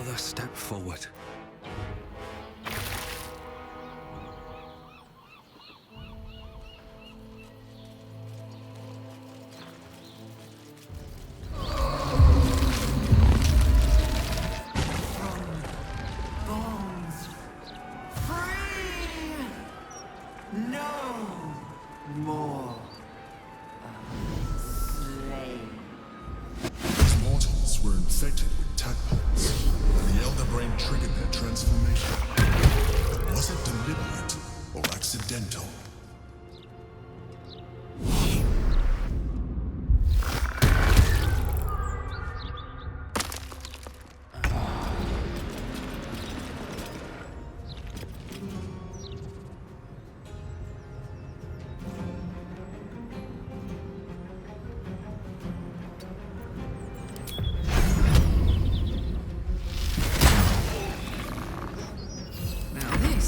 Another step forward.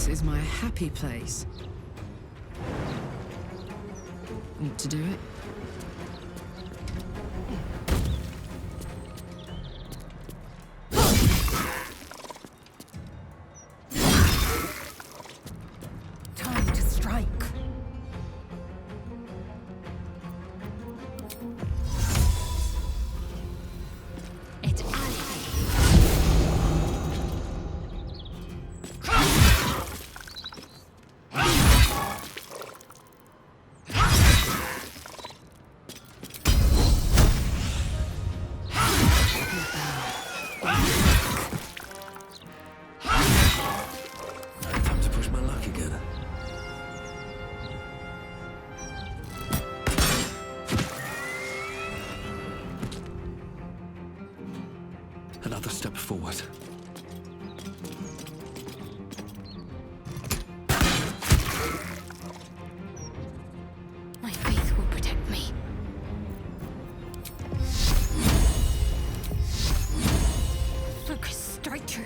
Is my happy place. Want to do it? Time to strike. It's Another step forward. My faith will protect me. Focus, strike true.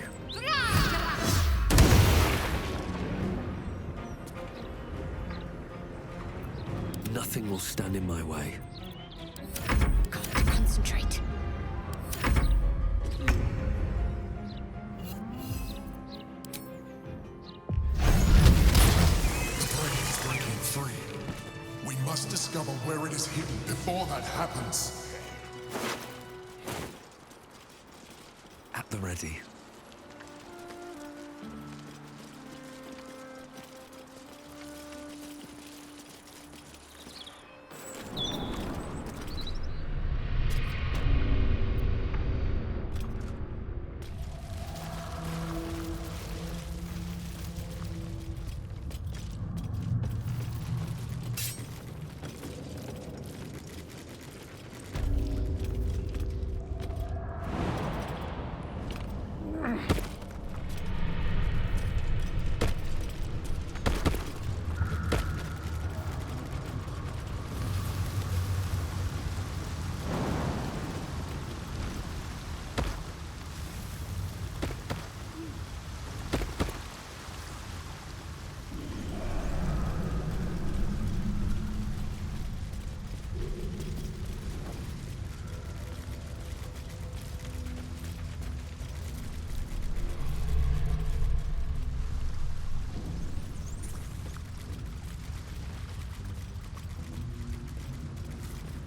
Nothing will stand in my way. Got to concentrate. Discover where it is hidden before that happens. At the ready.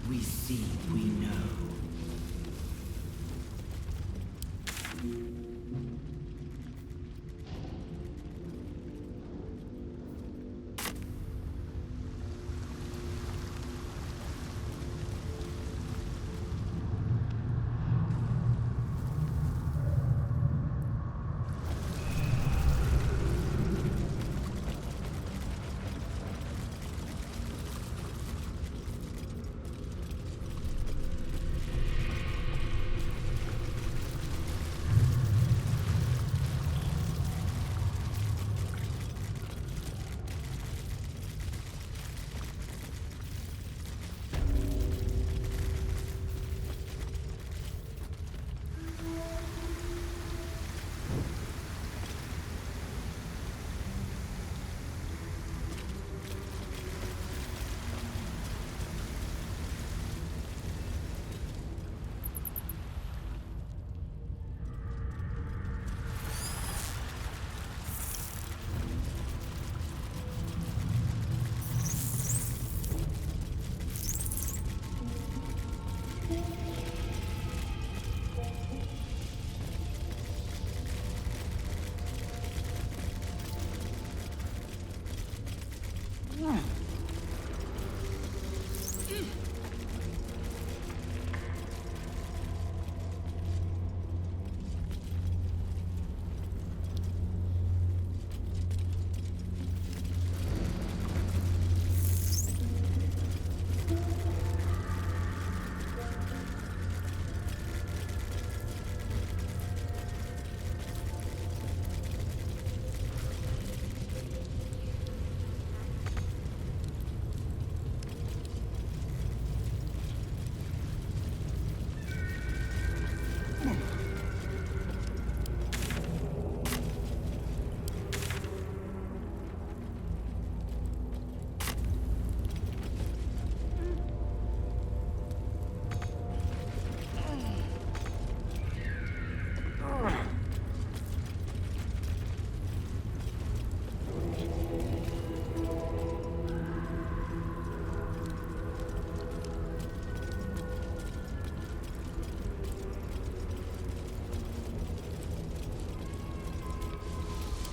We see, we know.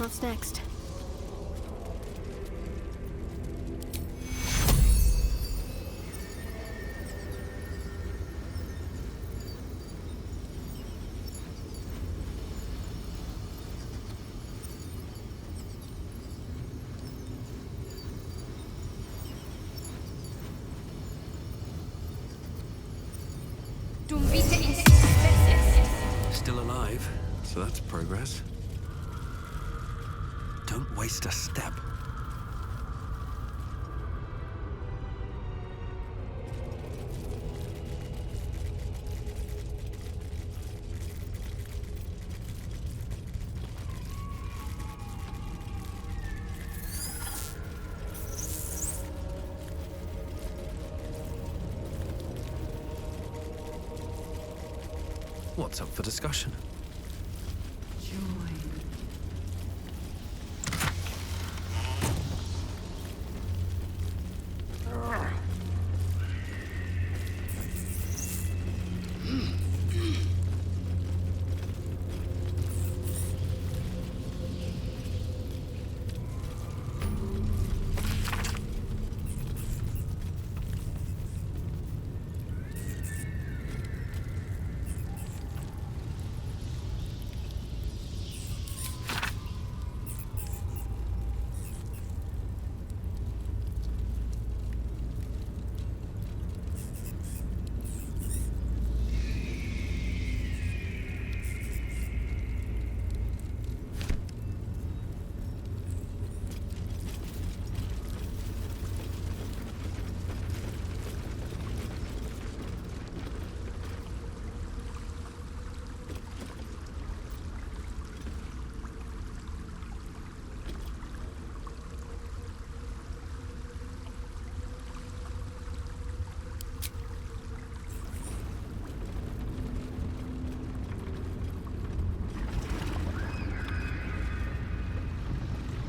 What's next? Still alive, so that's progress. Don't waste a step. What's up for discussion?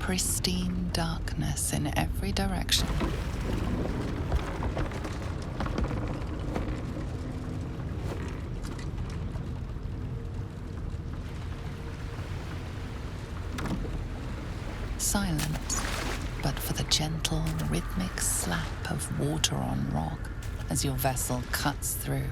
Pristine darkness in every direction. Silence, but for the gentle, rhythmic slap of water on rock as your vessel cuts through.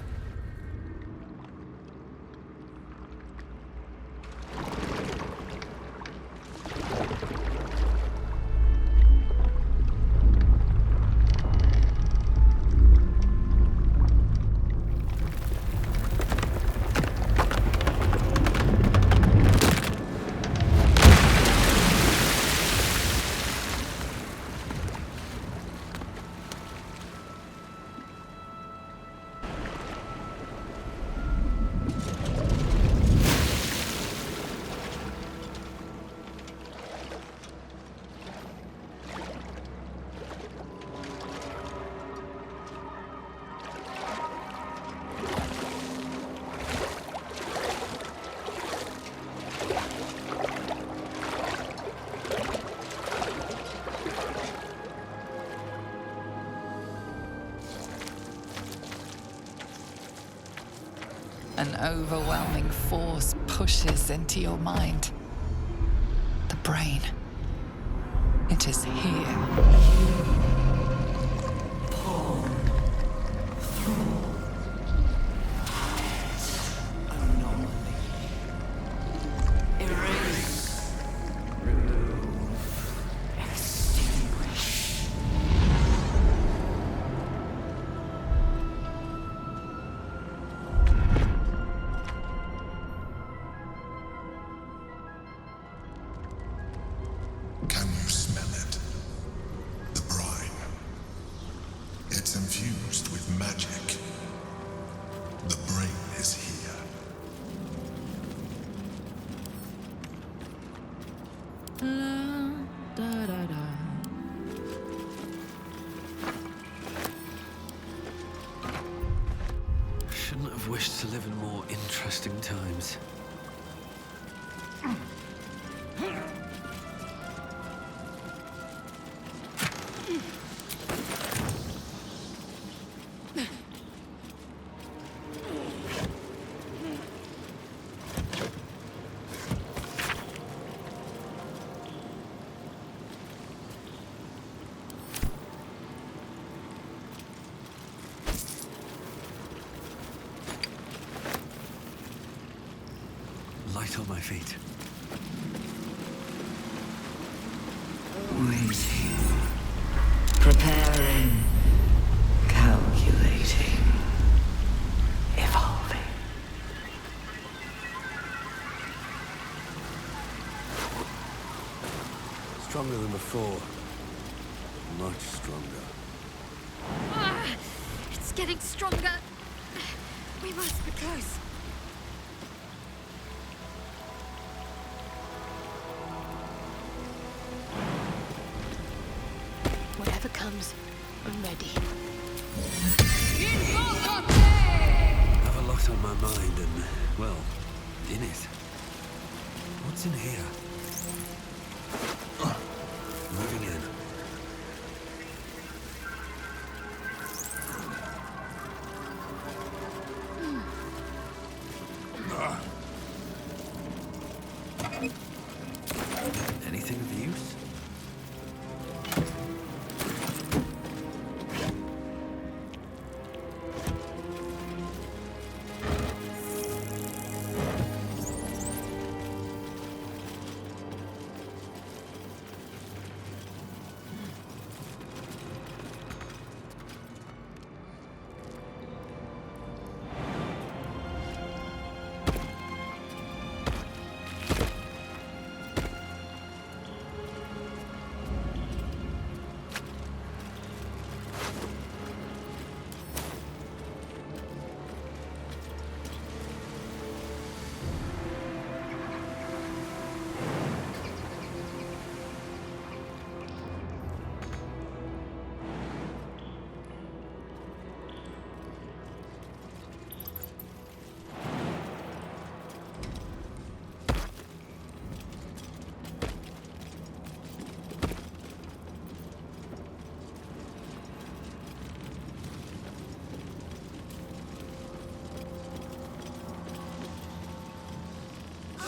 An overwhelming force pushes into your mind. The brain. It is here. Can you smell it? The brine. It's infused with magic. The brain is here. Shouldn't have wished to live in more interesting times. right on my feet. Waiting. Preparing. Calculating. Evolving. Stronger than before. Much stronger. It's getting stronger. We must be close. Whatever comes, I'm ready. I have a lot on my mind and, well, in it. What's in here? Moving in. Anything of use?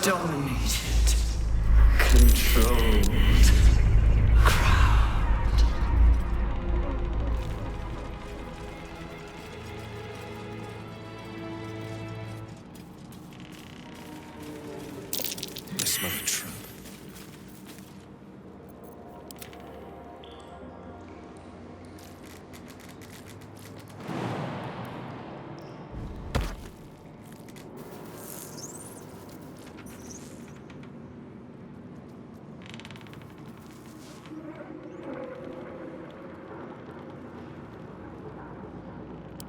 Dominated. Controlled. Crowned. I smell a trap.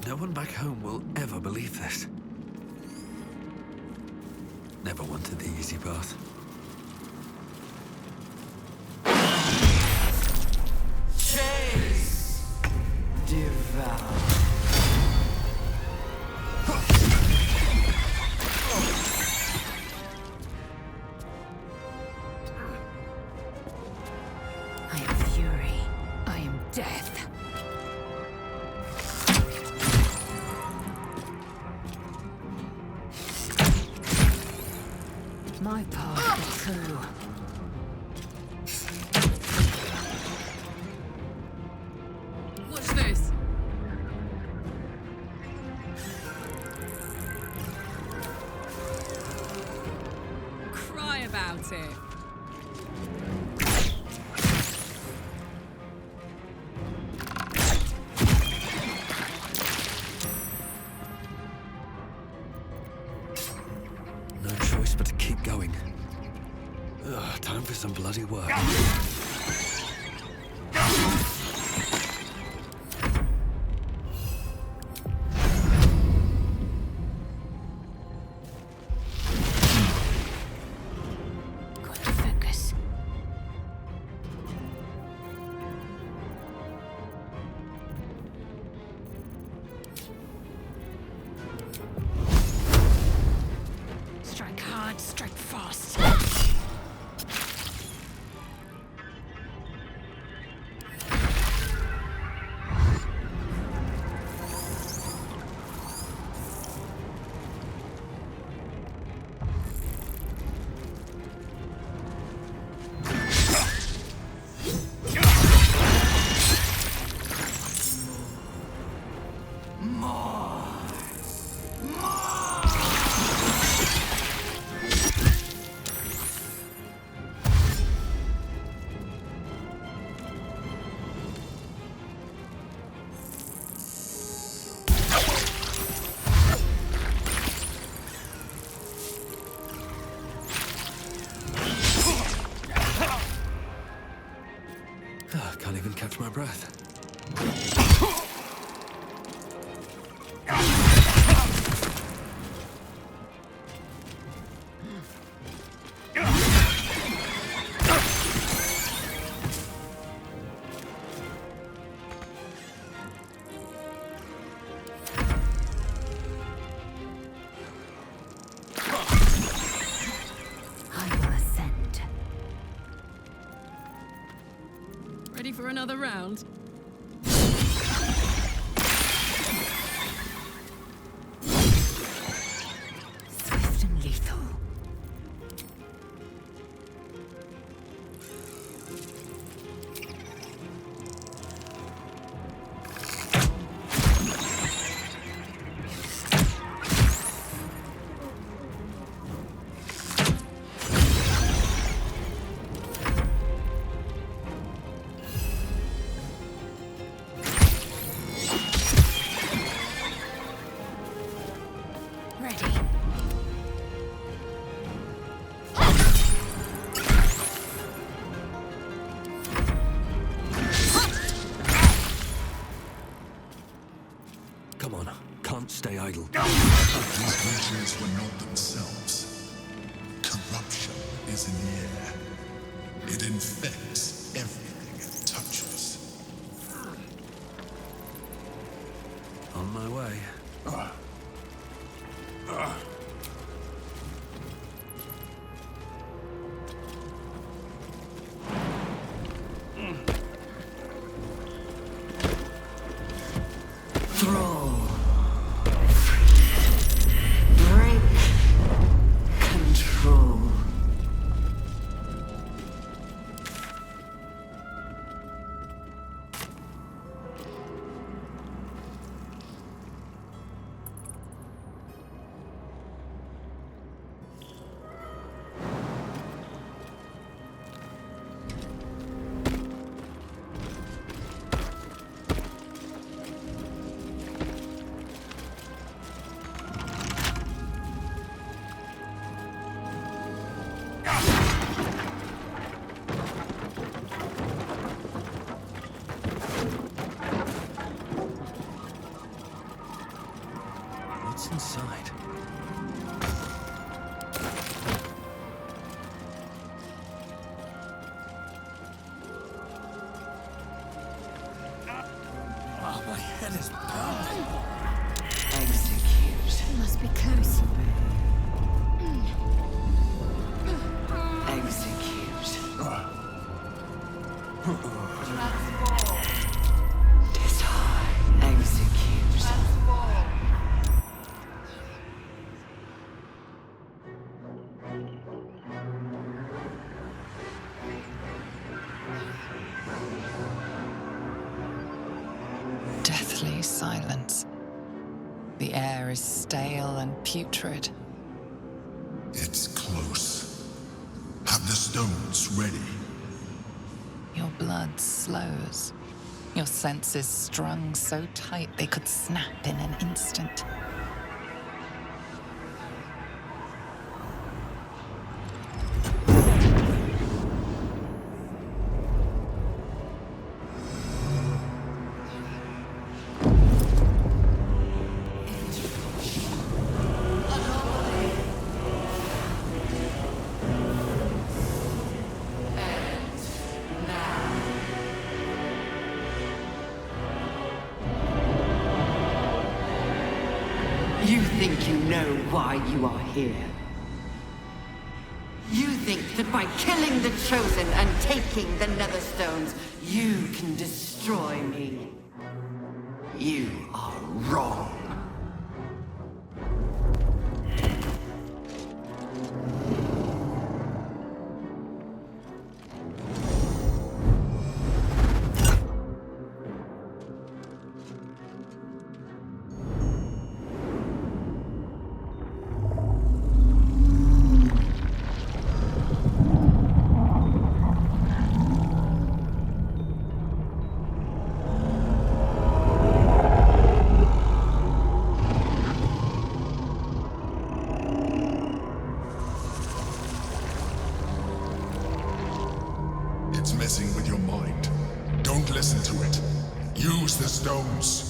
No one back home will ever believe this. Never wanted the easy path. Chase. Devour. I am fury. I am death. My path is true. Watch this. Cry about it. No choice but to keep going. Ugh, time for some bloody work. Got to focus. Strike hard, strike fast. Can't even catch my breath. Ready for another round? Swift and lethal. Come on, can't stay idle. These creatures were not themselves. Corruption is in the air. It infects everything it touches. On my way. What's inside? Oh, my head is pounding. Execute. It must be close. Execute. Execute. Deathly silence. The air is stale and putrid. It's close. Have the stones ready. Your blood slows. Your senses strung so tight they could snap in an instant. You think you know why you are here. You think that by killing the Chosen and taking the Netherstones, you can destroy me. You are wrong. Don't listen to it. Use the stones.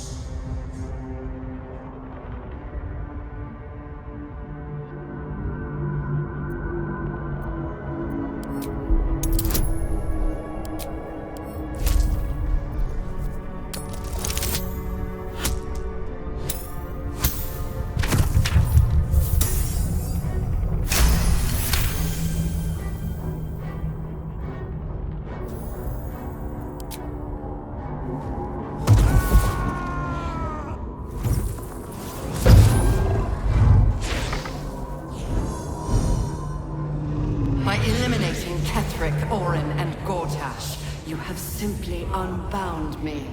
Simply unbound me.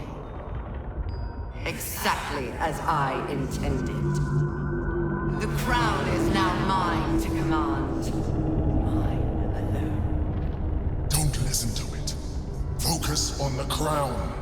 Exactly as I intended. The crown is now mine to command. Mine alone. Don't listen to it. Focus on the crown.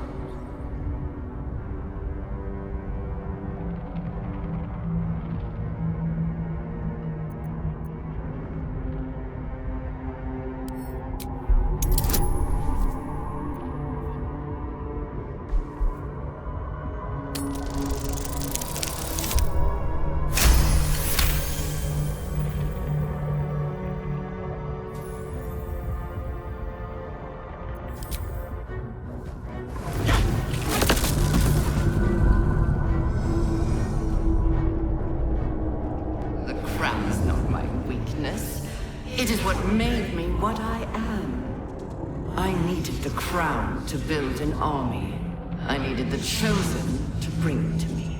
To build an army, I needed the Chosen to bring it to me.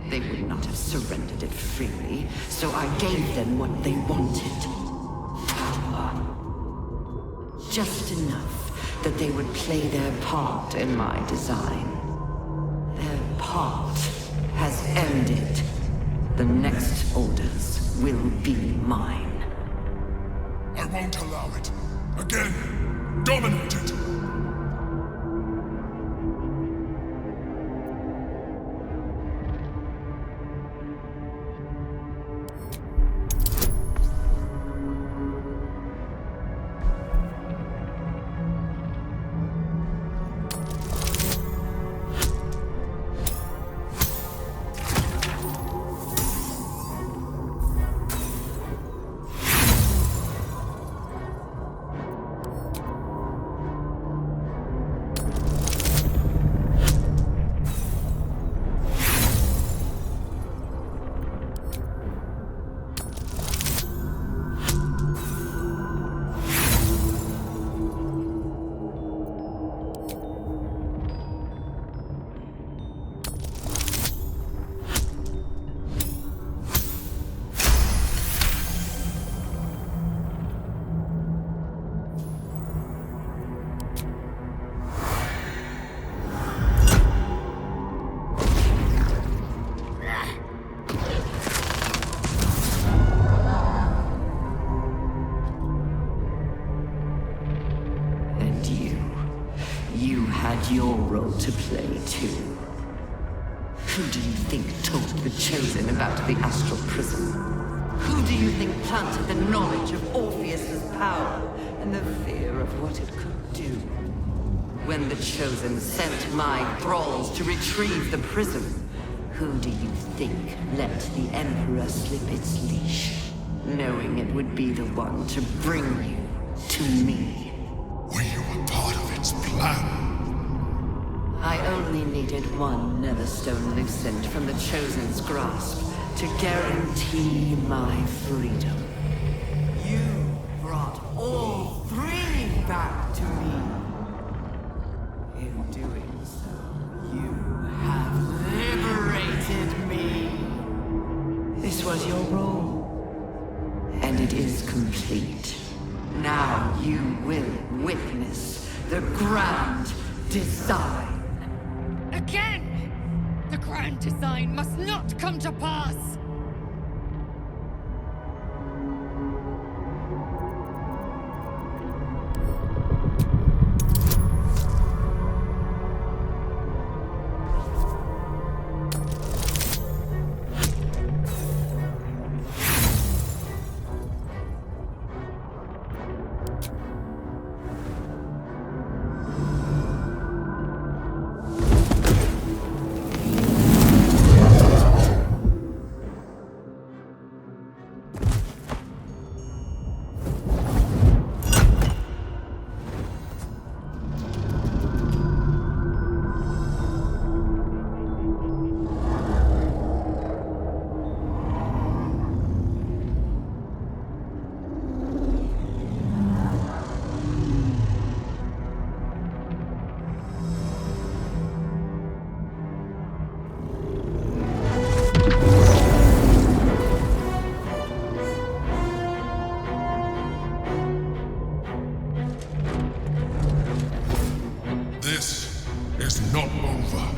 They would not have surrendered it freely, so I gave them what they wanted. Power. Just enough that they would play their part in my design. Their part has ended. The next orders will be mine. I won't allow it. Again, dominate it! Your role to play, too. Who do you think told the Chosen about the astral prism? Who do you think planted the knowledge of Orpheus' power and the fear of what it could do? When the Chosen sent my thralls to retrieve the prism, who do you think let the Emperor slip its leash, knowing it would be the one to bring you to me? Were you a part of its plan? I only needed one Netherstone loosened from the Chosen's grasp to guarantee my freedom. You brought all three back to me. In doing so, you have liberated me. This was your role, and it is complete. Now you will witness the grand design. Again! The grand design must not come to pass! is not over.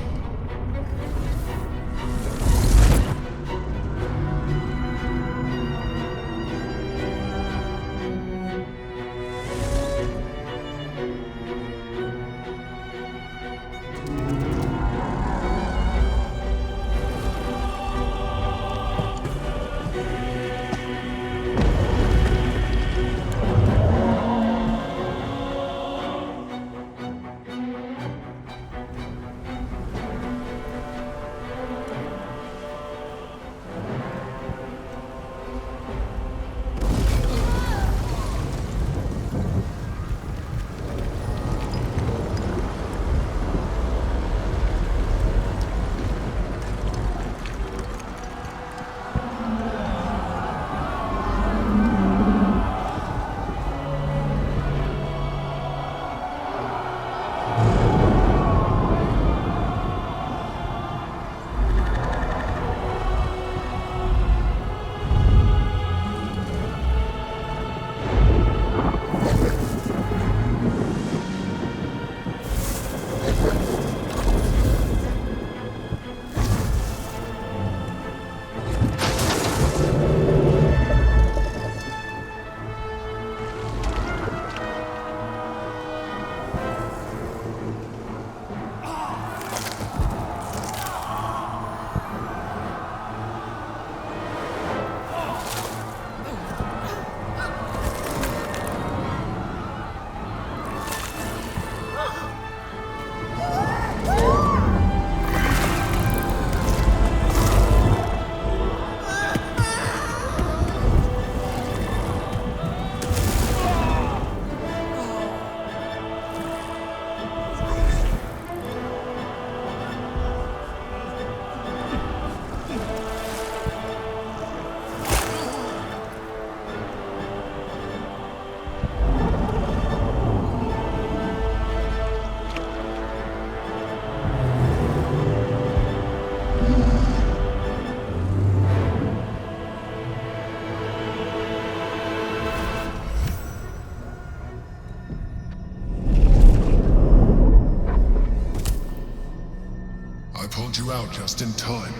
You out just in time.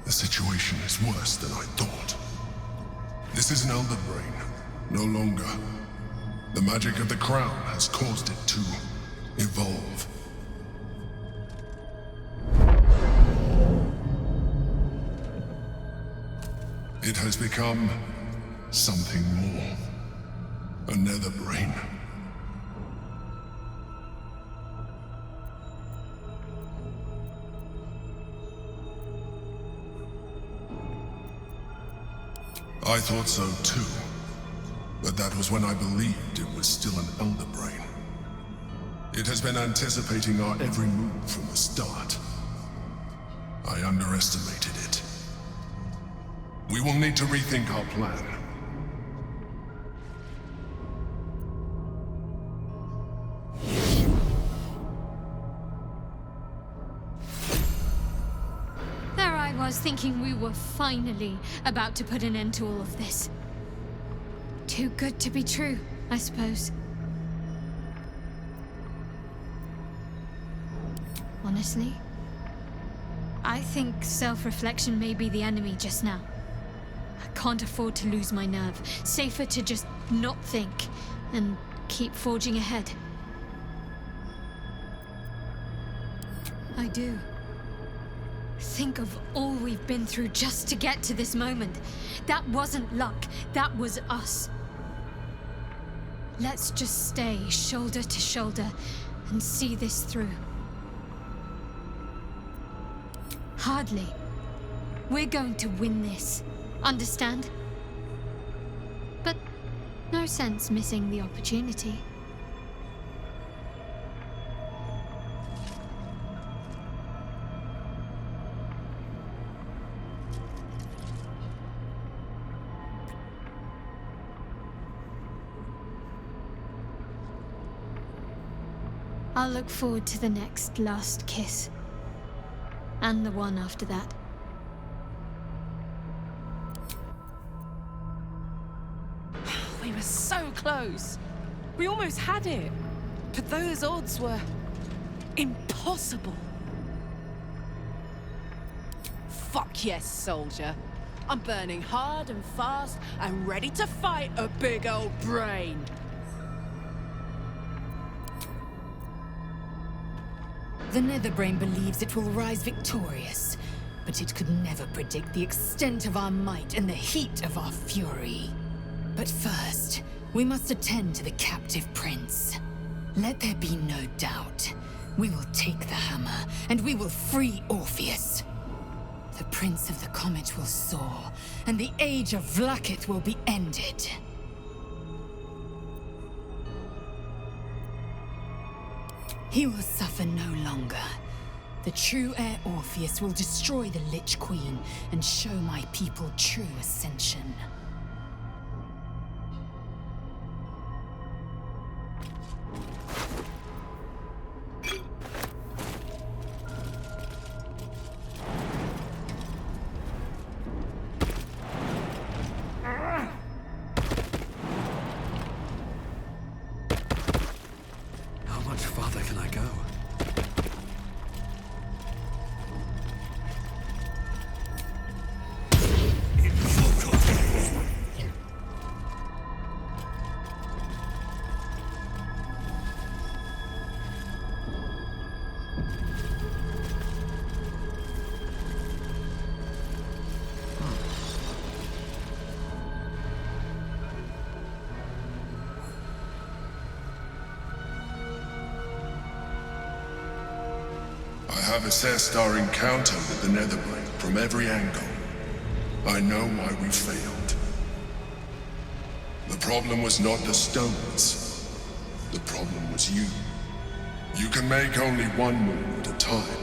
The situation is worse than I thought. This is an elder brain, no longer. The magic of the crown has caused it to evolve. It has become something more. A nether brain. I thought so too, but that was when I believed it was still an elder brain. It has been anticipating our every move from the start. I underestimated it. We will need to rethink our plan. I was thinking we were finally about to put an end to all of this. Too good to be true, I suppose. Honestly, I think self-reflection may be the enemy just now. I can't afford to lose my nerve. Safer to just not think and keep forging ahead. I do. Think of all we've been through just to get to this moment. That wasn't luck, that was us. Let's just stay shoulder to shoulder and see this through. Hardly. We're going to win this. Understand? But no sense missing the opportunity. I'll look forward to the next last kiss. And the one after that. We were so close. We almost had it. But those odds were Impossible! Fuck yes, soldier. I'm burning hard and fast and ready to fight a big old brain. The Netherbrain believes it will rise victorious, but it could never predict the extent of our might and the heat of our fury. But first, we must attend to the captive prince. Let there be no doubt. We will take the hammer, and we will free Orpheus. The Prince of the Comet will soar, and the age of Vlaakith will be ended. He will suffer no longer. The true heir Orpheus will destroy the Lich Queen and show my people true ascension. I have assessed our encounter with the Netherbrain from every angle. I know why we failed. The problem was not the stones. The problem was you. You can make only one move at a time,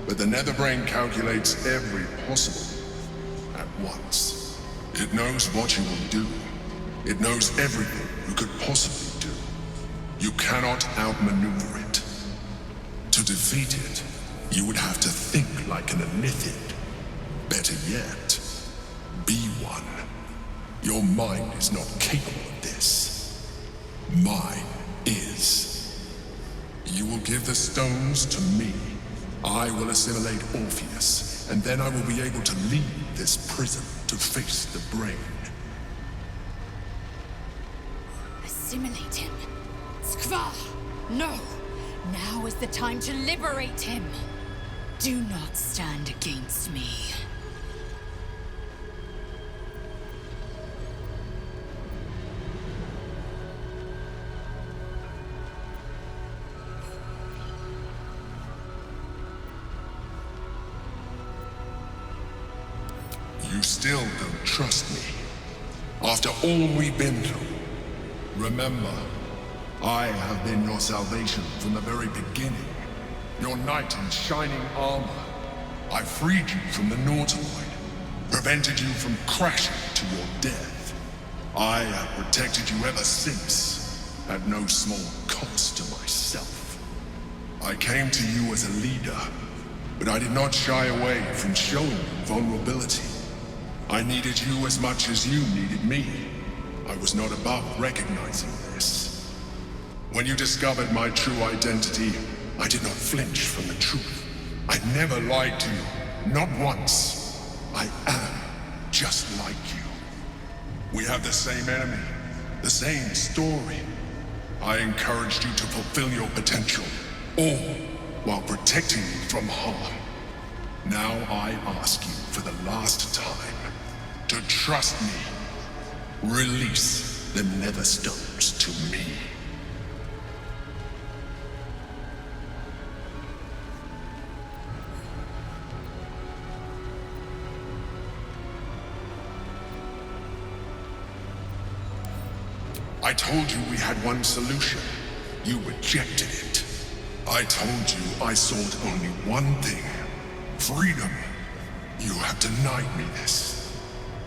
but the Netherbrain calculates every possible move at once. It knows what you will do. It knows everything you could possibly do. You cannot outmaneuver it. To defeat it, you would have to think like an Elithid. Better yet, be one. Your mind is not capable of this. Mine is. You will give the stones to me. I will assimilate Orpheus, and then I will be able to leave this prison to face the brain. Assimilate him? Skva! No! Now is the time to liberate him! Do not stand against me. You still don't trust me. After all we've been through. Remember, I have been your salvation from the very beginning. Your knight in shining armor. I freed you from the Nautiloid, prevented you from crashing to your death. I have protected you ever since, at no small cost to myself. I came to you as a leader, but I did not shy away from showing you vulnerability. I needed you as much as you needed me. I was not above recognizing this. When you discovered my true identity, I did not flinch from the truth. I never lied to you, not once. I am just like you. We have the same enemy, the same story. I encouraged you to fulfill your potential, all while protecting you from harm. Now I ask you for the last time to trust me. Release the Netherstones to me. I told you we had one solution. You rejected it. I told you I sought only one thing. Freedom. You have denied me this.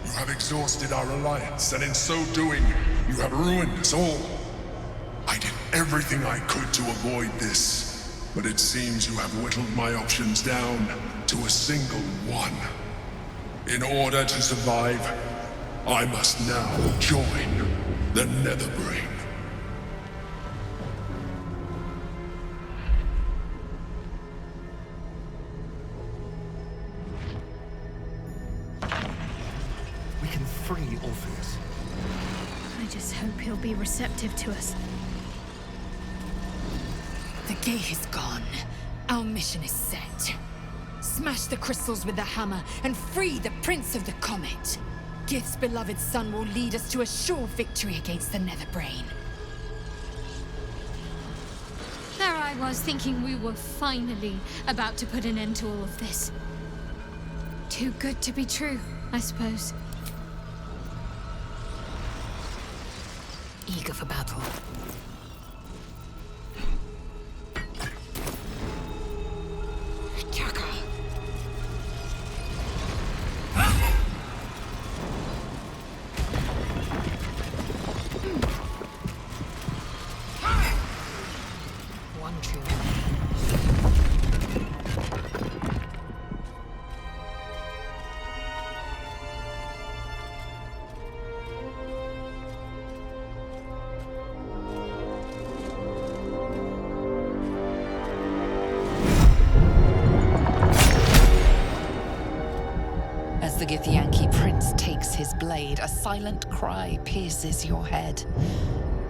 You have exhausted our alliance, and in so doing, you have ruined us all. I did everything I could to avoid this, but it seems you have whittled my options down to a single one. In order to survive, I must now join the Netherbrain. free Orpheus. I just hope he'll be receptive to us. The gate is gone. Our mission is set. Smash the crystals with the hammer and free the Prince of the Comet. Gith's beloved son will lead us to a sure victory against the Netherbrain. There I was thinking we were finally about to put an end to all of this. Too good to be true, I suppose. Eager for battle. The Githyanki prince takes his blade, a silent cry pierces your head.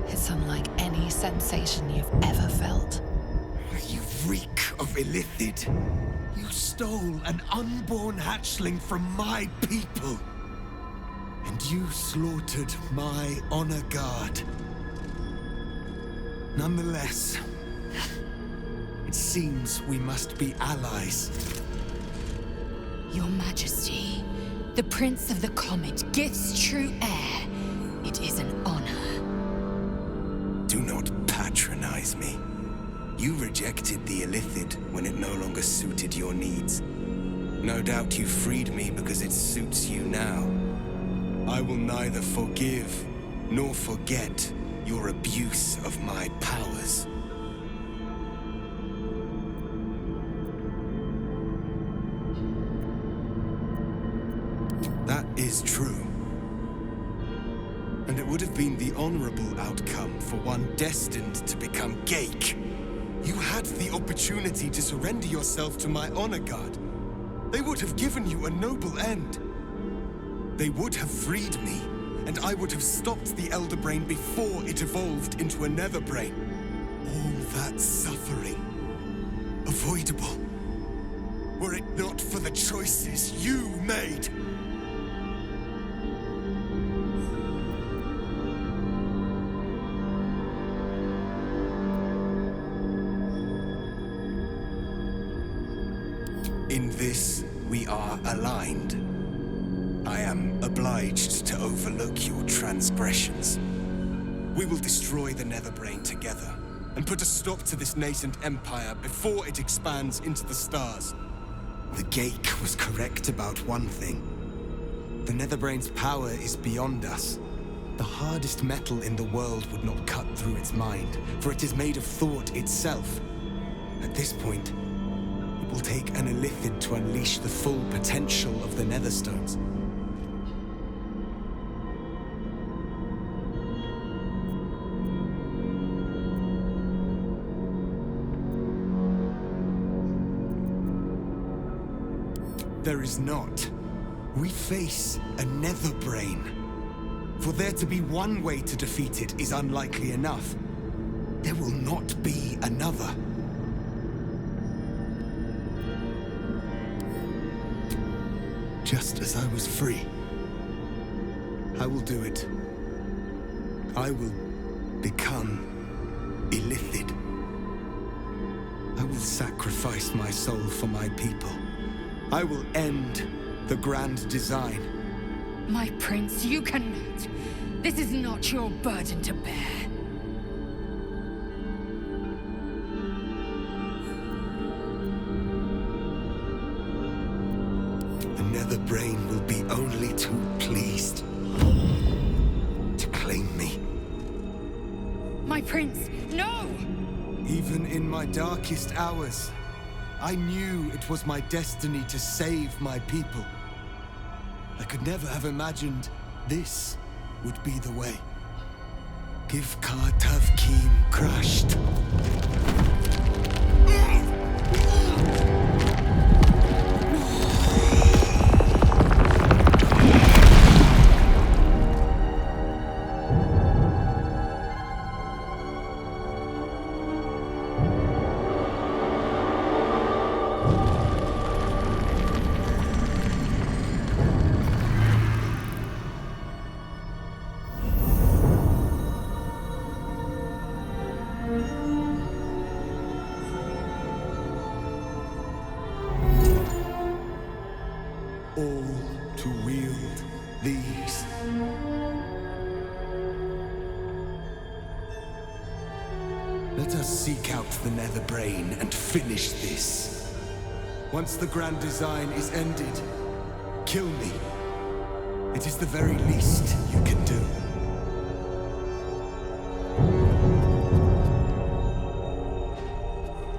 It's unlike any sensation you've ever felt. You reek of illithid. You stole an unborn hatchling from my people. And you slaughtered my honor guard. Nonetheless, it seems we must be allies. Your Majesty, the Prince of the Comet, Gith's true heir. It is an honor. Do not patronize me. You rejected the illithid when it no longer suited your needs. No doubt you freed me because it suits you now. I will neither forgive nor forget your abuse of my powers. That is true. And it would have been the honorable outcome for one destined to become Gake. You had the opportunity to surrender yourself to my honor guard. They would have given you a noble end. They would have freed me, and I would have stopped the Elder Brain before it evolved into a Nether Brain. All that suffering, avoidable, were it not for the choices you made. In this, we are aligned. I am obliged to overlook your transgressions. We will destroy the Netherbrain together, and put a stop to this nascent empire before it expands into the stars. The Gake was correct about one thing. The Netherbrain's power is beyond us. The hardest metal in the world would not cut through its mind, for it is made of thought itself. At this point, it will take an illithid to unleash the full potential of the Netherstones. There is not. We face a Netherbrain. For there to be one way to defeat it is unlikely enough. There will not be another. Just as I was free, I will do it. I will become illithid. I will sacrifice my soul for my people. I will end the grand design. My prince, you cannot. This is not your burden to bear. The Netherbrain will be only too pleased to claim me. My prince, no! Even in my darkest hours, I knew it was my destiny to save my people. I could never have imagined this would be the way. Give Kartavkim crushed. all to wield these. Let us seek out the Nether Brain and finish this. Once the grand design is ended, kill me. It is the very least you can do.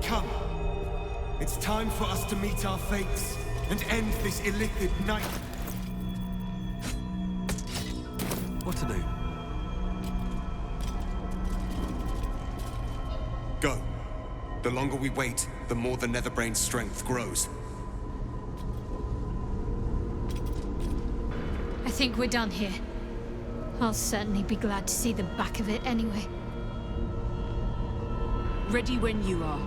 Come. It's time for us to meet our fates and end this illithid night. What to do? Go. The longer we wait, the more the Netherbrain's strength grows. I think we're done here. I'll certainly be glad to see the back of it anyway. Ready when you are.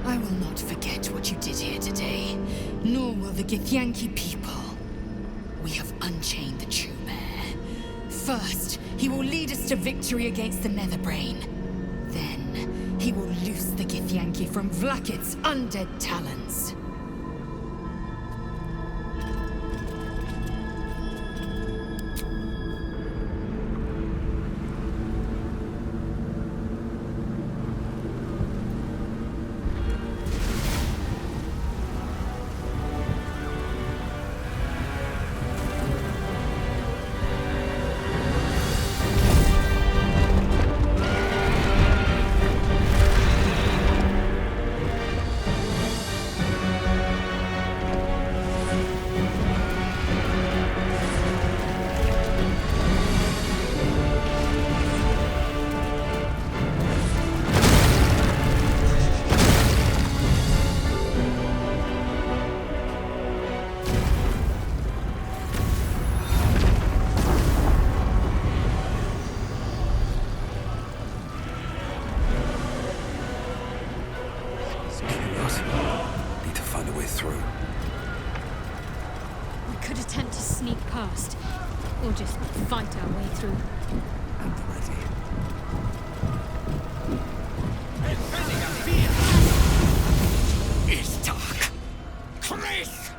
I will not forget what you did here today, nor will the Githyanki people. We have unchained the true bear. First, he will lead us to victory against the Netherbrain. Then, he will loose the Githyanki from Vlaakith's undead talons. Or just fight our way through. And ready. It's dark. Chris!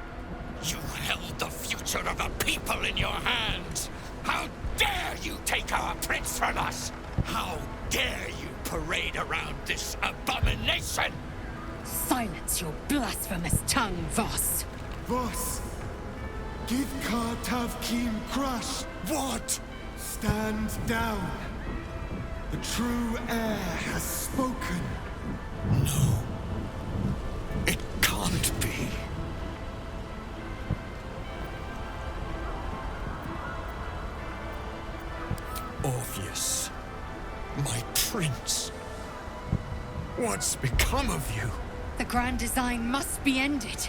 You held the future of the people in your hands. How dare you take our prince from us? How dare you parade around this abomination? Silence your blasphemous tongue, Voss. Voss! Give Kartav Kim crush! What? Stand down. The true heir has spoken. No. It can't be. Orpheus. My prince. What's become of you? The grand design must be ended.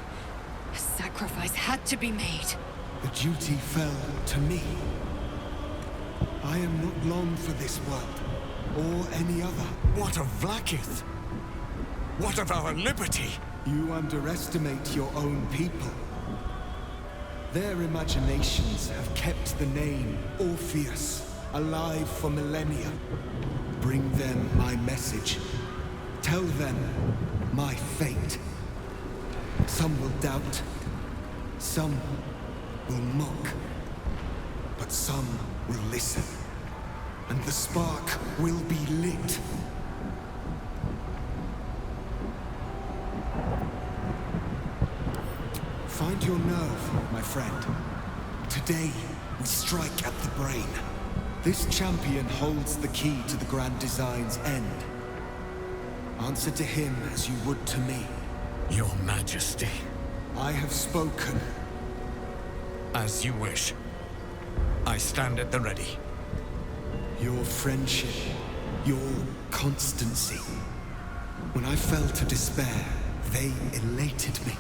A sacrifice had to be made. The duty fell to me. I am not long for this world, or any other. What of Vlaakith? What of our liberty? You underestimate your own people. Their imaginations have kept the name Orpheus alive for millennia. Bring them my message. Tell them my fate. Some will doubt. Some will mock. But some will listen. And the spark will be lit. Find your nerve, my friend. Today, we strike at the brain. This champion holds the key to the grand design's end. Answer to him as you would to me. Your Majesty. I have spoken. As you wish. I stand at the ready. Your friendship, your constancy. When I fell to despair, they elated me.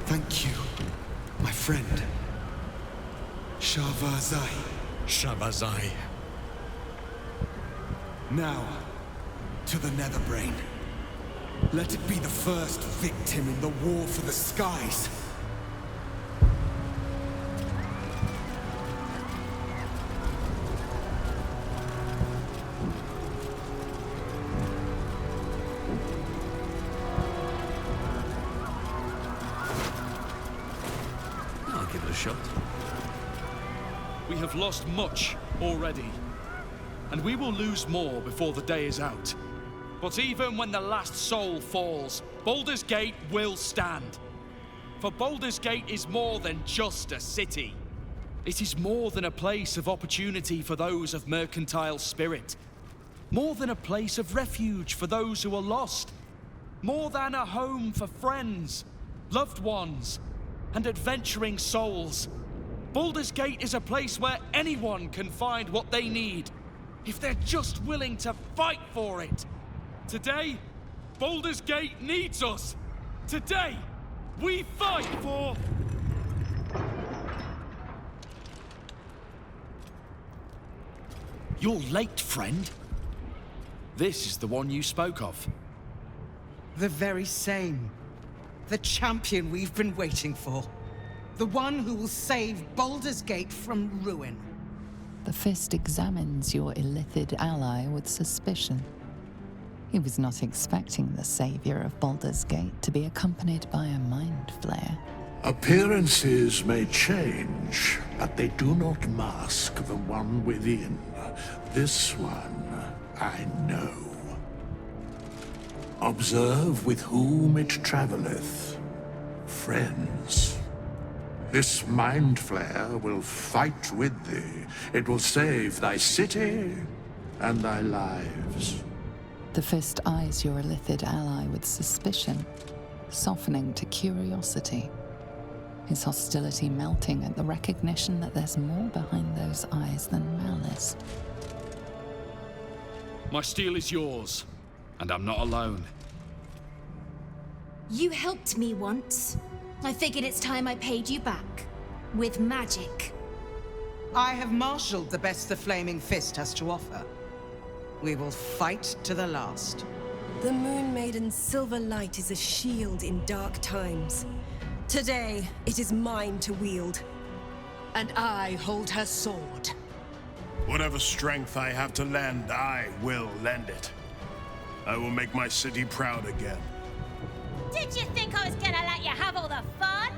Thank you, my friend. Shavazai. Shavazai. Now, to the Netherbrain. Let it be the first victim in the war for the skies. shut. We have lost much already, and we will lose more before the day is out. But even when the last soul falls, Baldur's Gate will stand. For Baldur's Gate is more than just a city. It is more than a place of opportunity for those of mercantile spirit. More than a place of refuge for those who are lost. More than a home for friends, loved ones, and adventuring souls. Baldur's Gate is a place where anyone can find what they need, if they're just willing to fight for it. Today, Baldur's Gate needs us. Today, we fight for... You're late, friend. This is the one you spoke of. The very same. The champion we've been waiting for. The one who will save Baldur's Gate from ruin. The Fist examines your illithid ally with suspicion. He was not expecting the savior of Baldur's Gate to be accompanied by a mind flare. Appearances may change, but they do not mask the one within. This one, I know. Observe with whom it travelleth. Friends. This mind flare will fight with thee. It will save thy city and thy lives. The Fist eyes your illithid ally with suspicion, softening to curiosity. His hostility melting at the recognition that there's more behind those eyes than malice. My steel is yours, and I'm not alone. You helped me once. I figured it's time I paid you back. With magic. I have marshaled the best the Flaming Fist has to offer. We will fight to the last. The Moon Maiden's silver light is a shield in dark times. Today, it is mine to wield. And I hold her sword. Whatever strength I have to lend, I will lend it. I will make my city proud again. Did you think I was gonna let you have all the fun?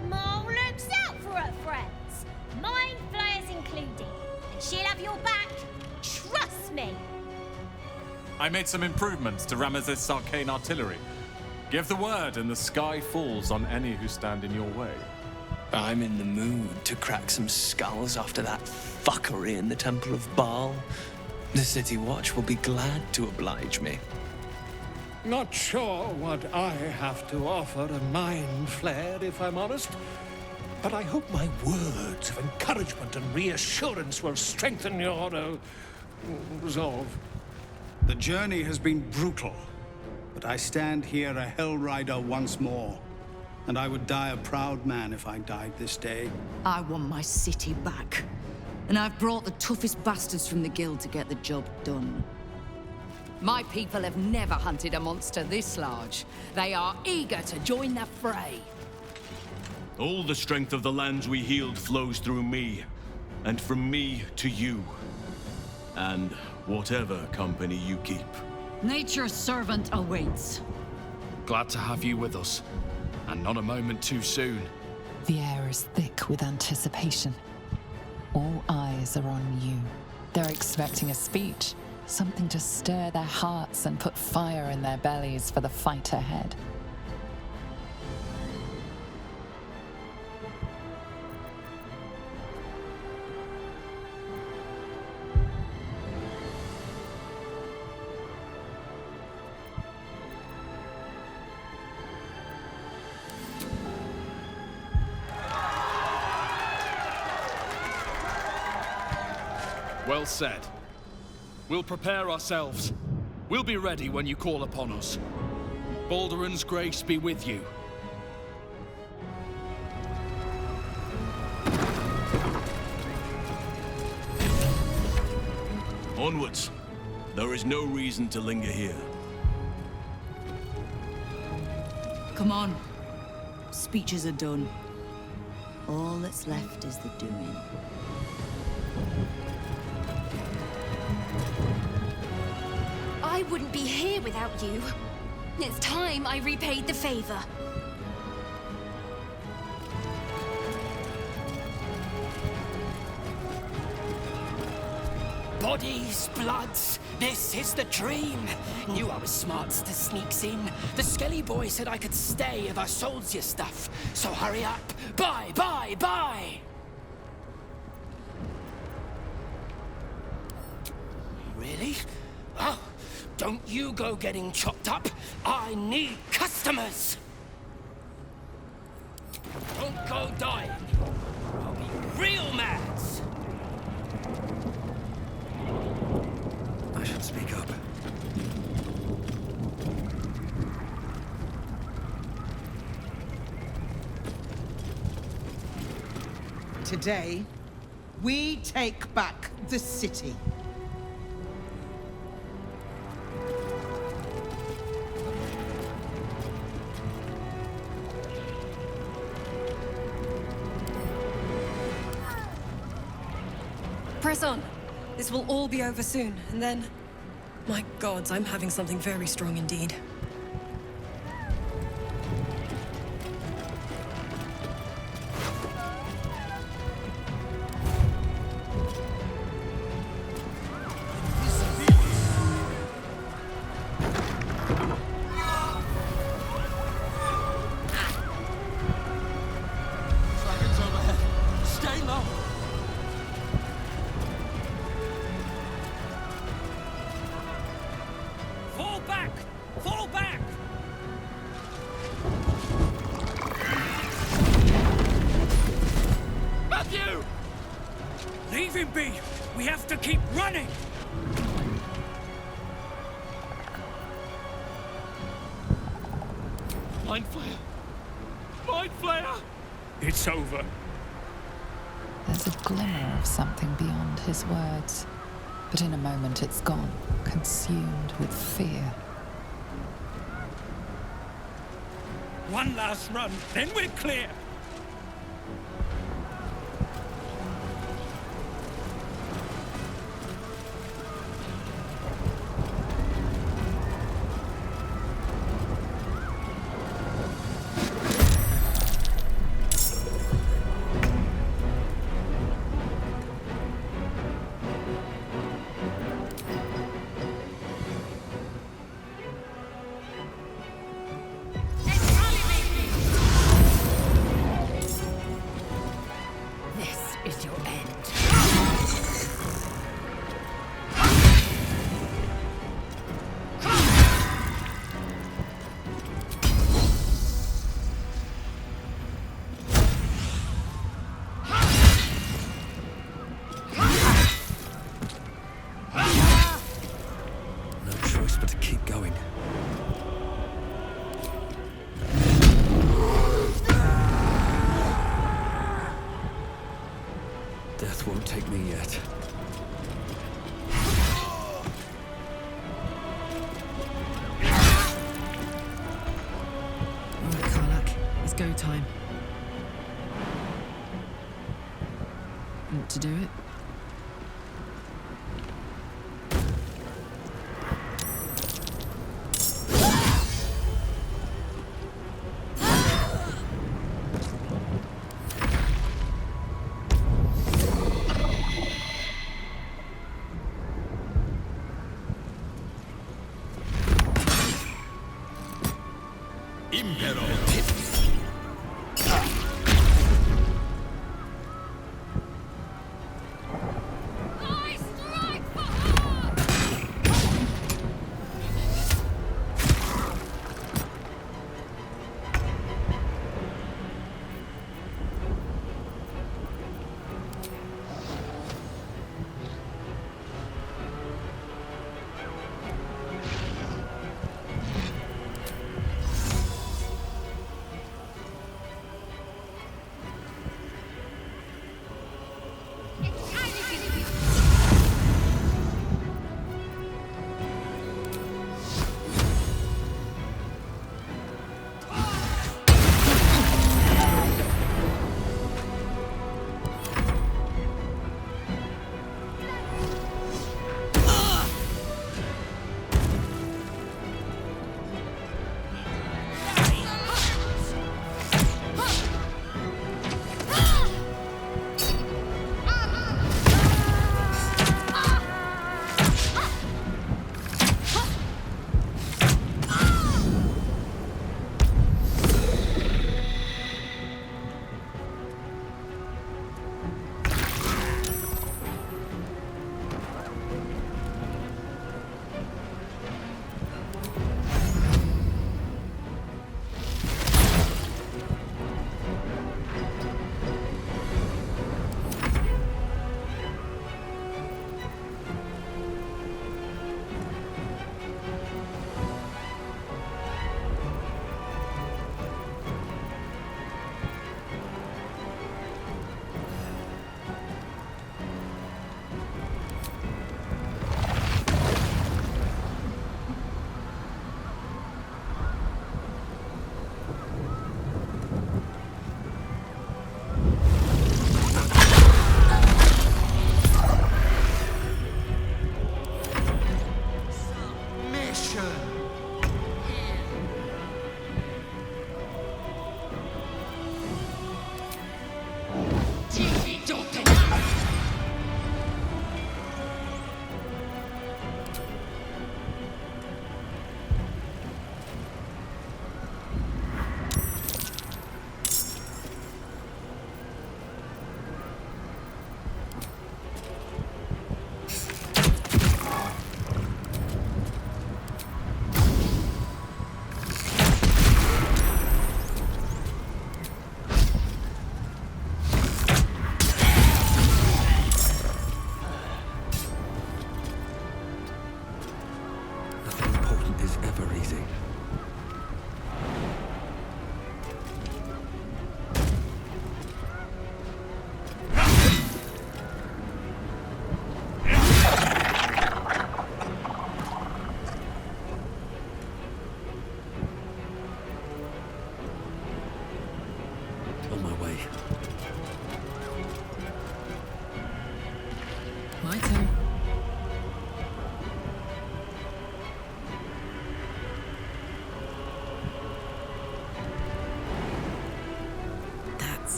Mole looks out for her friends. Mind flayers included. And she'll have your back. Trust me. I made some improvements to Ramesses' arcane artillery. Give the word and the sky falls on any who stand in your way. I'm in the mood to crack some skulls after that fuckery in the Temple of Baal. The City Watch will be glad to oblige me. Not sure what I have to offer a mind flare, if I'm honest. But I hope my words of encouragement and reassurance will strengthen your resolve. The journey has been brutal, but I stand here a Hell Rider once more. And I would die a proud man if I died this day. I want my city back. And I've brought the toughest bastards from the guild to get the job done. My people have never hunted a monster this large. They are eager to join the fray. All the strength of the lands we healed flows through me, and from me to you. And whatever company you keep. Nature's servant awaits. Glad to have you with us, and not a moment too soon. The air is thick with anticipation. All eyes are on you. They're expecting a speech, something to stir their hearts and put fire in their bellies for the fight ahead. Well said. We'll prepare ourselves. We'll be ready when you call upon us. Baldur'S grace be with you. Onwards. There is no reason to linger here. Come on. Speeches are done. All that's left is the doing. I wouldn't be here without you. It's time I repaid the favor. Bodies, bloods, this is the dream. Knew I was smart to sneaks in. The skelly boy said I could stay if I sold your stuff. So hurry up. Bye, bye, bye! Really? Oh, don't you go getting chopped up. I need customers! Don't go dying. I'll be real mad. I should speak up. Today, we take back the city. Press on. This will all be over soon, and then... My gods, I'm having something very strong indeed. It's over. There's a glimmer of something beyond his words, but in a moment it's gone, consumed with fear. One last run, then we're clear. Time. Want to do it?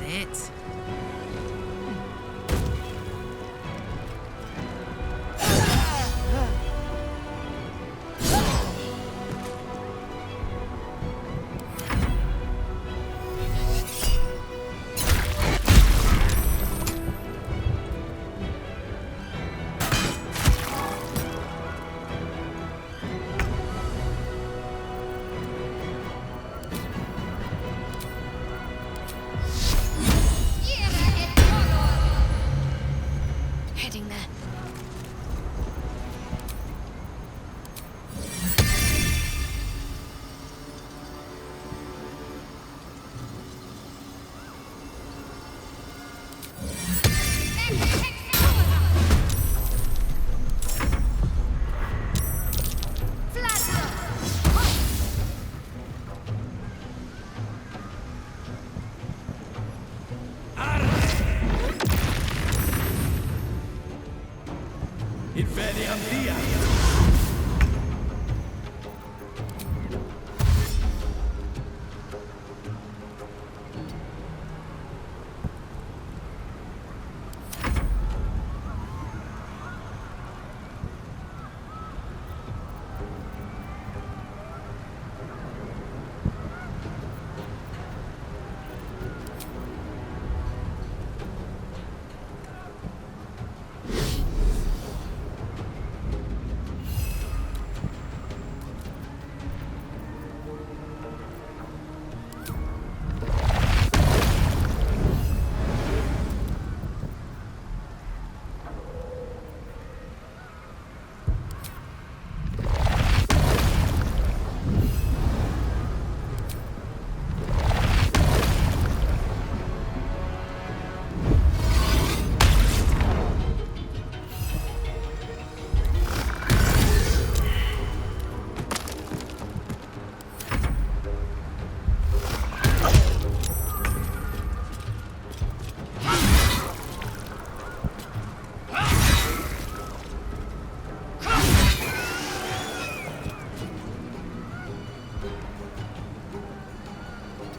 it. Heading there.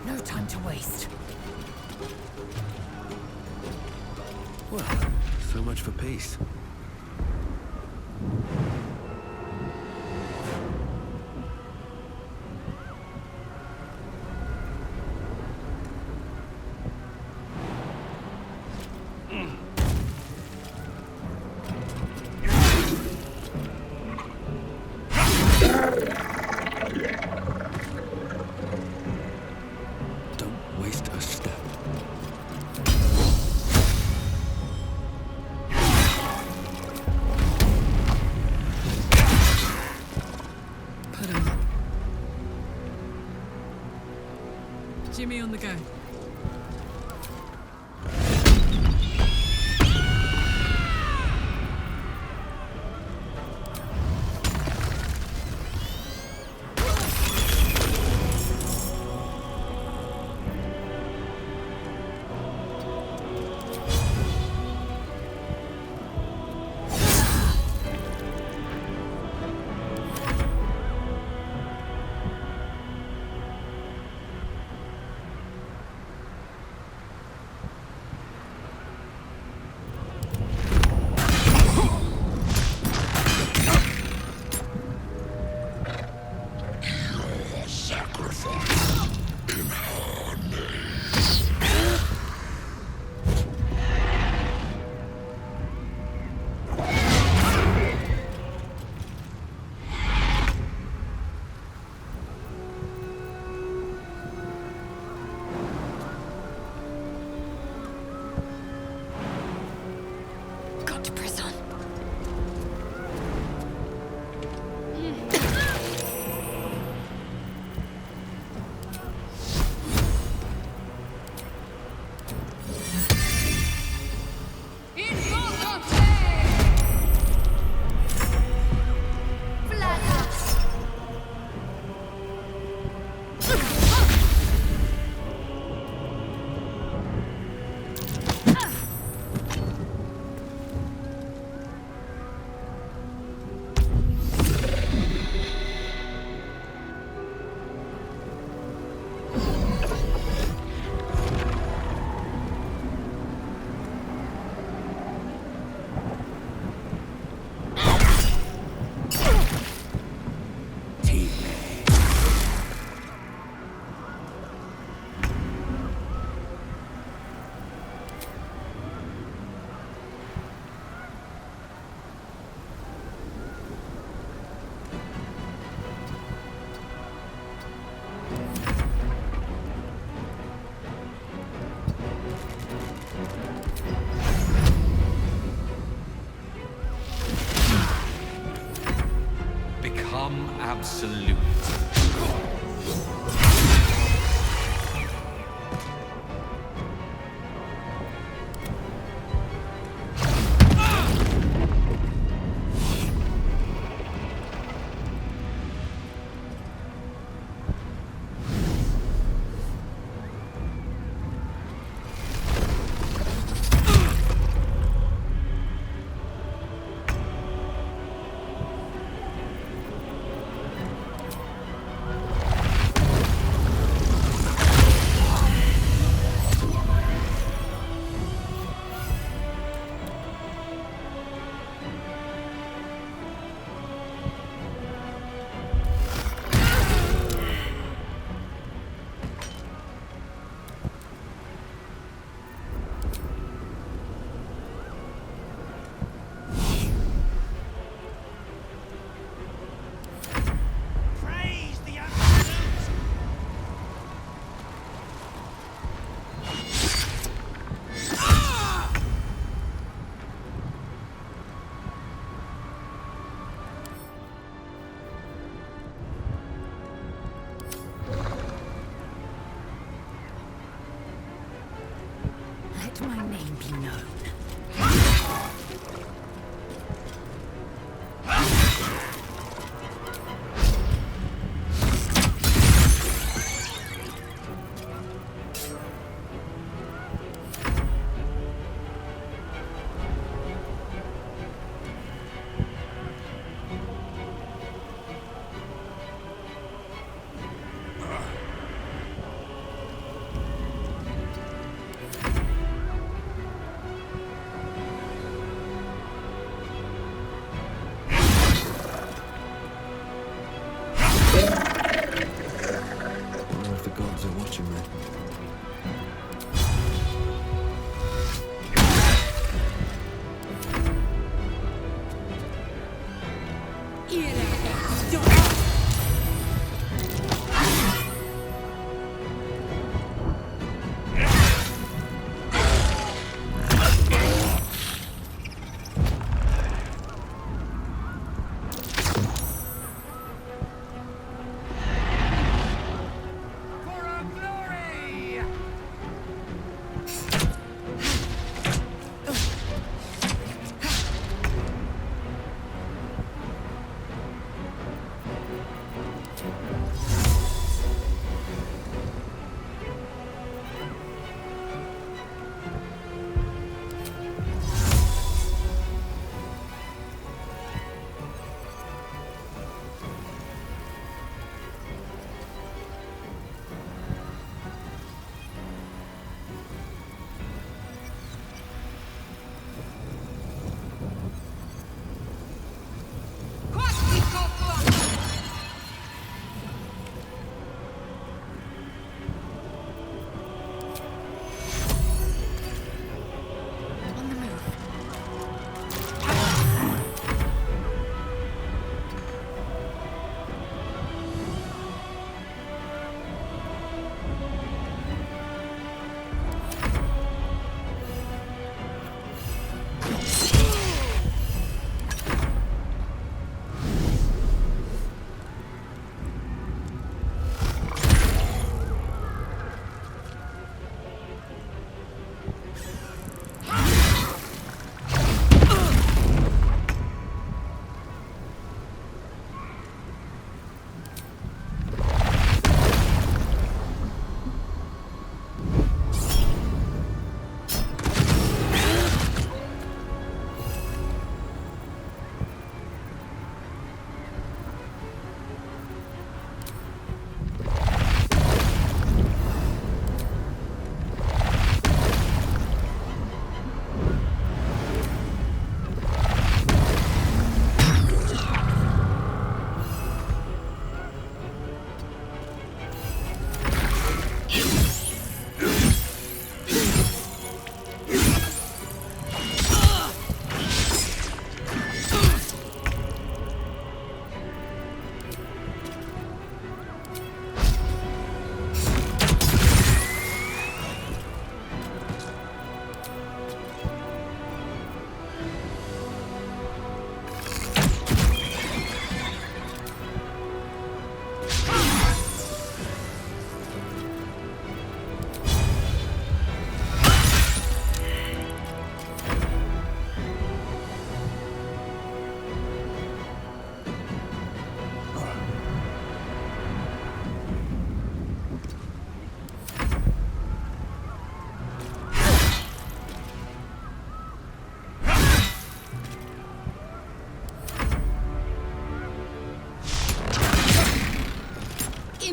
No time to waste. Well, so much for peace. Jimmy on the go. absolute. Let my name be known.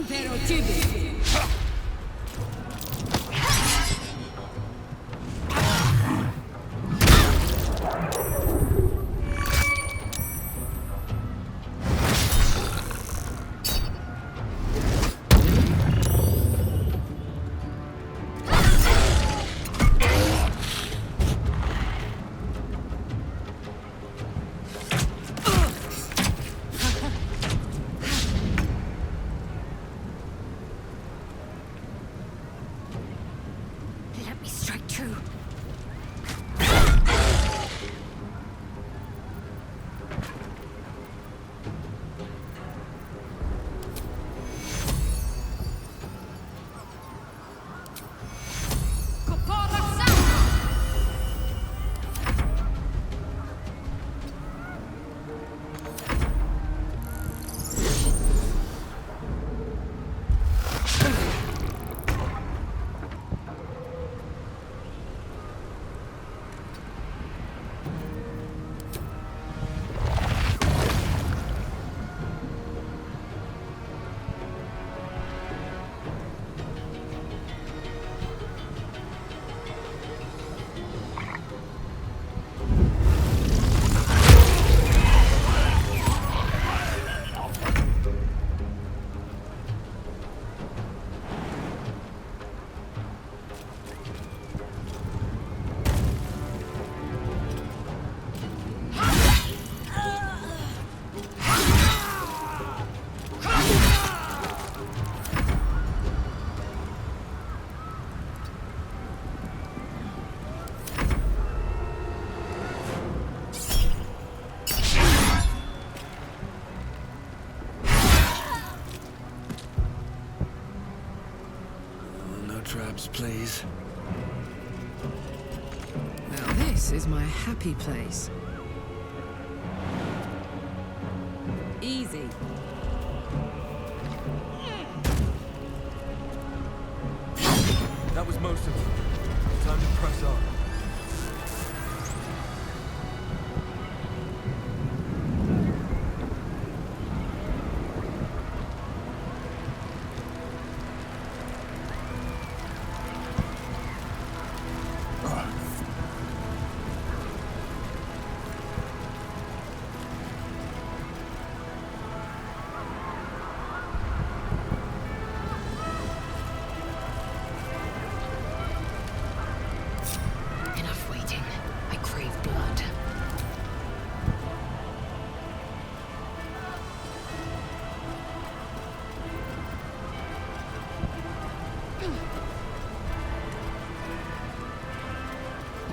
Imperative. Traps, please. Now this is my happy place. Easy. That was most of them. Time to press on.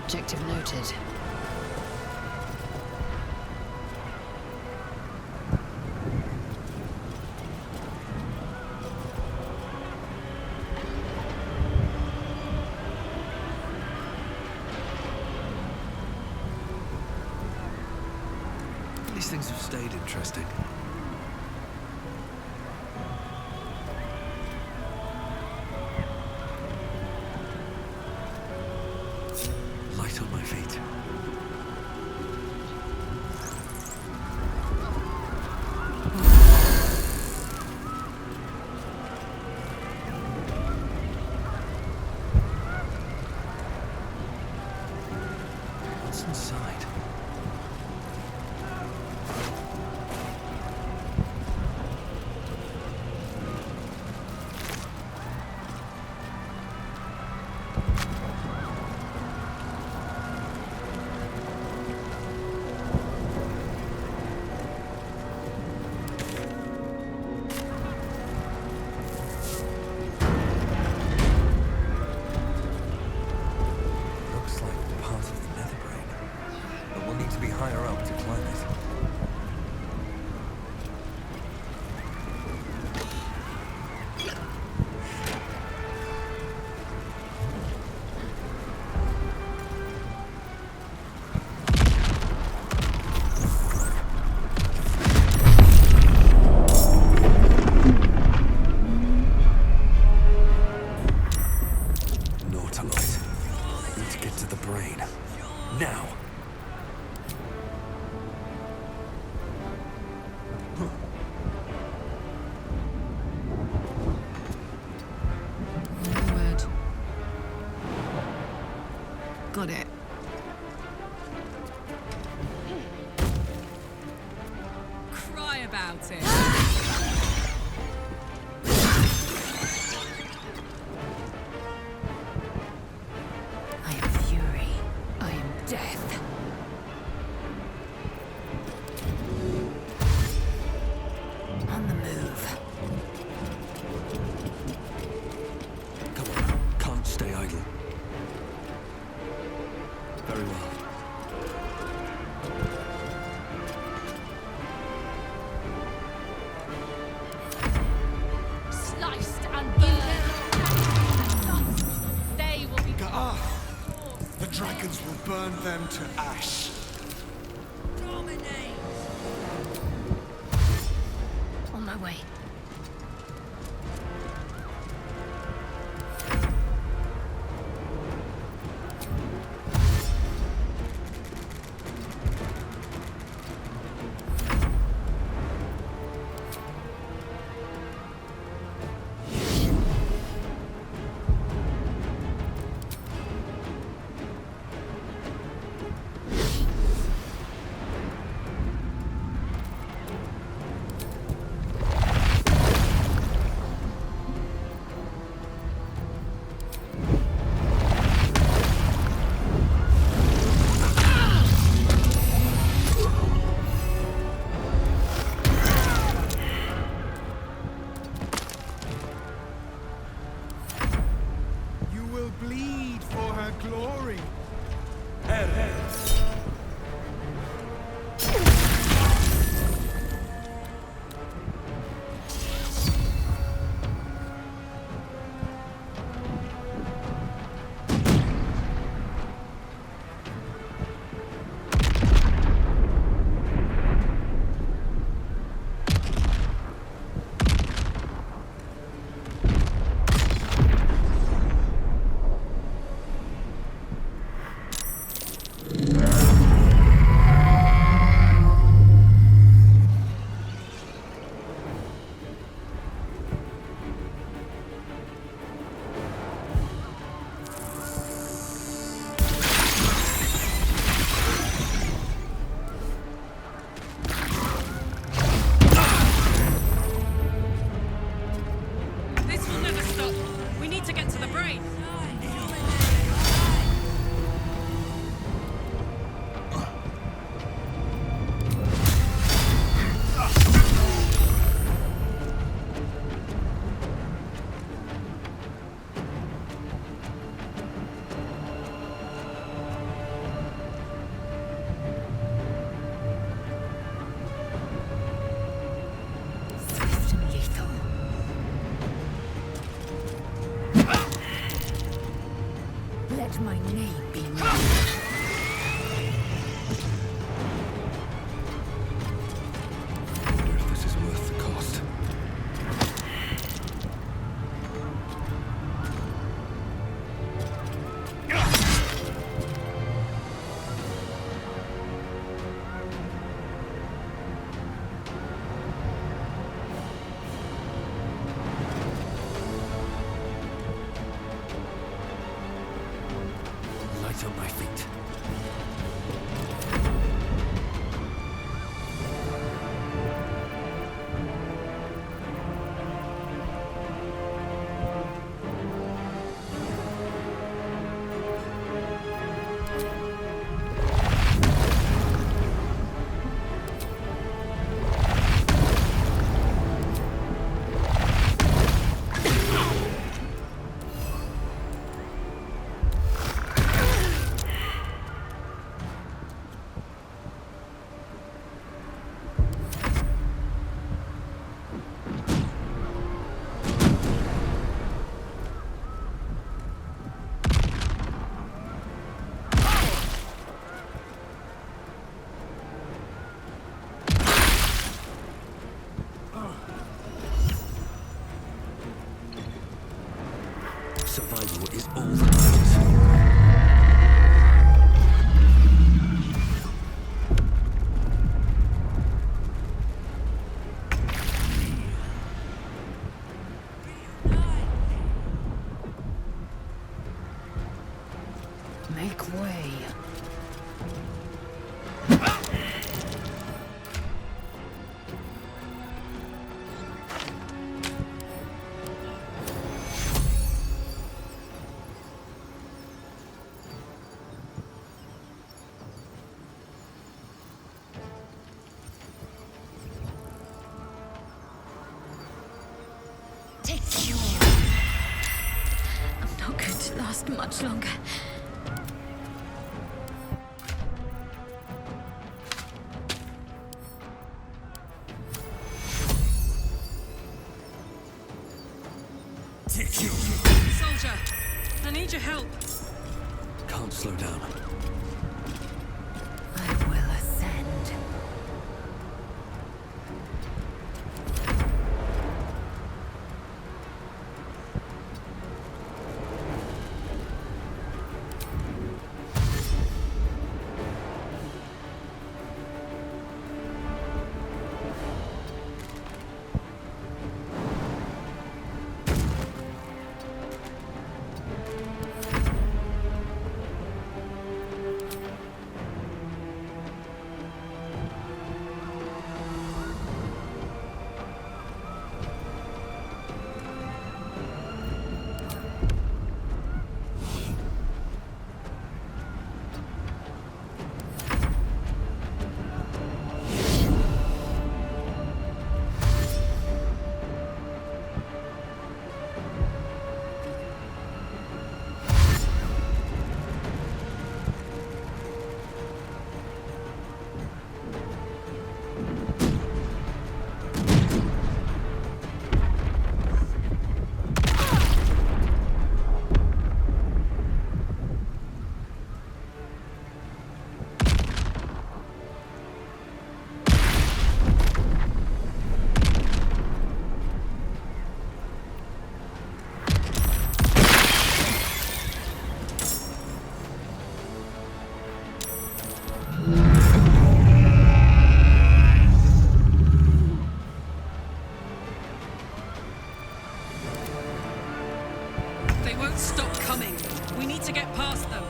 Objective noted. These things have stayed interesting. Light on my feet. What's inside? Got it. Cry about it. I am fury. I am death. On the move. Come on, can't stay idle. Very well. Sliced and burned. They will be. The dragons will burn them to ash. On my way. My name be known. I wonder if this is worth the cost. On my feet. Survival is all that matters. Make way. last much longer. Soldier, I need your help. Can't slow down. I will ascend. They won't stop coming. We need to get past them.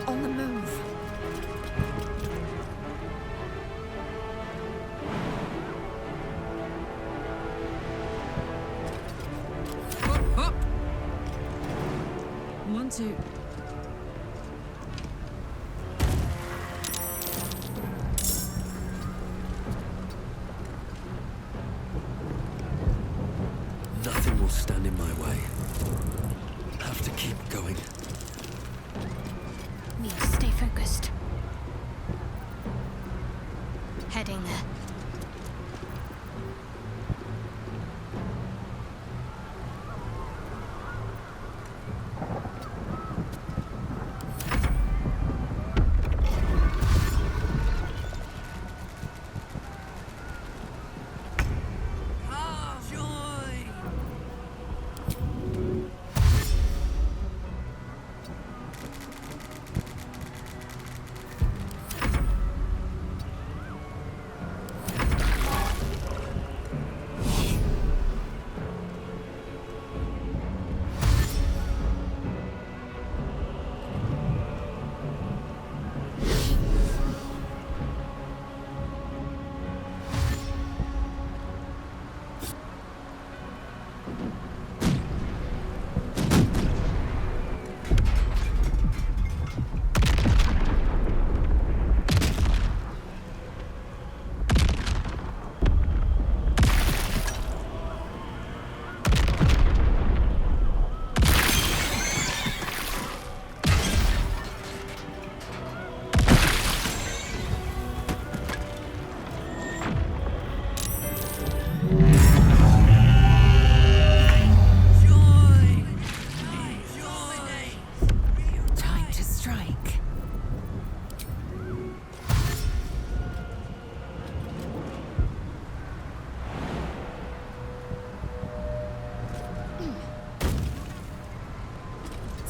On the move. Hop, hop. 1, 2. Nothing will stand in my way. Have to keep going. Need to stay focused. Heading there.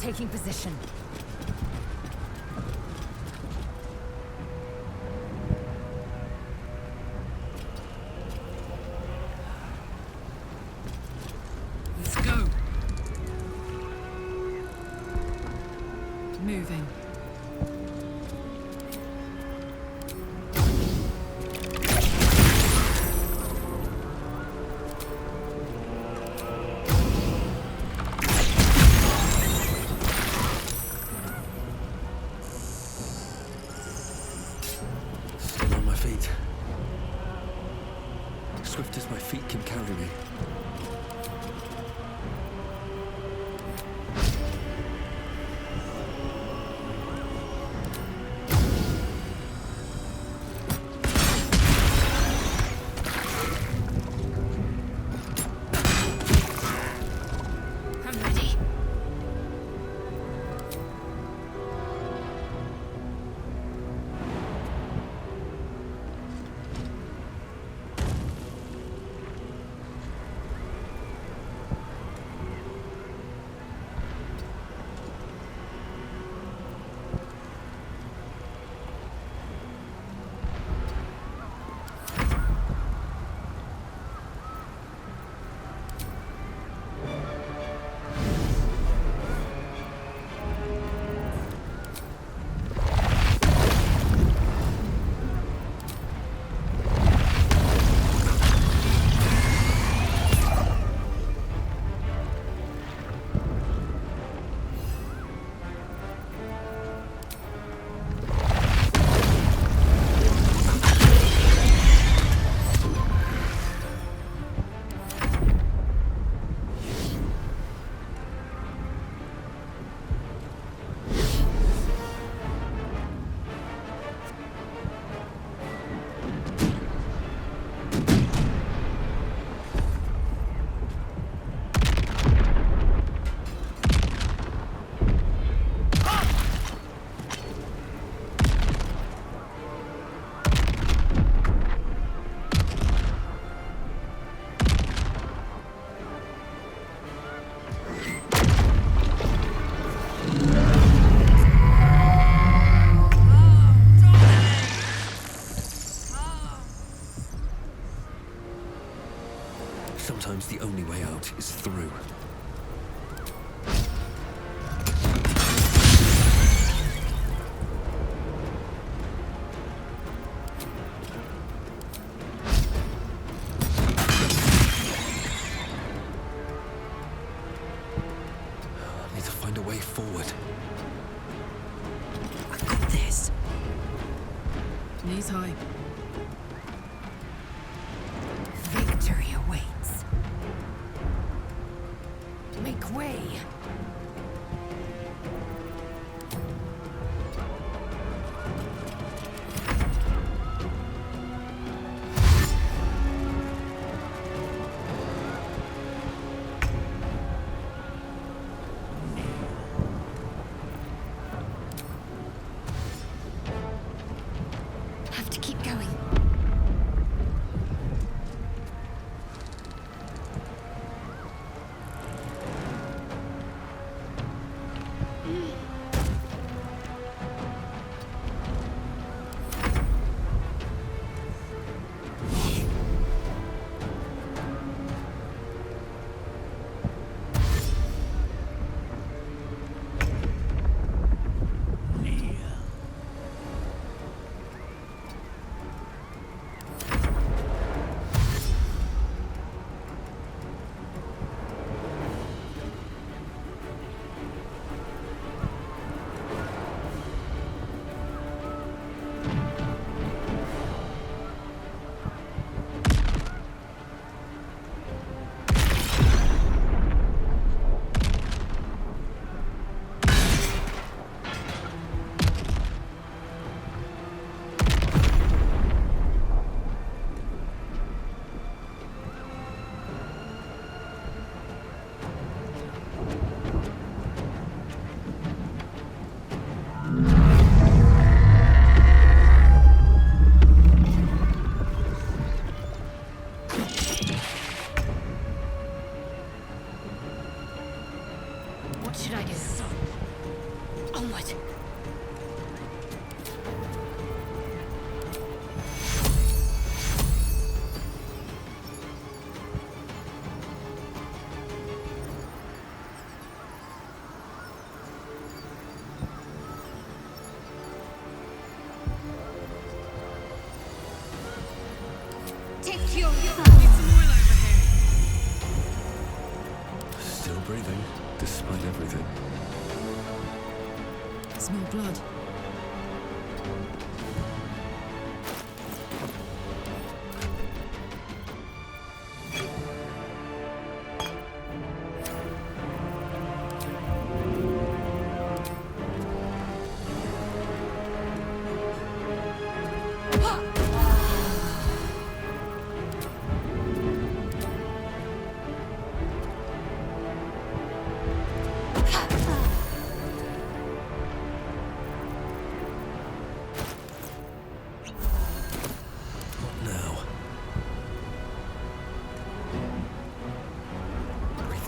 Taking position. Let's go. Moving. swift as my feet can carry me. Sometimes the only way out is through. I need to find a way forward. I've got this. Knees high. Victory awaits. Make way. Have to keep going. What should I do? Onward. Take your Still breathing, despite everything. Smell blood.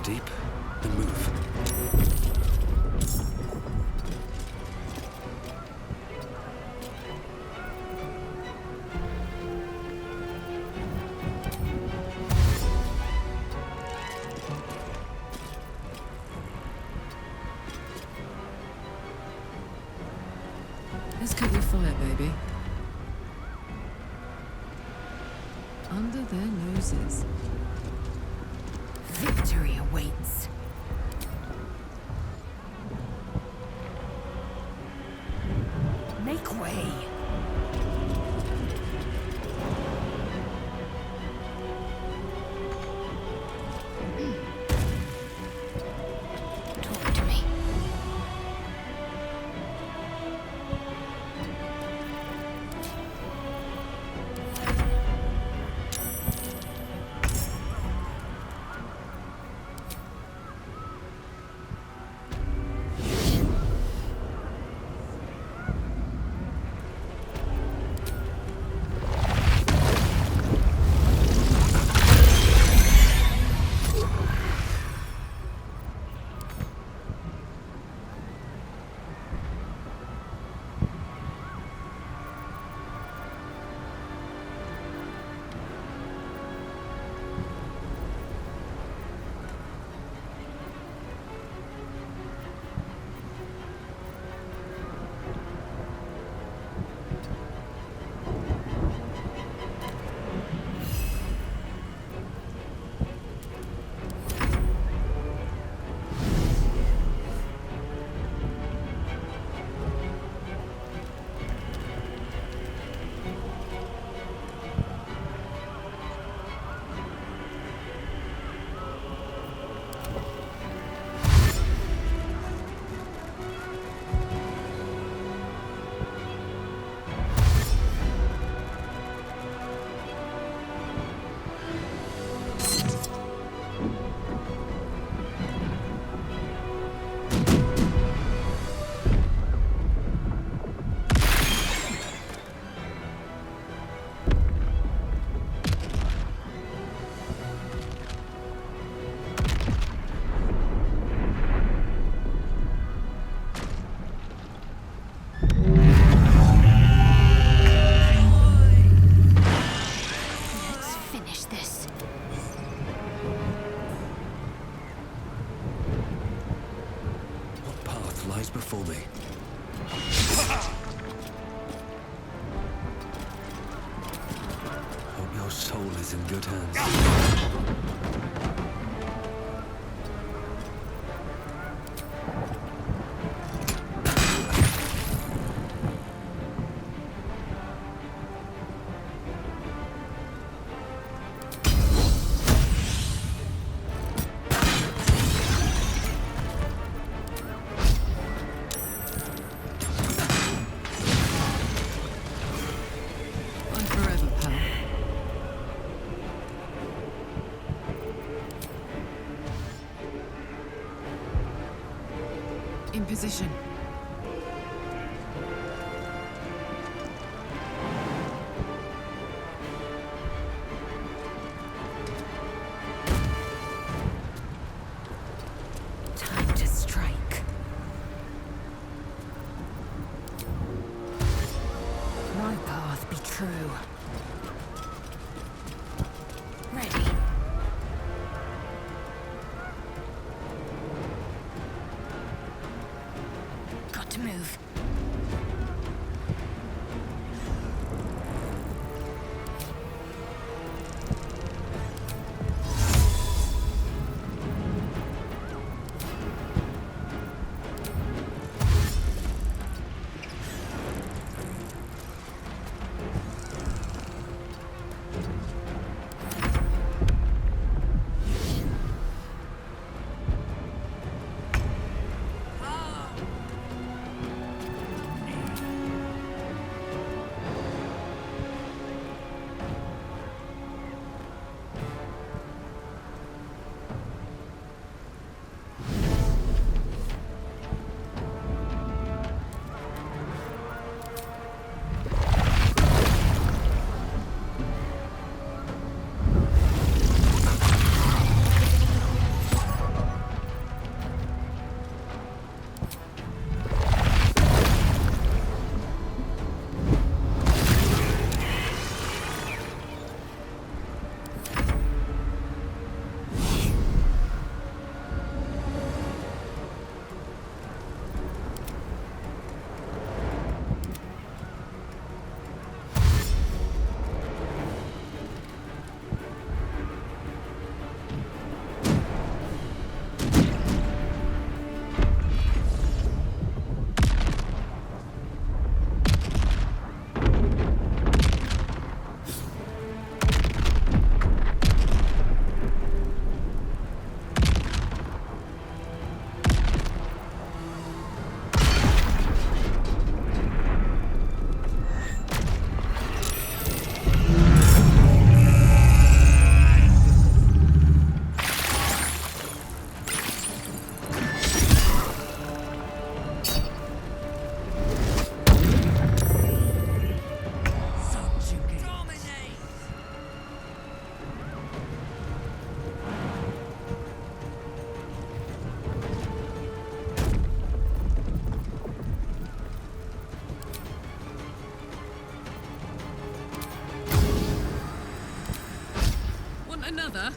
deep and move. Let's cut your fire, baby. Under their noses. Victory awaits. Make way. Talk to me. Before me. Hope your soul is in good hands. In position. Time to strike. My path be true. Ready. Got to move. Another?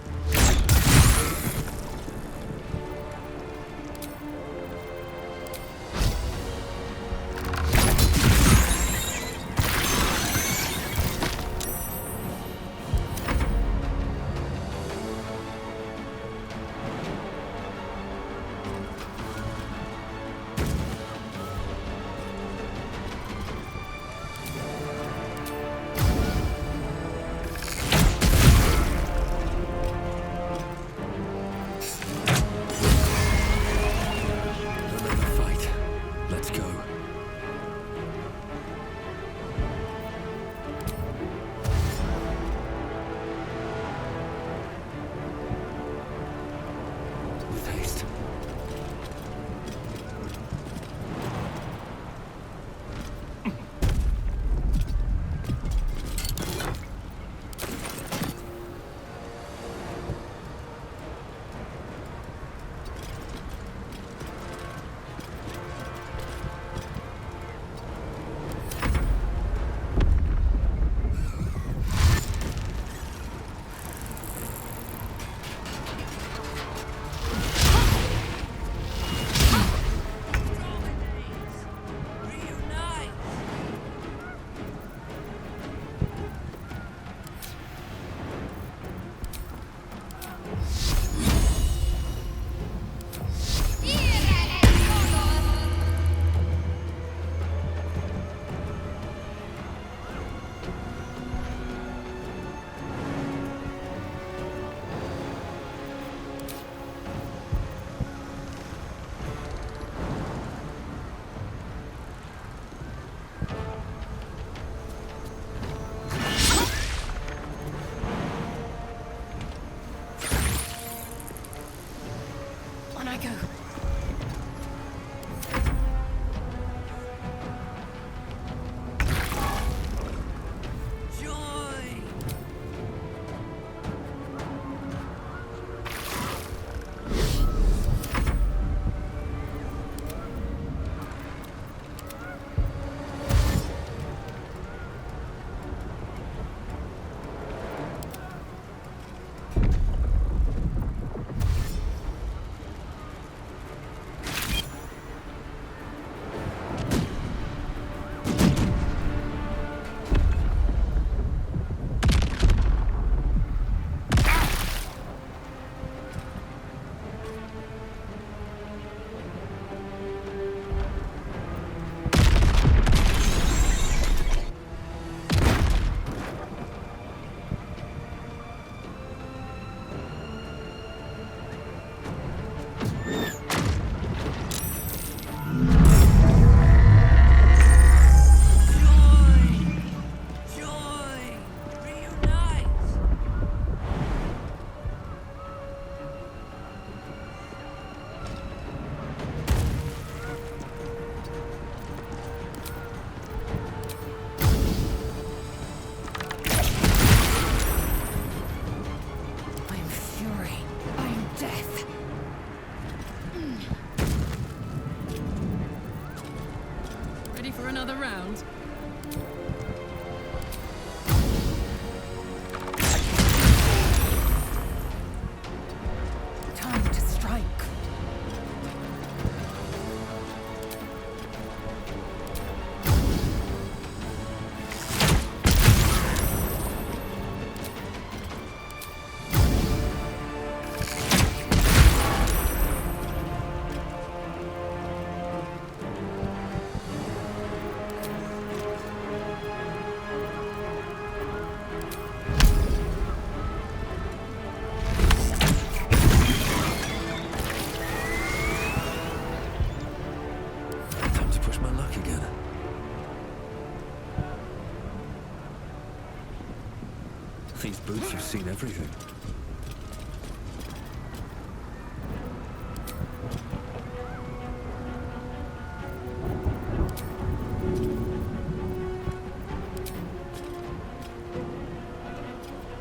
These boots have seen everything.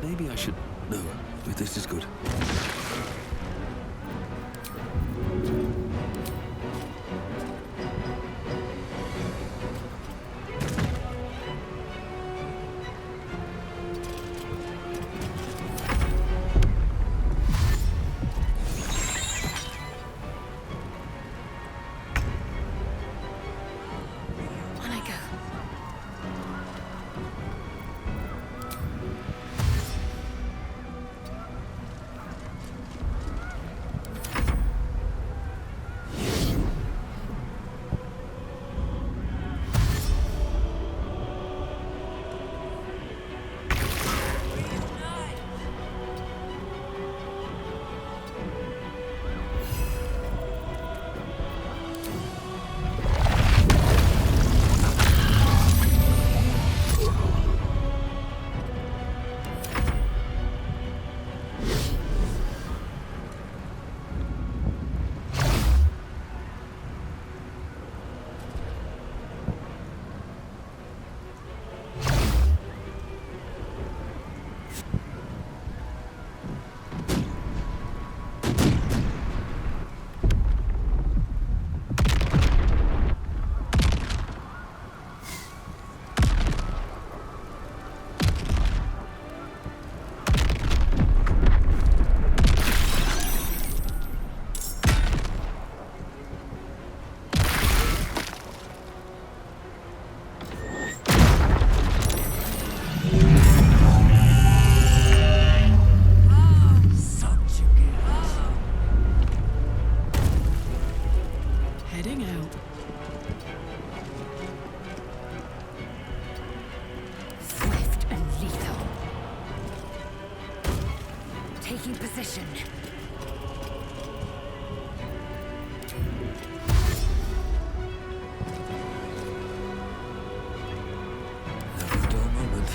Maybe I should... No, this is good. taking position. Never a dull moment.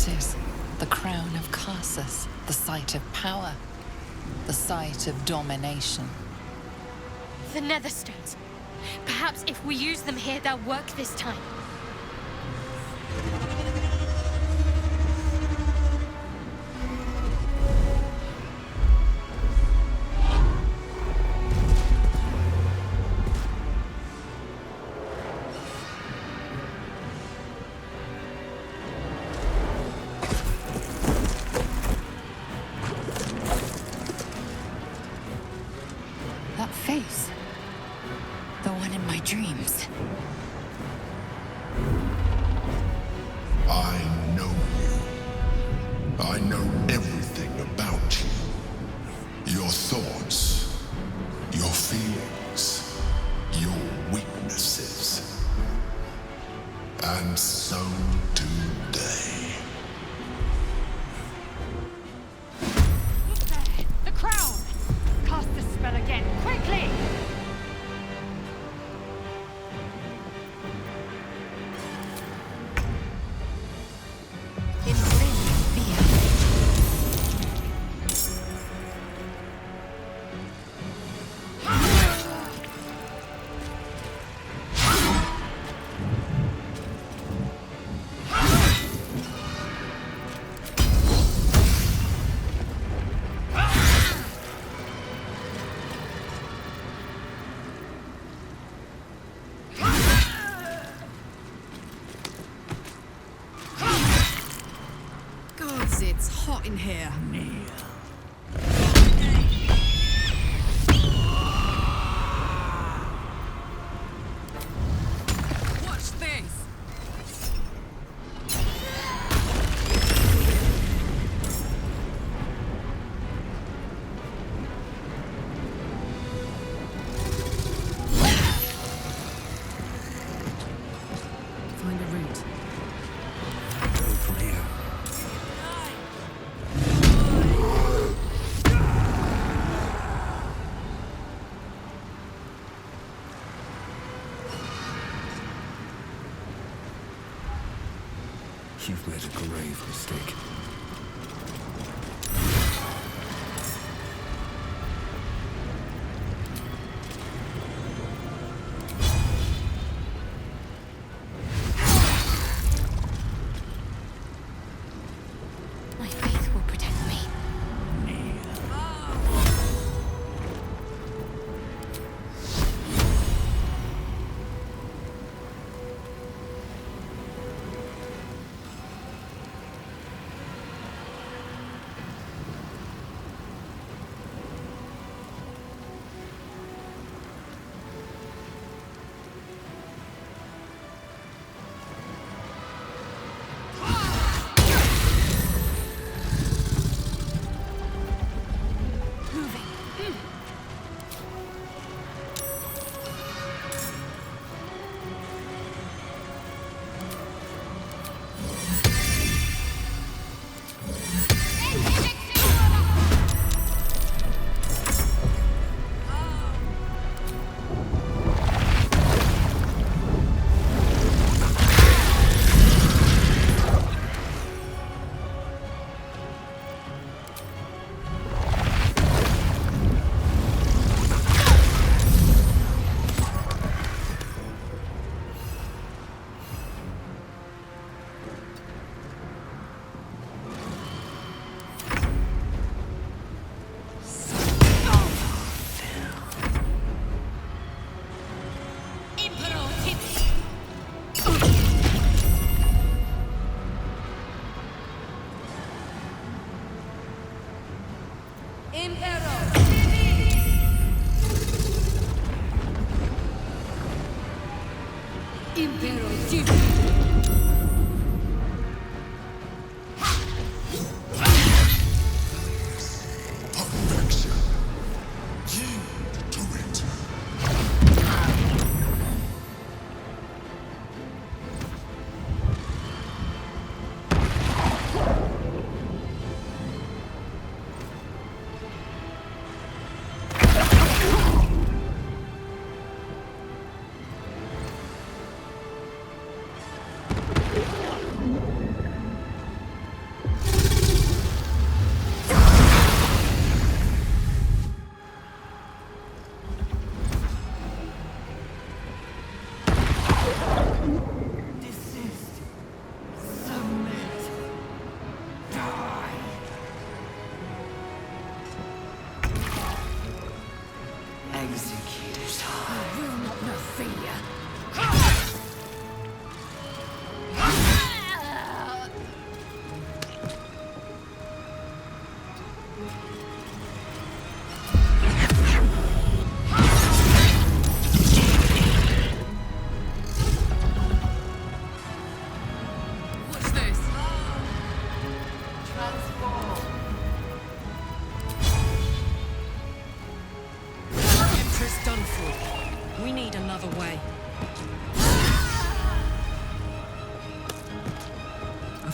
It is the crown of Karsus, the site of power, the site of domination. The Netherstones. Perhaps if we use them here, they'll work this time. It's hot in here. Watch this. Find a route. Go from here. My faith will protect me.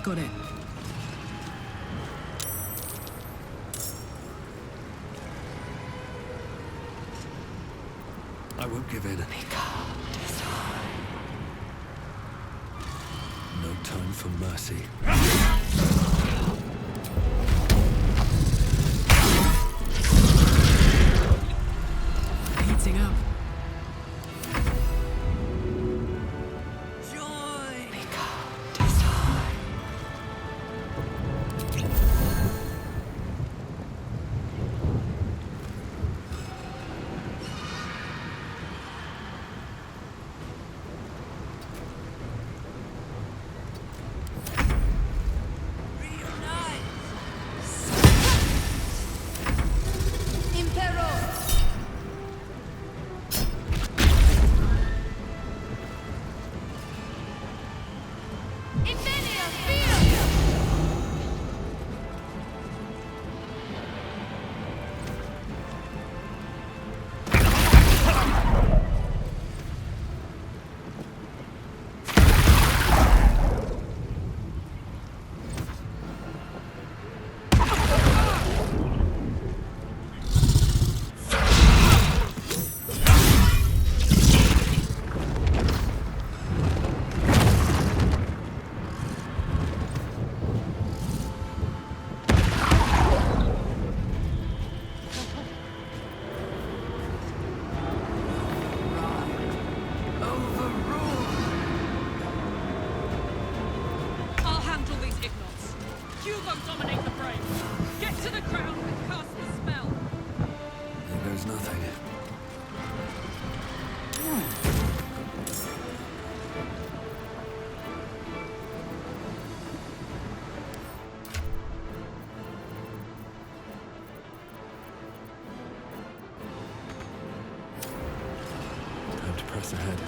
Got it. I won't give in. No time for mercy. Heating up. Hugo dominate the brain. Get to the ground and cast the spell. There goes nothing. Time to press ahead.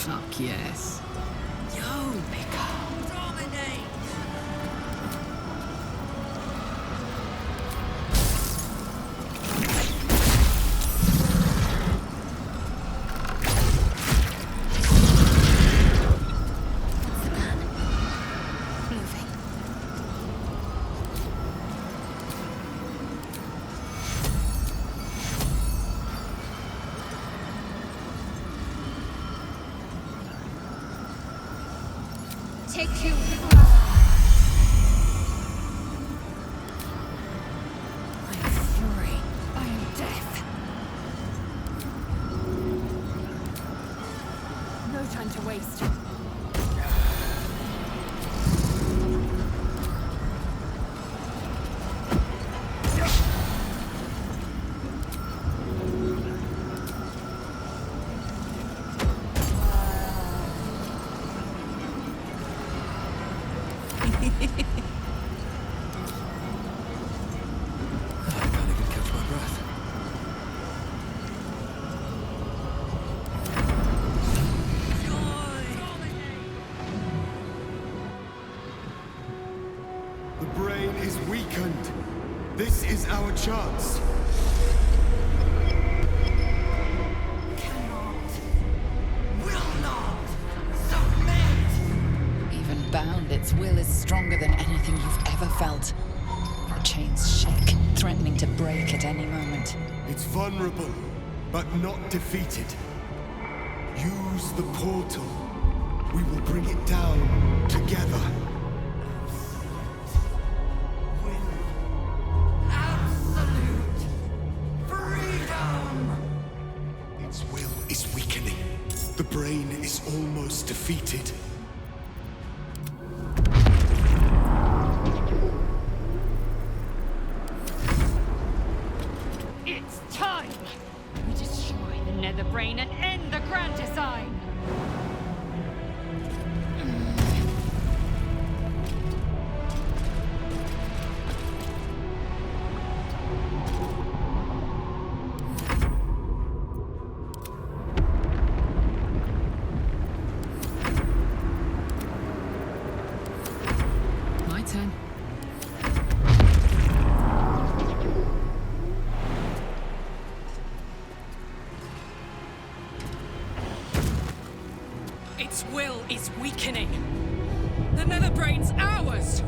Fuck yes. Yo, Picker. Dominate! Take you. I am fury. I am death. No time to waste. The brain is weakened. This is our chance. Even bound, its will is stronger than anything you've ever felt. The chains shake, threatening to break at any moment. It's vulnerable, but not defeated. Use the portal. We will bring it down together. Its will is weakening. The brain is almost defeated. It's time! We destroy the nether brain and end the grand design! My turn. Its will is weakening. The nether brain's ours!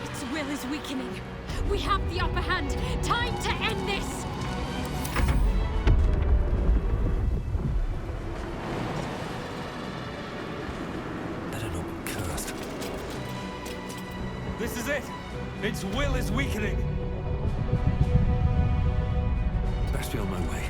Its will is weakening. We have the upper hand. Time to end this! Better not be cursed. This is it! Its will is weakening! Best be on my way.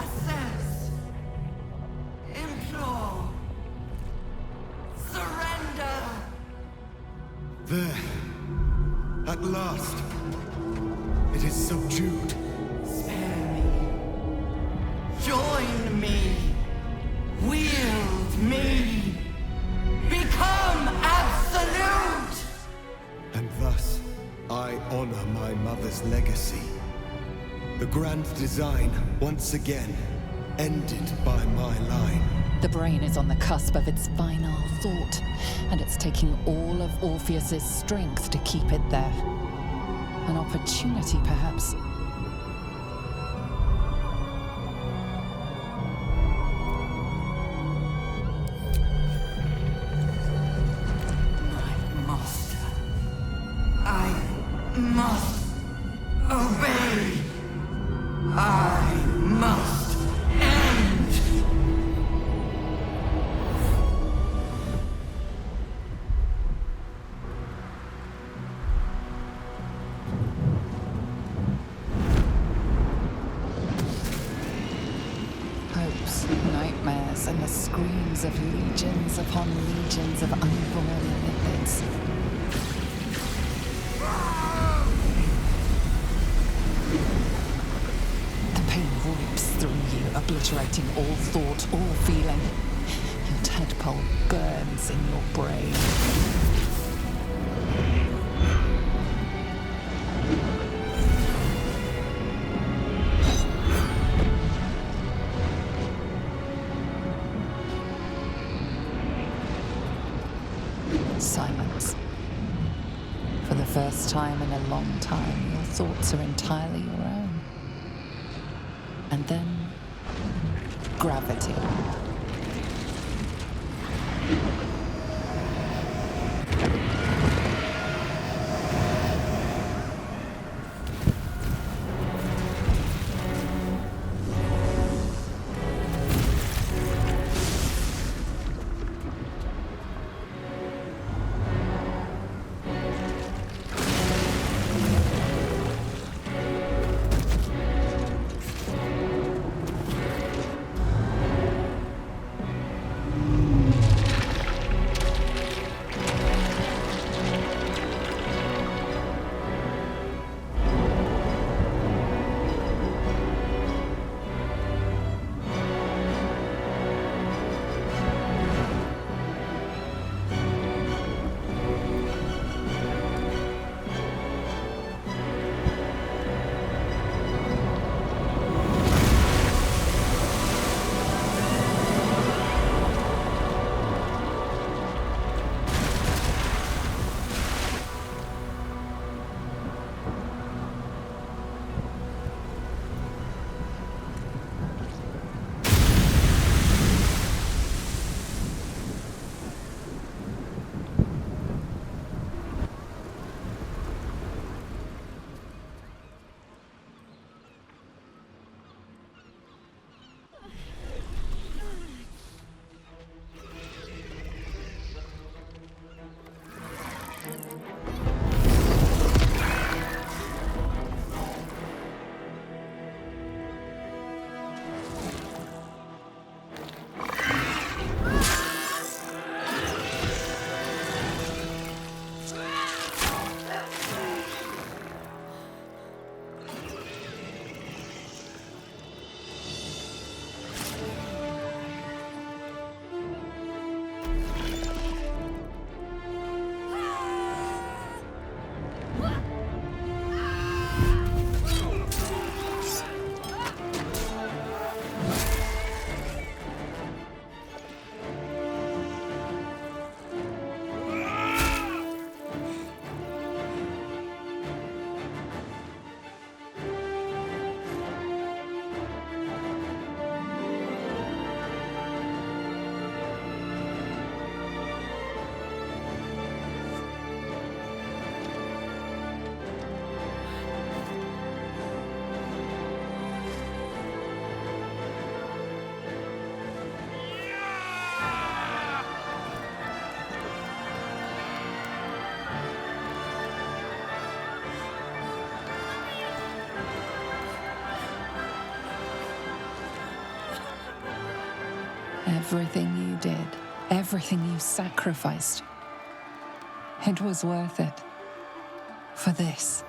assess, implore, surrender. There. At last. It is subdued. Spare me. Join me. Wield me. Become absolute! And thus, I honor my mother's legacy. The grand design, once again, ended by my line. The brain is on the cusp of its final thought, and it's taking all of Orpheus's strength to keep it there. An opportunity, perhaps. My master. I must obey. I must end. Hopes, nightmares, and the screams of legions upon legions of unborn lipids. The pain rips through you, obliterating all thought, all feeling. Your tadpole burns in your brain. Silence. For the first time in a long time, your thoughts are entirely your own. And then, gravity. Everything you did, everything you sacrificed, it was worth it. For this.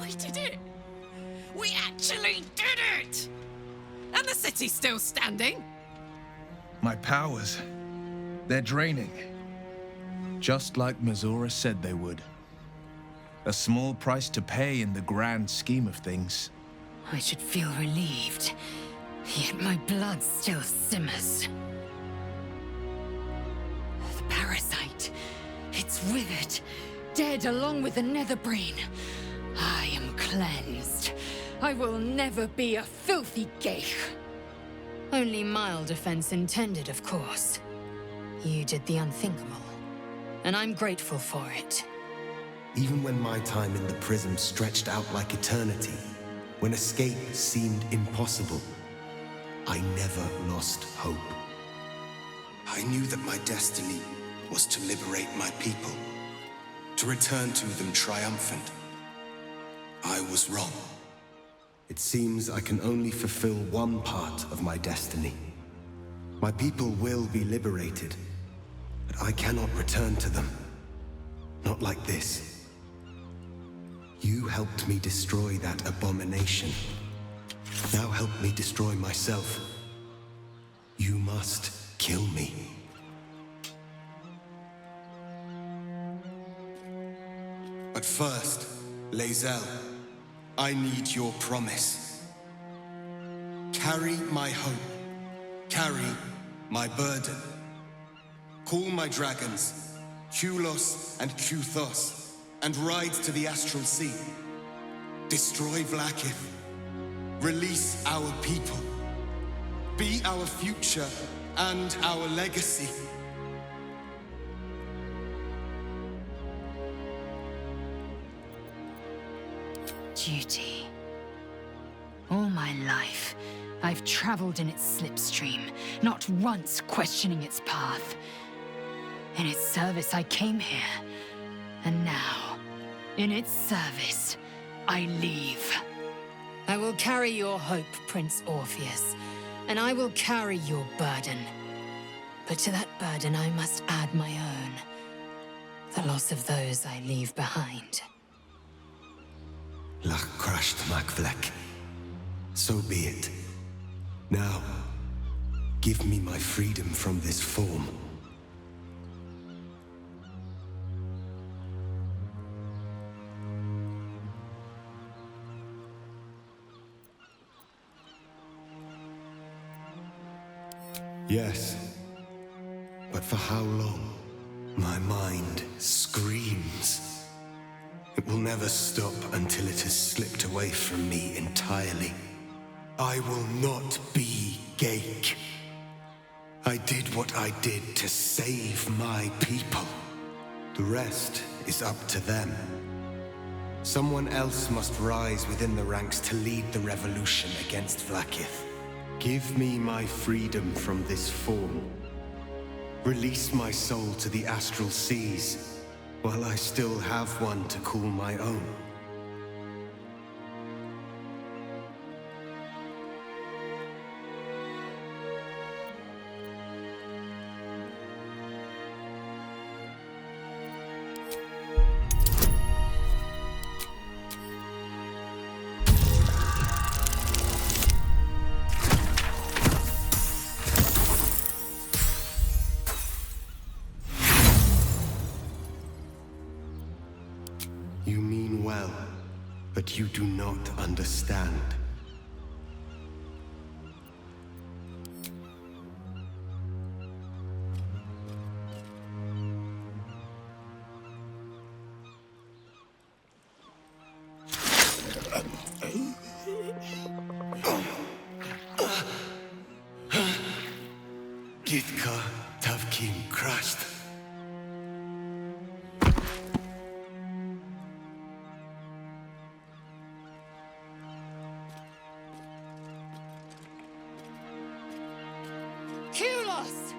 We did it! We actually did it! And the city's still standing? My powers, they're draining. Just like Mazora said they would. A small price to pay in the grand scheme of things. I should feel relieved, yet my blood still simmers. The parasite, it's withered, dead along with the netherbrain. I am cleansed. I will never be a filthy geich. Only mild offense intended, of course. You did the unthinkable, and I'm grateful for it. Even when my time in the prism stretched out like eternity, when escape seemed impossible, I never lost hope. I knew that my destiny was to liberate my people, to return to them triumphant. I was wrong. It seems I can only fulfill one part of my destiny. My people will be liberated, but I cannot return to them. Not like this. You helped me destroy that abomination. Now help me destroy myself. You must kill me. But first, Lae'zel, I need your promise. Carry my hope. Carry my burden. Call my dragons, Kulos and Kuthos, and ride to the Astral Sea. Destroy Vlaakith. Release our people. Be our future and our legacy. Duty. All my life, I've traveled in its slipstream, not once questioning its path. In its service, I came here. And now, in its service, I leave. I will carry your hope, Prince Orpheus, and I will carry your burden. But to that burden, I must add my own. The loss of those I leave behind. Lach crashed Makvlek. So be it. Now, give me my freedom from this form. Yes, but for how long? My mind screams. It will never stop until it has slipped away from me entirely. I will not be Geich. I did what I did to save my people. The rest is up to them. Someone else must rise within the ranks to lead the revolution against Vlaakith. Give me my freedom from this form. Release my soul to the astral seas, while I still have one to call my own. You mean well, but you do not understand. Gitka Tavkim crashed. us!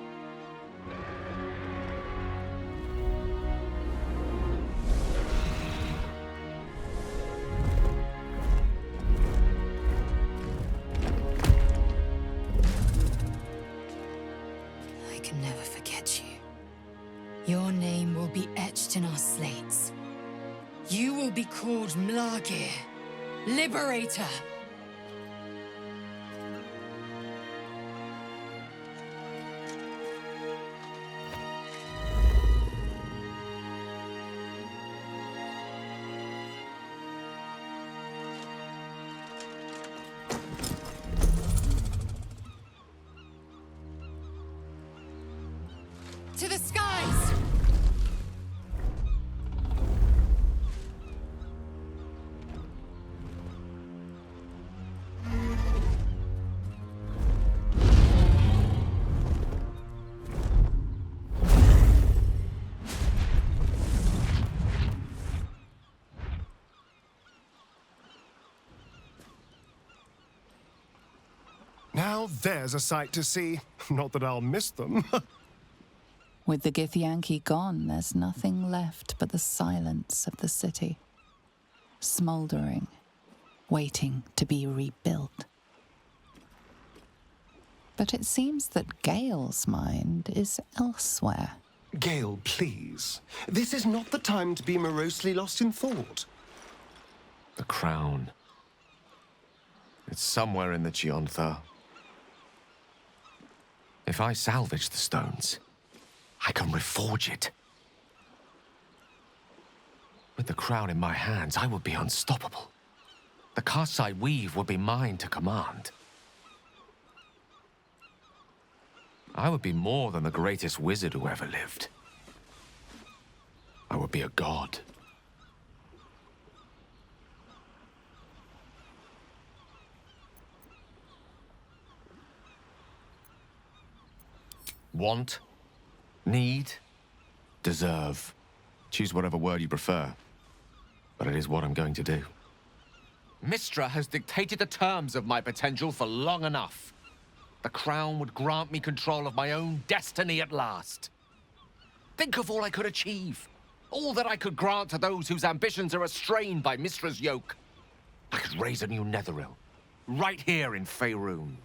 I can never forget you. Your name will be etched in our slates. You will be called Mlagir, Liberator. To the skies! Now there's a sight to see. Not that I'll miss them. With the Githyanki gone, there's nothing left but the silence of the city, smouldering, waiting to be rebuilt. But it seems that Gale's mind is elsewhere. Gale, please. This is not the time to be morosely lost in thought. The crown. It's somewhere in the Chiontha. If I salvage the stones, I can reforge it. With the crown in my hands, I would be unstoppable. The casts I weave would be mine to command. I would be more than the greatest wizard who ever lived. I would be a god. Want, need, deserve. Choose whatever word you prefer. But it is what I'm going to do. Mistra has dictated the terms of my potential for long enough. The crown would grant me control of my own destiny at last. Think of all I could achieve. All that I could grant to those whose ambitions are restrained by Mistra's yoke. I could raise a new Netheril, right here in Faerun.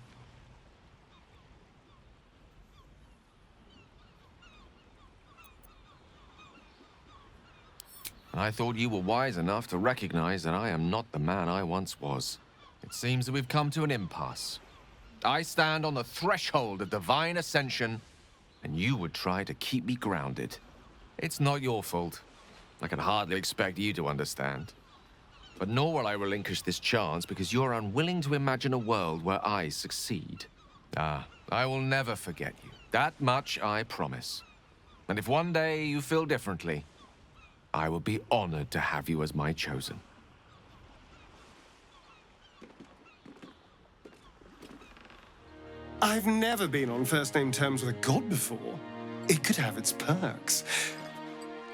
I thought you were wise enough to recognize that I am not the man I once was. It seems that we've come to an impasse. I stand on the threshold of divine ascension, and you would try to keep me grounded. It's not your fault. I can hardly expect you to understand. But nor will I relinquish this chance because you're unwilling to imagine a world where I succeed. Ah, I will never forget you. That much I promise. And if one day you feel differently, I would be honored to have you as my chosen. I've never been on first-name terms with a god before. It could have its perks.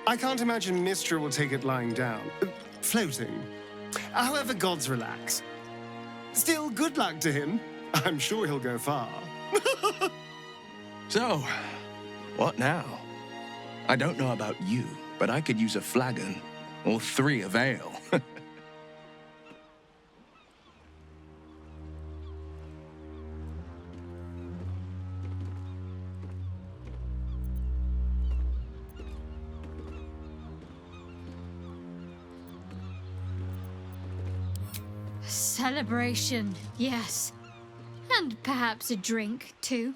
I can't imagine Mistra will take it lying down. Floating. However, gods relax. Still, good luck to him. I'm sure he'll go far. So, what now? I don't know about you, but I could use a flagon, or 3 of ale. Celebration, yes. And perhaps a drink, too.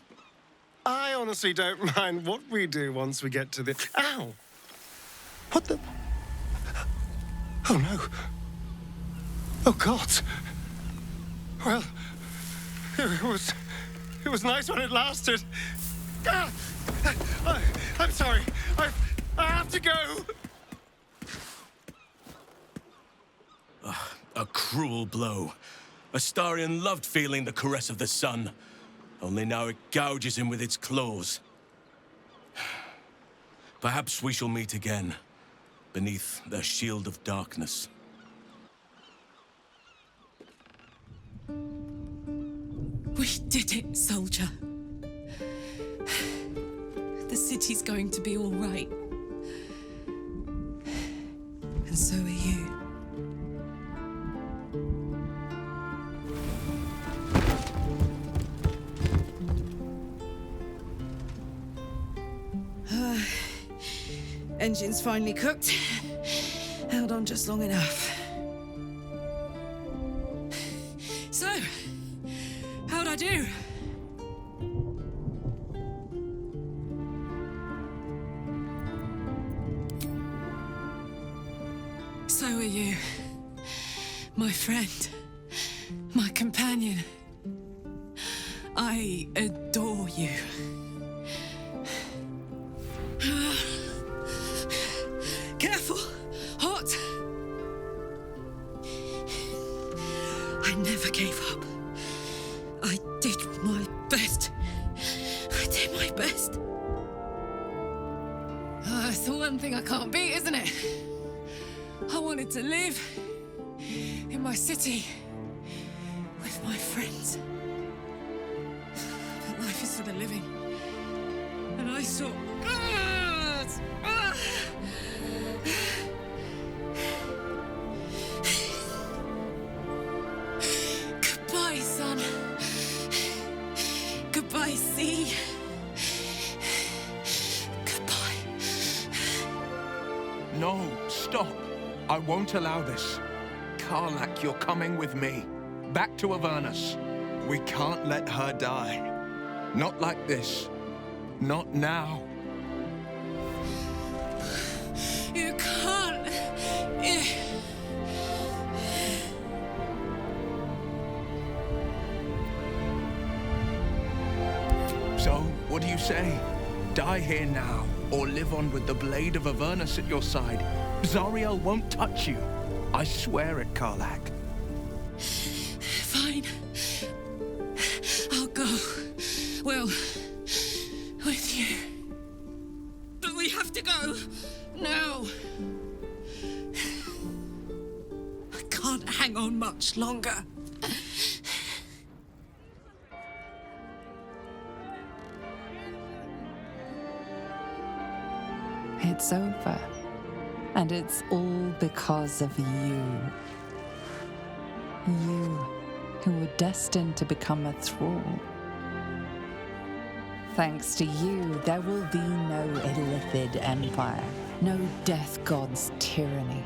I honestly don't mind what we do once we get to the... Ow! What the... Oh, no. Oh, God. Well, it was nice when it lasted. Ah! I'm sorry. I have to go. A cruel blow. Astarion loved feeling the caress of the sun. Only now it gouges him with its claws. Perhaps we shall meet again, beneath their shield of darkness. We did it, soldier. The city's going to be all right. And so are you. Engine's finally cooked. Held on just long enough. So, how'd I do? So are you. My friend. My companion. I adore you. Careful! Hot! I never gave up. I did my best. I did my best. It's the one thing I can't beat, isn't it? I wanted to live in my city with my friends. But life is for the living. And I saw... Goodbye, son. Goodbye, sea. Goodbye. No, stop. I won't allow this. Karlach, you're coming with me. Back to Avernus. We can't let her die. Not like this. Not now. You can't. So, what do you say? Die here now, or live on with the blade of Avernus at your side. Zariel won't touch you. I swear it, Karlach. Fine. I'll go. Well, with you. But we have to go. Now. I can't hang on much longer. It's over. And it's all because of you. You, who were destined to become a thrall. Thanks to you, there will be no Illithid empire, no death god's tyranny.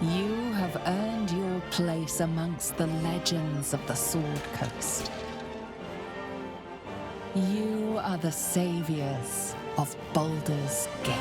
You have earned your place amongst the legends of the Sword Coast. You are the saviors of Baldur's Gate.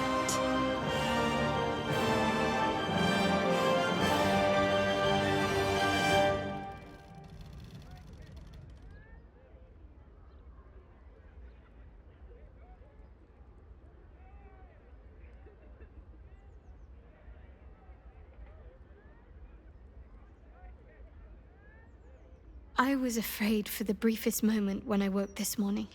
I was afraid for the briefest moment when I woke this morning.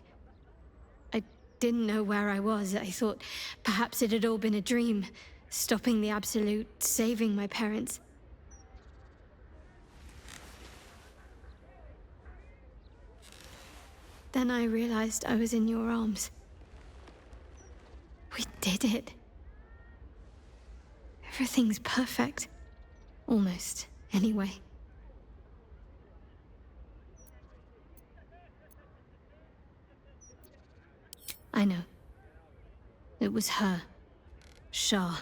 I didn't know where I was. I thought perhaps it had all been a dream, stopping the Absolute, saving my parents. Then I realized I was in your arms. We did it. Everything's perfect. Almost, anyway. I know. It was her. Shah.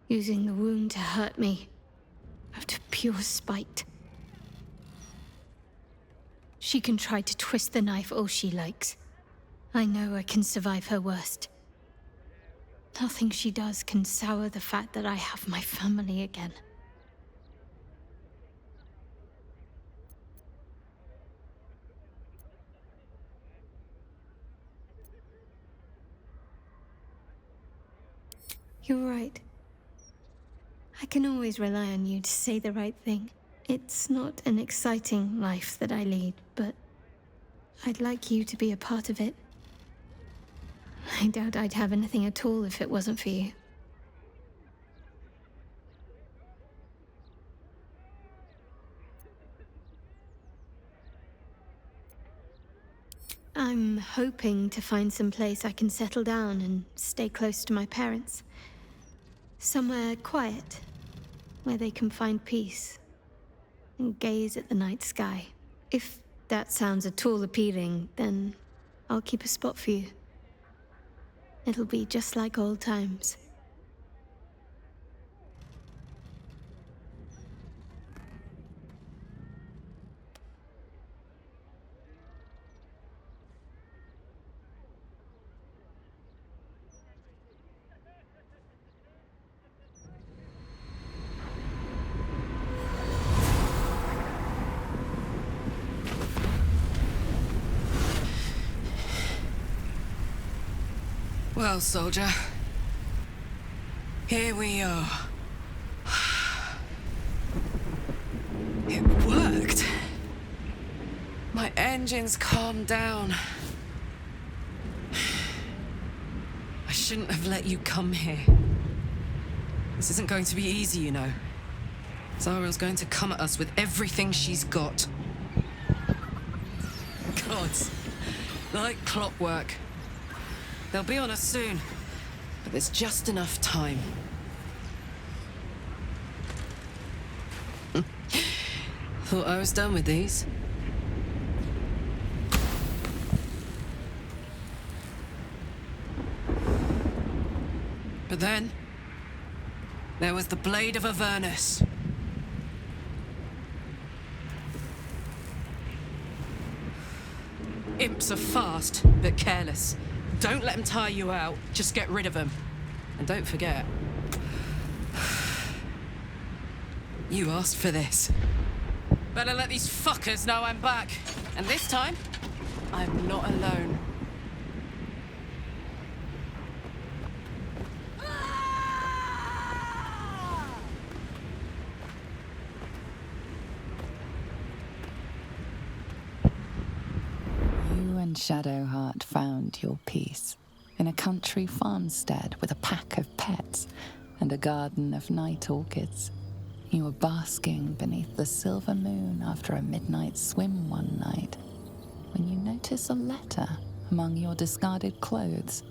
Using the wound to hurt me. Out of pure spite. She can try to twist the knife all she likes. I know I can survive her worst. Nothing she does can sour the fact that I have my family again. You're right. I can always rely on you to say the right thing. It's not an exciting life that I lead, but I'd like you to be a part of it. I doubt I'd have anything at all if it wasn't for you. I'm hoping to find some place I can settle down and stay close to my parents. Somewhere quiet, where they can find peace and gaze at the night sky. If that sounds at all appealing, then I'll keep a spot for you. It'll be just like old times. Well, soldier, here we are. It worked. My engines calmed down. I shouldn't have let you come here. This isn't going to be easy, you know. Zara's going to come at us with everything she's got. Gods, like clockwork. They'll be on us soon, but there's just enough time. Thought I was done with these. But then, there was the Blade of Avernus. Imps are fast, but careless. Don't let them tire you out, just get rid of them. And don't forget, you asked for this. Better let these fuckers know I'm back. And this time, I'm not alone. Shadowheart found your peace in a country farmstead with a pack of pets and a garden of night orchids. You were basking beneath the silver moon after a midnight swim one night when you notice a letter among your discarded clothes.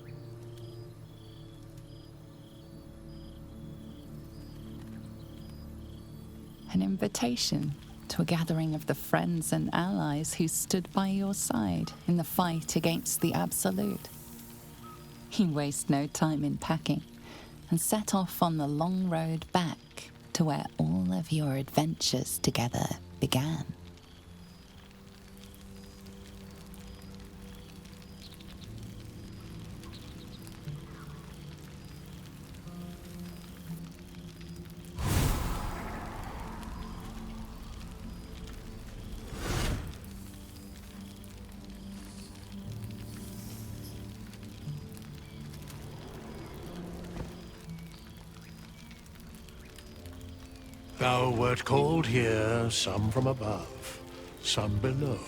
An invitation to a gathering of the friends and allies who stood by your side in the fight against the Absolute. You waste no time in packing and set off on the long road back to where all of your adventures together began. Thou wert called here, some from above, some below.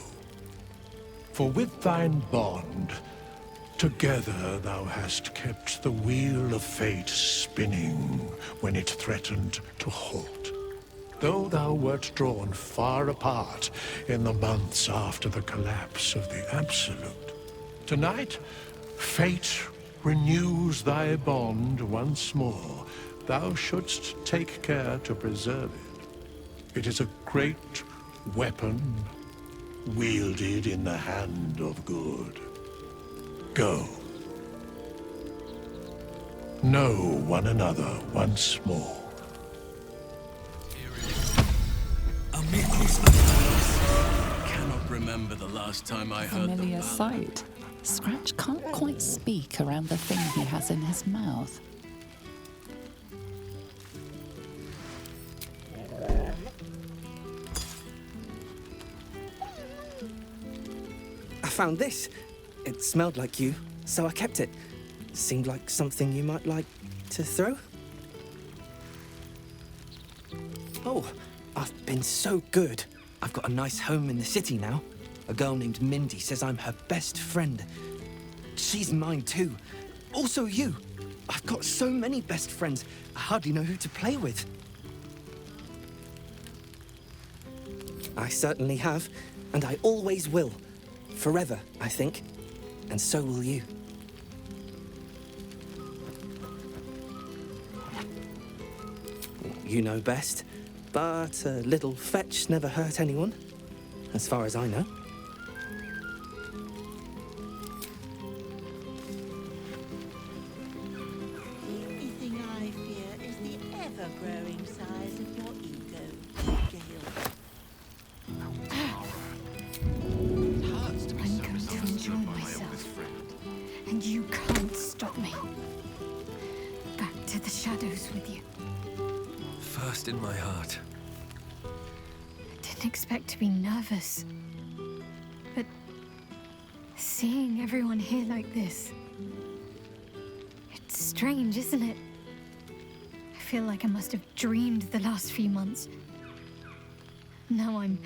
For with thine bond, together thou hast kept the wheel of fate spinning when it threatened to halt. Though thou wert drawn far apart in the months after the collapse of the Absolute, tonight, fate renews thy bond once more. Thou shouldst take care to preserve it. It is a great weapon, wielded in the hand of good. Go. Know one another once more. Cannot remember the last time I heard Familiar the sight. Scratch can't quite speak around the thing he has in his mouth. I found this. It smelled like you, so I kept it. Seemed like something you might like to throw. Oh, I've been so good. I've got a nice home in the city now. A girl named Mindy says I'm her best friend. She's mine too. Also you. I've got so many best friends, I hardly know who to play with. I certainly have, and I always will. forever, I think. And so will you. You know best, but a little fetch never hurt anyone, as far as I know. The only thing I fear is the ever-growing size of your ego, I'm going to enjoy myself, and you can't stop me. Back to the shadows with you. First in my heart. I didn't expect to be nervous, but seeing everyone here like this, it's strange, isn't it? I feel like I must have dreamed the last few months. Now I'm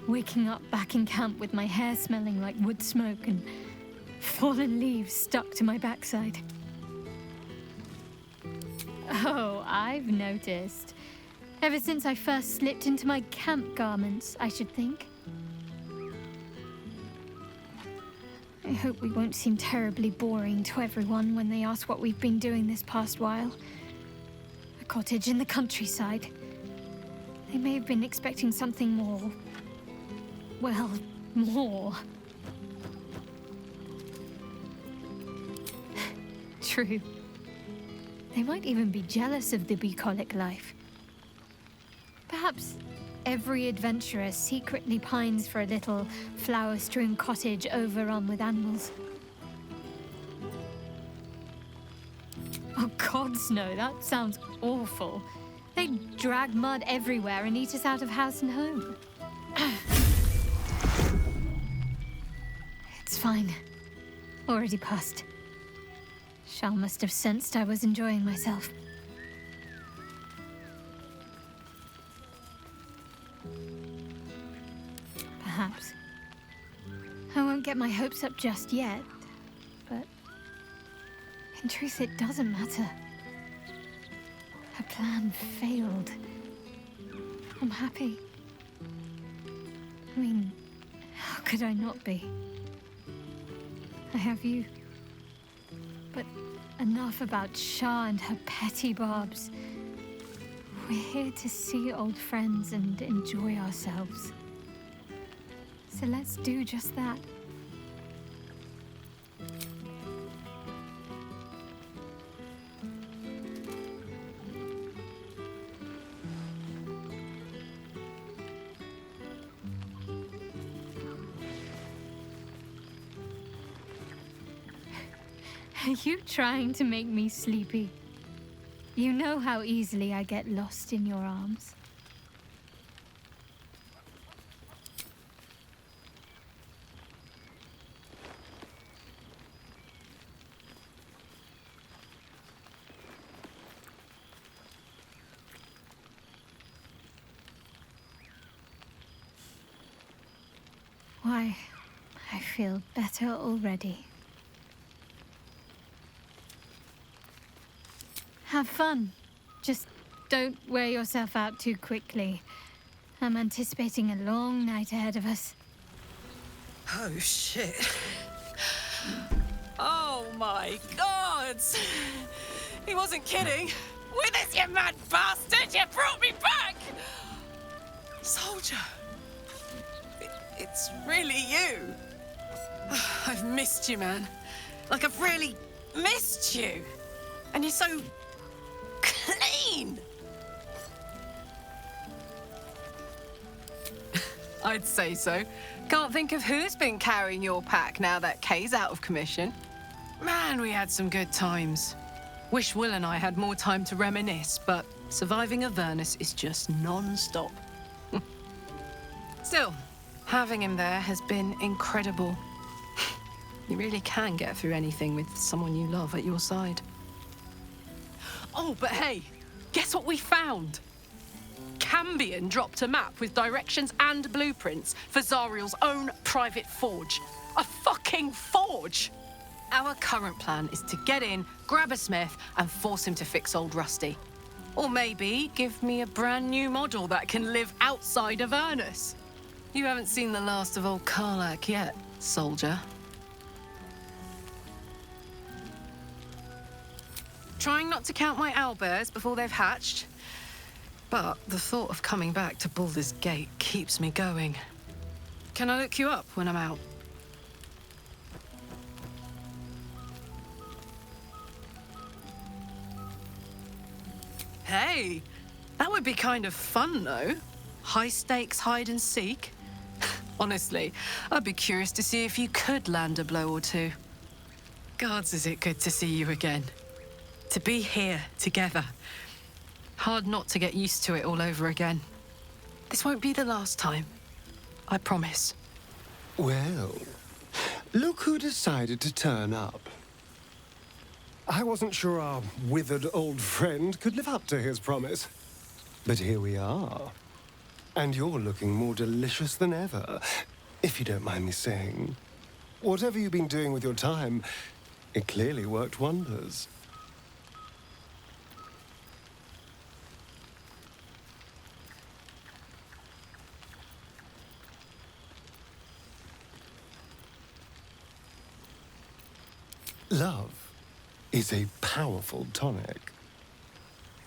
waking up back in camp with my hair smelling like wood smoke and fallen leaves stuck to my backside. Oh, I've noticed. Ever since I first slipped into my camp garments, I should think. I hope we won't seem terribly boring to everyone when they ask what we've been doing this past while. A cottage in the countryside. They may have been expecting something more. Well, more. True. They might even be jealous of the bucolic life. Perhaps every adventurer secretly pines for a little flower-strewn cottage overrun with animals. Oh, gods no, that sounds awful. They drag mud everywhere and eat us out of house and home. It's fine. Already passed. Shal must have sensed I was enjoying myself. Perhaps. I won't get my hopes up just yet, but in truth it doesn't matter. Her plan failed. I'm happy. I mean, how could I not be? I have you. But enough about Shah and her petty barbs. We're here to see old friends and enjoy ourselves. So let's do just that. Are you trying to make me sleepy? You know how easily I get lost in your arms. Why, I feel better already. Have fun. Just don't wear yourself out too quickly. I'm anticipating a long night ahead of us. Oh, shit. Oh, my God! He wasn't kidding. With us, you mad bastard! You brought me back! Soldier. It's really you. I've missed you, man. Like, I've really missed you. And you're so clean. I'd say so. Can't think of who's been carrying your pack now that Kay's out of commission. Man, we had some good times. Wish Will and I had more time to reminisce, but surviving Avernus is just non-stop. Still, having him there has been incredible. You really can get through anything with someone you love at your side. Oh, but hey, guess what we found? Cambion dropped a map with directions and blueprints for Zariel's own private forge. A fucking forge! Our current plan is to get in, grab a smith, and force him to fix old Rusty. Or maybe give me a brand new model that can live outside of Avernus. You haven't seen the last of old Karlak yet, soldier. Trying not to count my owlbears before they've hatched. But the thought of coming back to Baldur's Gate keeps me going. Can I look you up when I'm out? Hey, that would be kind of fun, though. High stakes hide and seek. Honestly, I'd be curious to see if you could land a blow or two. Gods, is it good to see you again. To be here, together. Hard not to get used to it all over again. This won't be the last time. I promise. Well, look who decided to turn up. I wasn't sure our withered old friend could live up to his promise. But here we are. And you're looking more delicious than ever, if you don't mind me saying. Whatever you've been doing with your time, it clearly worked wonders. Love is a powerful tonic.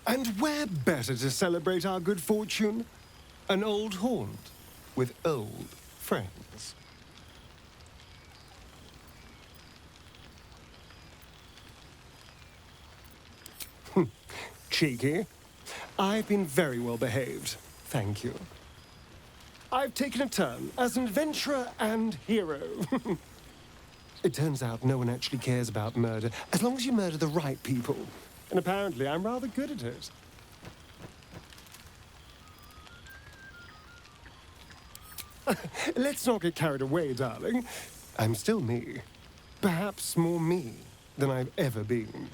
And where better to celebrate our good fortune? An old haunt with old friends. Cheeky. I've been very well behaved, thank you. I've taken a turn as an adventurer and hero. It turns out no one actually cares about murder, as long as you murder the right people. And apparently I'm rather good at it. Let's not get carried away, darling. I'm still me. Perhaps more me than I've ever been.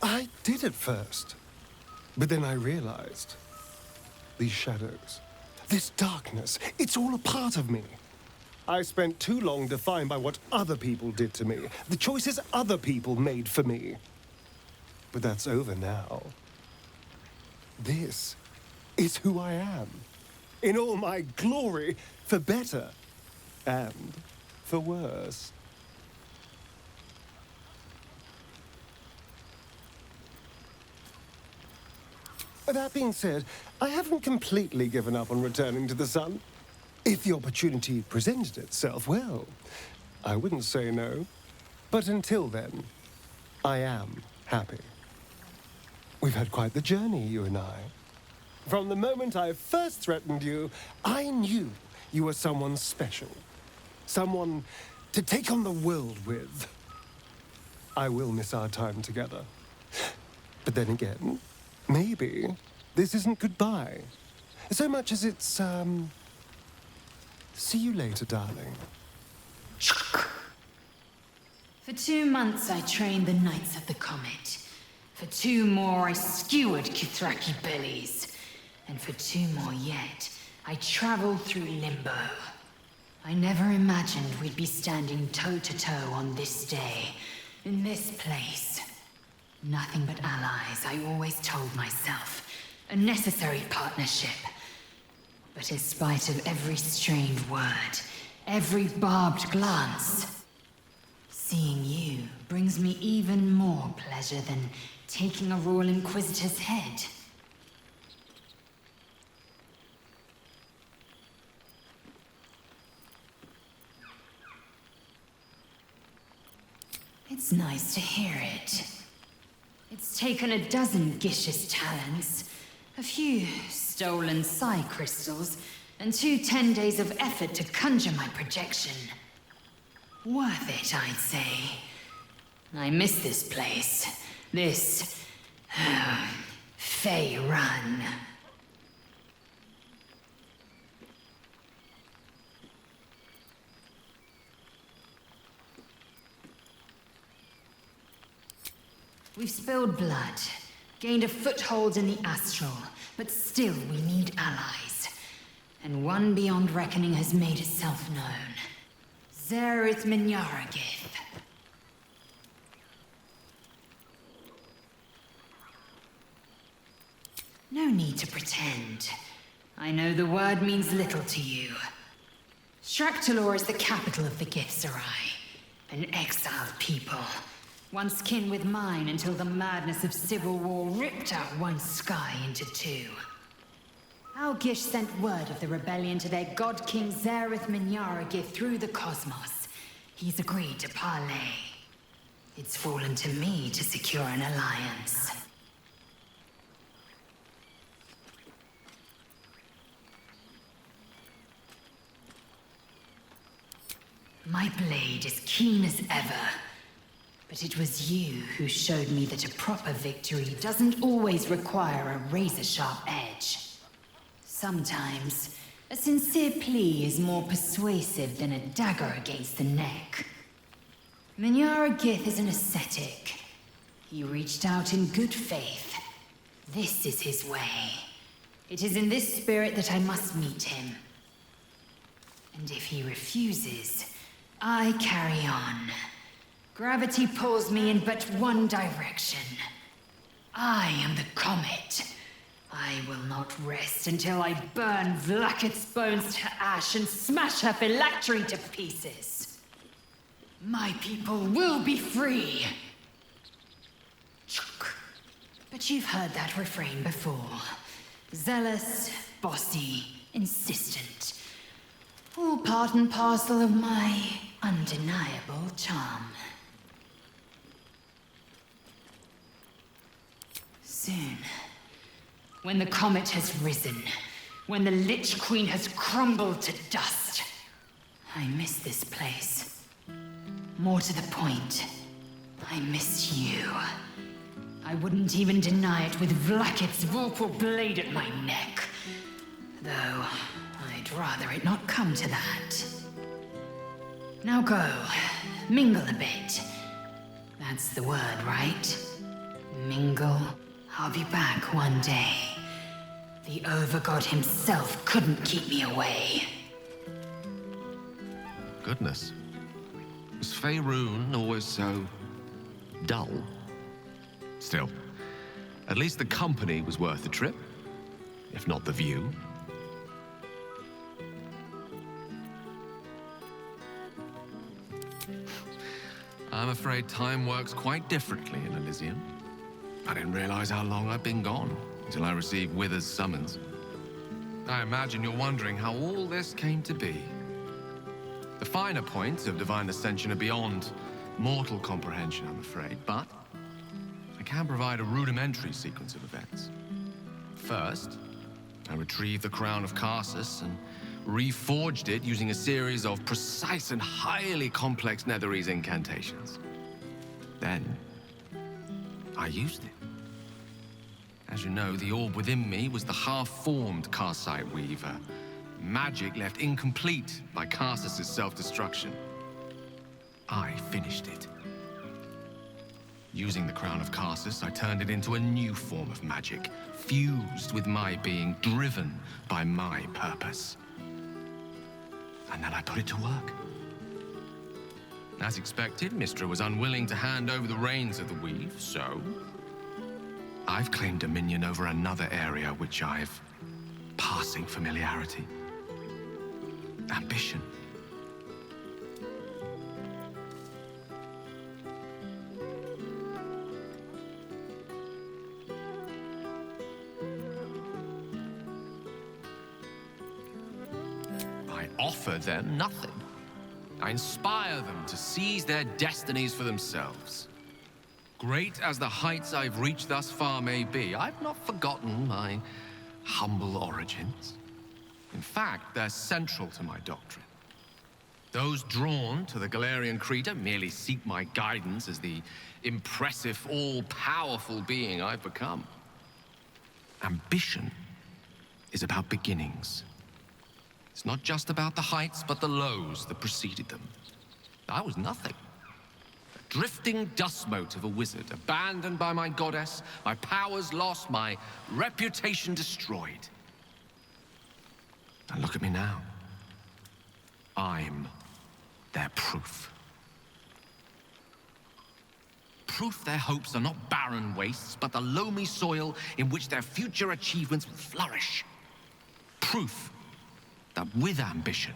I did at first. But then I realized, these shadows, this darkness, it's all a part of me. I spent too long defined by what other people did to me, the choices other people made for me. But that's over now. This is who I am, in all my glory, for better and for worse. That being said, I haven't completely given up on returning to the sun. If the opportunity presented itself, well, I wouldn't say no. But until then, I am happy. We've had quite the journey, you and I. From the moment I first threatened you, I knew you were someone special. Someone to take on the world with. I will miss our time together. But then again, maybe this isn't goodbye. So much as it's, see you later, darling. For 2 months I trained the Knights of the Comet. For 2 more I skewered Kithraki bellies. And for 2 more yet, I traveled through limbo. I never imagined we'd be standing toe-to-toe on this day, in this place. Nothing but allies, I always told myself. A necessary partnership. But in spite of every strained word, every barbed glance, seeing you brings me even more pleasure than taking a Royal Inquisitor's head. It's nice to hear it. It's taken a dozen Gish's talents, a few stolen psi crystals, and 2 10 days of effort to conjure my projection. Worth it, I'd say. I miss this place. This... Fey Run. We've spilled blood, gained a foothold in the astral, but still we need allies. And one beyond reckoning has made itself known. Zerith Minyaragith. No need to pretend. I know the word means little to you. Shraktalor is the capital of the Gbs Ram, an exiled people. Once kin with mine until the madness of civil war ripped out one sky into two. Our Gish sent word of the rebellion to their god king Zareth Minyaragith through the cosmos. He's agreed to parley. It's fallen to me to secure an alliance. My blade is keen as ever. But it was you who showed me that a proper victory doesn't always require a razor-sharp edge. Sometimes, a sincere plea is more persuasive than a dagger against the neck. Minyaragith is an ascetic. He reached out in good faith. This is his way. It is in this spirit that I must meet him. And if he refuses, I carry on. Gravity pulls me in but one direction. I am the comet. I will not rest until I burn Vlaakith's bones to ash and smash her phylactery to pieces. My people will be free. But you've heard that refrain before. Zealous, bossy, insistent. All part and parcel of my undeniable charm. Soon, when the comet has risen, when the Lich Queen has crumbled to dust, I miss this place. More to the point, I miss you. I wouldn't even deny it with Vlaakith's Vorpal blade at my neck. Though, I'd rather it not come to that. Now go, mingle a bit. That's the word, right? Mingle. I'll be back one day. The Overgod himself couldn't keep me away. Goodness. Was Faerun always so dull? Still, at least the company was worth the trip, if not the view. I'm afraid time works quite differently in Elysium. I didn't realize how long I'd been gone until I received Wither's summons. I imagine you're wondering how all this came to be. The finer points of divine ascension are beyond mortal comprehension, I'm afraid, but I can provide a rudimentary sequence of events. First, I retrieved the crown of Karsus and reforged it using a series of precise and highly complex Netherese incantations. Then, I used it. As you know, the orb within me was the half-formed Karsite Weaver. Magic left incomplete by Karsus' self-destruction. I finished it. Using the crown of Karsus, I turned it into a new form of magic, fused with my being, driven by my purpose. And then I put it to work. As expected, Mystra was unwilling to hand over the reins of the weave, so I've claimed dominion over another area which I've passing familiarity. Ambition. I offer them nothing. I inspire them to seize their destinies for themselves. Great as the heights I've reached thus far may be, I've not forgotten my humble origins. In fact, they're central to my doctrine. Those drawn to the Galarian Creed merely seek my guidance as the impressive, all-powerful being I've become. Ambition is about beginnings. It's not just about the heights, but the lows that preceded them. I was nothing. A drifting dust mote of a wizard, abandoned by my goddess, my powers lost, my reputation destroyed. And look at me now. I'm their proof. Proof their hopes are not barren wastes, but the loamy soil in which their future achievements will flourish. Proof that with ambition,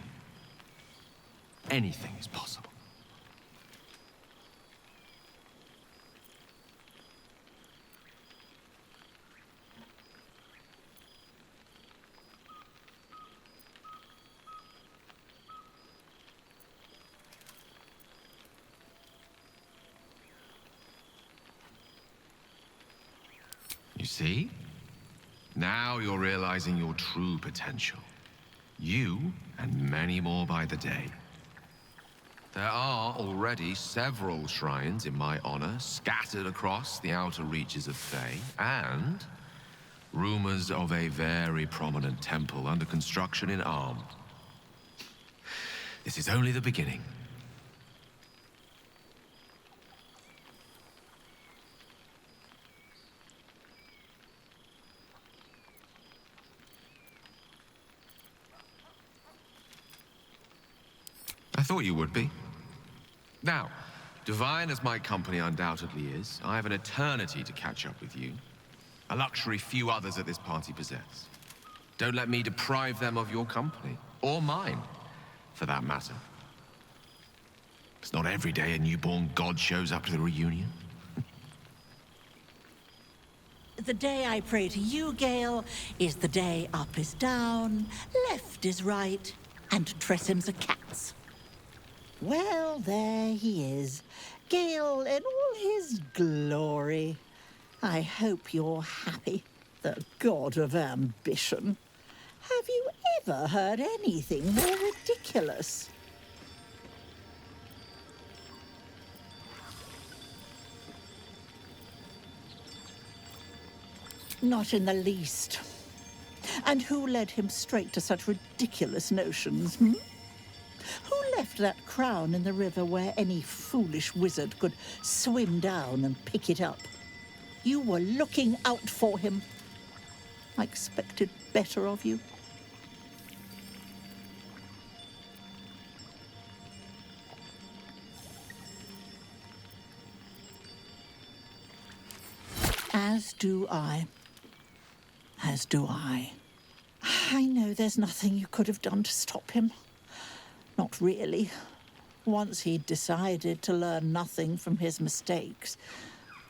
anything is possible. You see? Now you're realizing your true potential. You, and many more by the day. There are already several shrines in my honor scattered across the outer reaches of Fae, and rumors of a very prominent temple under construction in Arm. This is only the beginning. I thought you would be. Now, divine as my company undoubtedly is, I have an eternity to catch up with you. A luxury few others at this party possess. Don't let me deprive them of your company, or mine, for that matter. It's not every day a newborn god shows up to the reunion. The day I pray to you, Gale, is the day up is down, left is right, and Tressim's a cat's. Well, there he is, Gale in all his glory. I hope you're happy, the god of ambition. Have you ever heard anything more ridiculous? Not in the least. And who led him straight to such ridiculous notions, hmm? Who left that crown in the river where any foolish wizard could swim down and pick it up? You were looking out for him. I expected better of you. As do I. As do I. I know there's nothing you could have done to stop him. Not really. Once he'd decided to learn nothing from his mistakes,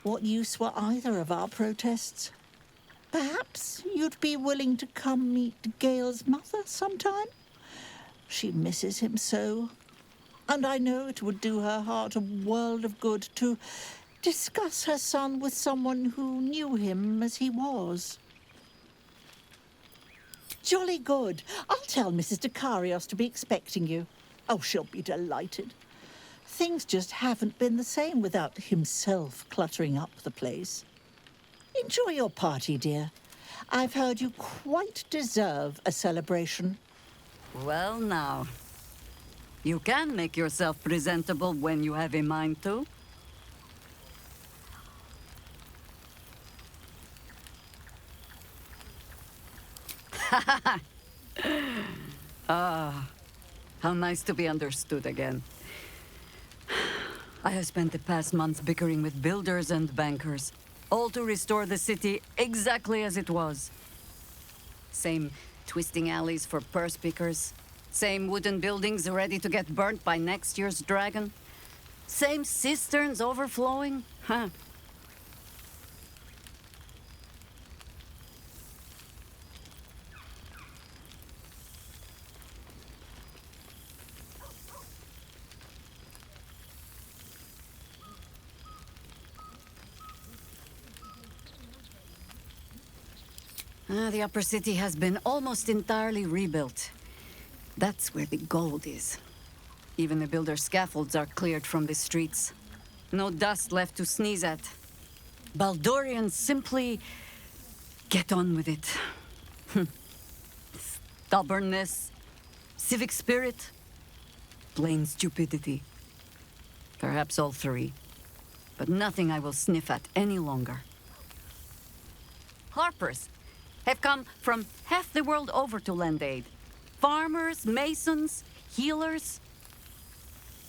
what use were either of our protests? Perhaps you'd be willing to come meet Gale's mother sometime? She misses him so, and I know it would do her heart a world of good to discuss her son with someone who knew him as he was. Jolly good. I'll tell Mrs. Dekarios to be expecting you. Oh, she'll be delighted. Things just haven't been the same without himself cluttering up the place. Enjoy your party, dear. I've heard you quite deserve a celebration. Well, now. You can make yourself presentable when you have a mind to. Ah, how nice to be understood again. I have spent the past months bickering with builders and bankers, all to restore the city exactly as it was. Same twisting alleys for purse pickers, same wooden buildings ready to get burnt by next year's dragon, same cisterns overflowing, huh? The upper city has been almost entirely rebuilt. That's where the gold is. Even the builder's scaffolds are cleared from the streets. No dust left to sneeze at. Baldurians simply get on with it. Stubbornness, civic spirit, plain stupidity. Perhaps all three, but nothing I will sniff at any longer. Harpers have come from half the world over to lend aid. Farmers, masons, healers.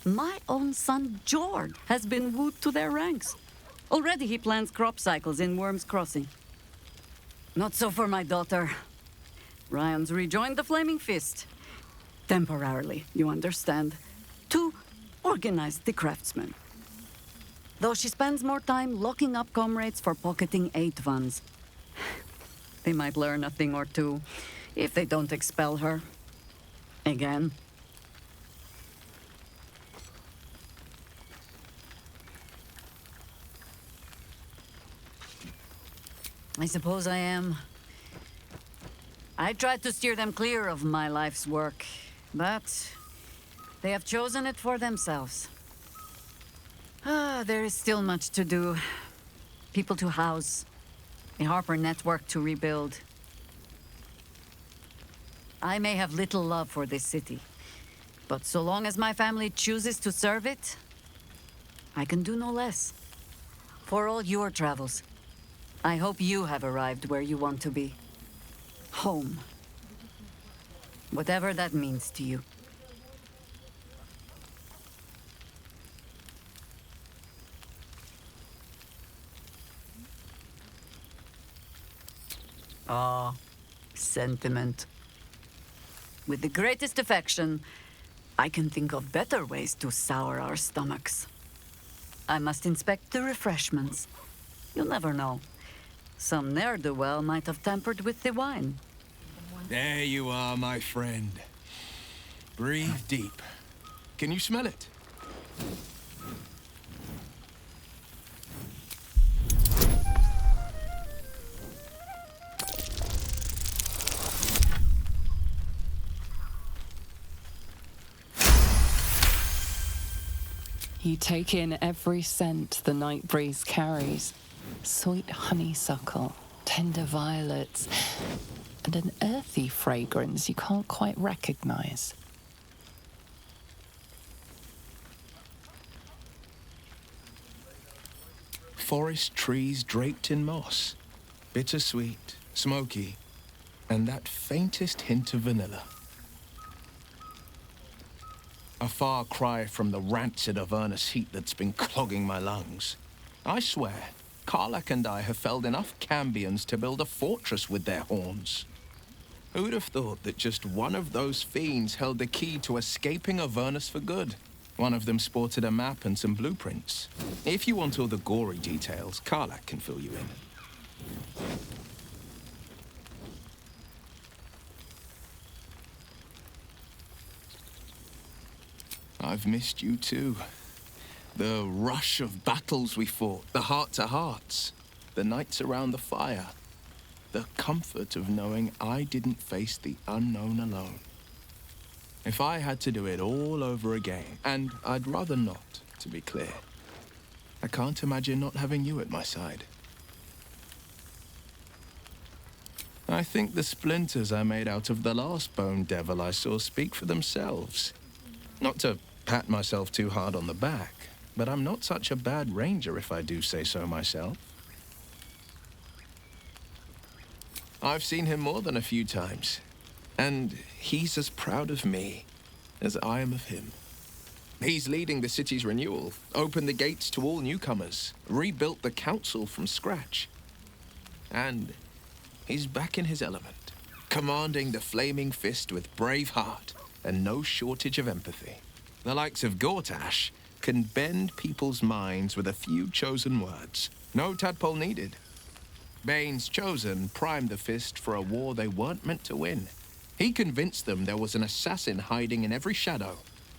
My own son, George, has been wooed to their ranks. Already he plans crop cycles in Worm's Crossing. Not so for my daughter. Ryan's rejoined the Flaming Fist. Temporarily, you understand. To organize the craftsmen. Though she spends more time locking up comrades for pocketing 8 vands. They might learn a thing or two if they don't expel her. Again. I suppose I am. I tried to steer them clear of my life's work, but they have chosen it for themselves. There is still much to do. People to house. A Harper network to rebuild. I may have little love for this city, but so long as my family chooses to serve it, I can do no less. For all your travels, I hope you have arrived where you want to be. Home. Whatever that means to you. Ah, sentiment. With the greatest affection, I can think of better ways to sour our stomachs. I must inspect the refreshments. You'll never know. Some ne'er-do-well might have tampered with the wine. There you are, my friend. Breathe deep. Can you smell it? You take in every scent the night breeze carries. Sweet honeysuckle, tender violets, and an earthy fragrance you can't quite recognize. Forest trees draped in moss. Bittersweet, smoky, and that faintest hint of vanilla. A far cry from the rancid Avernus heat that's been clogging my lungs. I swear, Karlach and I have felled enough cambions to build a fortress with their horns. Who'd have thought that just one of those fiends held the key to escaping Avernus for good? One of them sported a map and some blueprints. If you want all the gory details, Karlach can fill you in. I've missed you too. The rush of battles we fought, the heart-to-hearts, the nights around the fire, the comfort of knowing I didn't face the unknown alone. If I had to do it all over again, and I'd rather not, to be clear, I can't imagine not having you at my side. I think the splinters I made out of the last bone devil I saw speak for themselves. Not to pat myself too hard on the back, but I'm not such a bad ranger if I do say so myself. I've seen him more than a few times, and he's as proud of me as I am of him. He's leading the city's renewal, opened the gates to all newcomers, rebuilt the council from scratch. And he's back in his element, commanding the Flaming Fist with brave heart and no shortage of empathy. The likes of Gortash can bend people's minds with a few chosen words. No tadpole needed. Bane's Chosen primed the Fist for a war they weren't meant to win. He convinced them there was an assassin hiding in every shadow,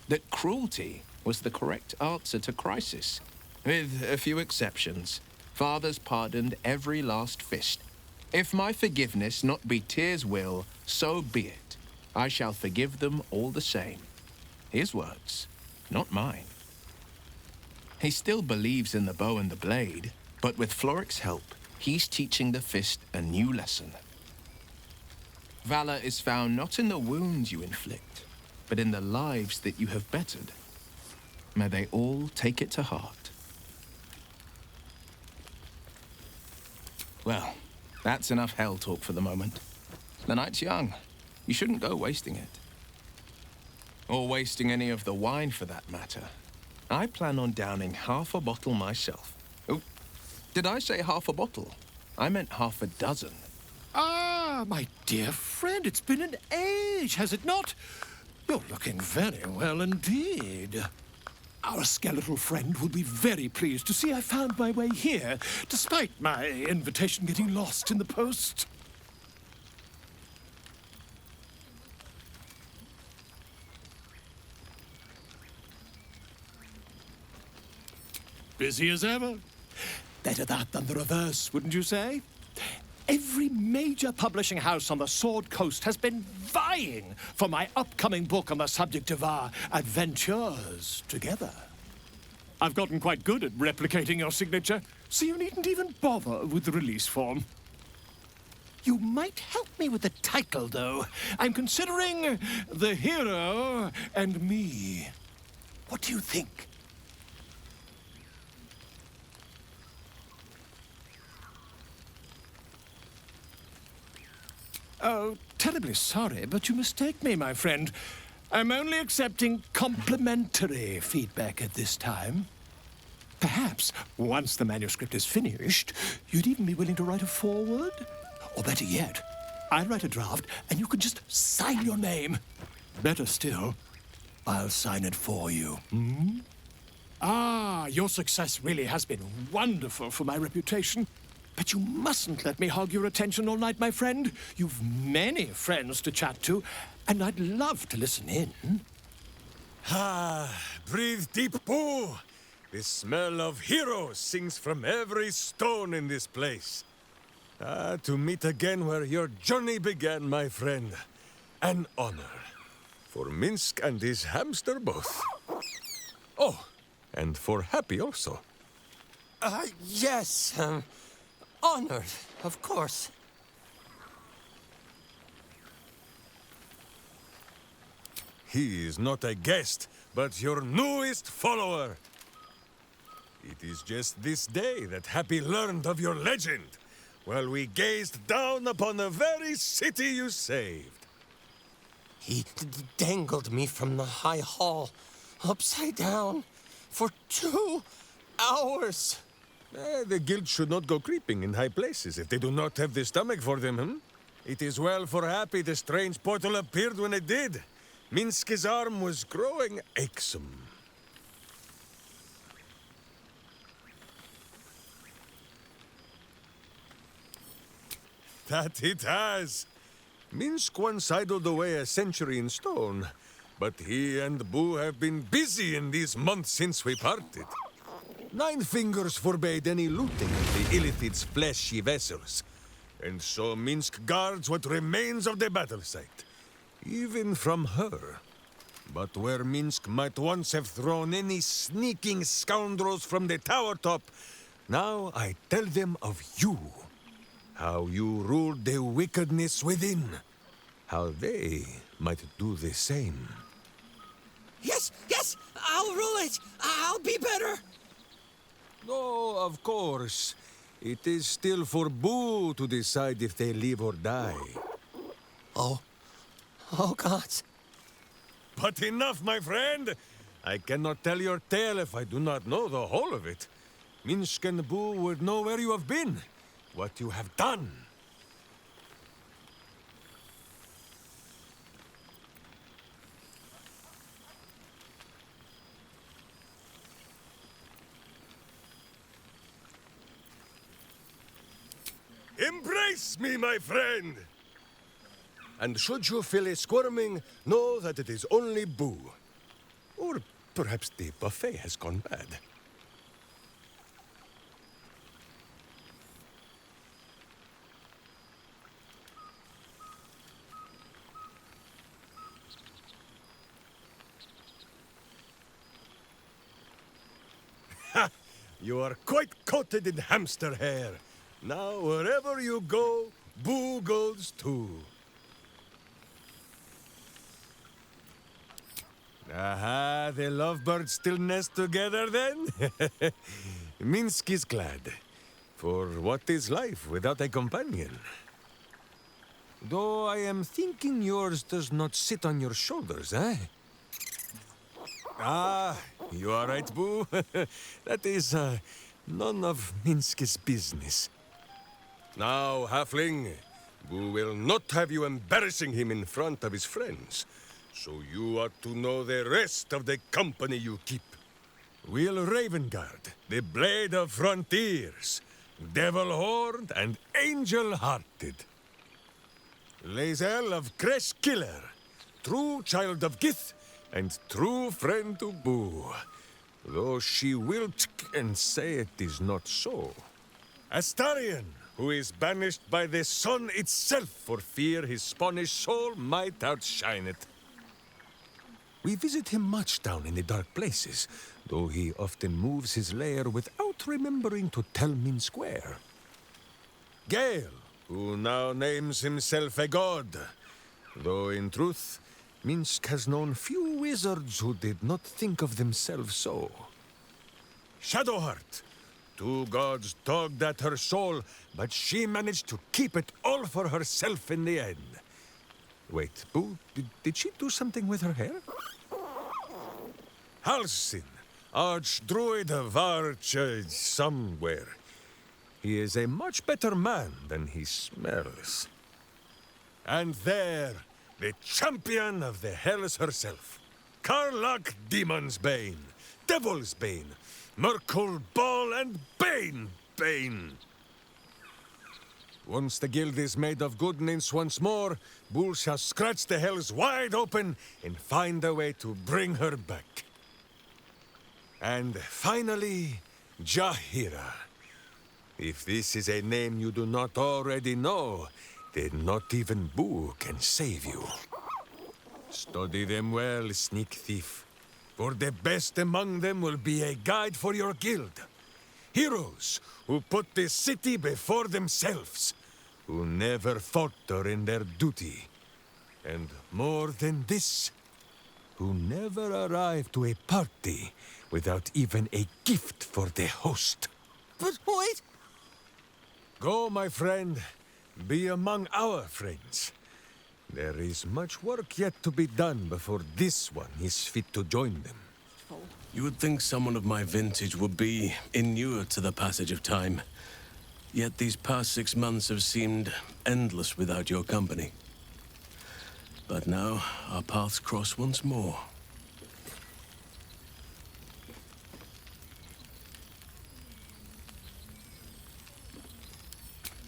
that cruelty was the correct answer to crisis. With a few exceptions, fathers pardoned every last Fist. If my forgiveness not be Tyr's will, so be it. I shall forgive them all the same. His words, not mine. He still believes in the bow and the blade, but with Floric's help, he's teaching the Fist a new lesson. Valor is found not in the wounds you inflict, but in the lives that you have bettered. May they all take it to heart. Well, that's enough hell talk for the moment. The night's young. You shouldn't go wasting it. Or wasting any of the wine for that matter. I plan on downing half a bottle myself. Oh, Did I say half a bottle? I meant half a dozen. Ah, my dear friend, it's been an age, has it not? You're looking very well indeed. Our skeletal friend will be very pleased to see I found my way here, despite my invitation getting lost in the post. Busy as ever. Better that than the reverse, wouldn't you say? Every major publishing house on the Sword Coast has been vying for my upcoming book on the subject of our adventures together. I've gotten quite good at replicating your signature, so you needn't even bother with the release form. You might help me with the title, though. I'm considering The Hero and Me. What do you think? Oh, terribly sorry, but you mistake me, my friend. I'm only accepting complimentary feedback at this time. Perhaps, once the manuscript is finished, you'd even be willing to write a foreword? Or better yet, I'll write a draft and you can just sign your name. Better still, I'll sign it for you. Hmm? Ah, your success really has been wonderful for my reputation. But you mustn't let me hog your attention all night, my friend. You've many friends to chat to, and I'd love to listen in. Ah, breathe deep, Boo. The smell of heroes sings from every stone in this place. Ah, to meet again where your journey began, my friend. An honor. For Minsk and his hamster both. Oh, and for Happy also. Yes, honored, of course. He is not a guest, but your newest follower. It is just this day that Happy learned of your legend, while we gazed down upon the very city you saved. He dangled me from the high hall, upside down, for 2 hours. The guild should not go creeping in high places if they do not have the stomach for them, hmm? It is well for Happy the strange portal appeared when it did. Minsk's arm was growing achesome. That it has. Minsk once idled away a century in stone, but he and Boo have been busy in these months since we parted. 9 Fingers forbade any looting of the Illithid's fleshy vessels, and so Minsk guards what remains of the battle site, even from her. But where Minsk might once have thrown any sneaking scoundrels from the tower top, now I tell them of you. How you ruled the wickedness within. How they might do the same. Yes, I'll rule it. I'll be better. Oh, of course. It is still for Boo to decide if they live or die. Oh, gods. But enough, my friend! I cannot tell your tale if I do not know the whole of it. Minsk and Boo would know where you have been, what you have done. Embrace me, my friend! And should you feel a squirming, know that it is only Boo. Or perhaps the buffet has gone bad. Ha! You are quite coated in hamster hair. Now, wherever you go, Boo goes too. Aha, the lovebirds still nest together then? Minsk is glad. For what is life without a companion? Though I am thinking yours does not sit on your shoulders, eh? Ah, you are right, Boo. That is, none of Minsk's business. Now, halfling, we will not have you embarrassing him in front of his friends. So you ought to know the rest of the company you keep. Will Ravengard, the Blade of Frontiers, Devil-Horned and Angel-Hearted. Lae'zel of Creshkiller, true child of Gith and true friend to Boo, though she will and say it is not so. Astarion, who is banished by the sun itself for fear his Spanish soul might outshine it. We visit him much down in the dark places, though he often moves his lair without remembering to tell Minsk where. Gale, who now names himself a god, though in truth, Minsk has known few wizards who did not think of themselves so. Shadowheart, two gods tugged at her soul, but she managed to keep it all for herself in the end. Wait, Boo, did she do something with her hair? Halsin, Archdruid of Arch... somewhere. He is a much better man than he smells. And there, the champion of the Hells herself. Karlach Demon's Bane, Devil's Bane, Merkul Ball and Bane. Once the guild is made of goodness once more, Bull shall scratch the Hells wide open and find a way to bring her back. And finally, Jaheira. If this is a name you do not already know, then not even Boo can save you. Study them well, sneak thief, for the best among them will be a guide for your guild. Heroes who put the city before themselves, who never falter in their duty. And more than this, who never arrive to a party without even a gift for the host. But wait! Go, my friend. Be among our friends. There is much work yet to be done before this one is fit to join them. You would think someone of my vintage would be inured to the passage of time. Yet these past 6 months have seemed endless without your company. But now, our paths cross once more.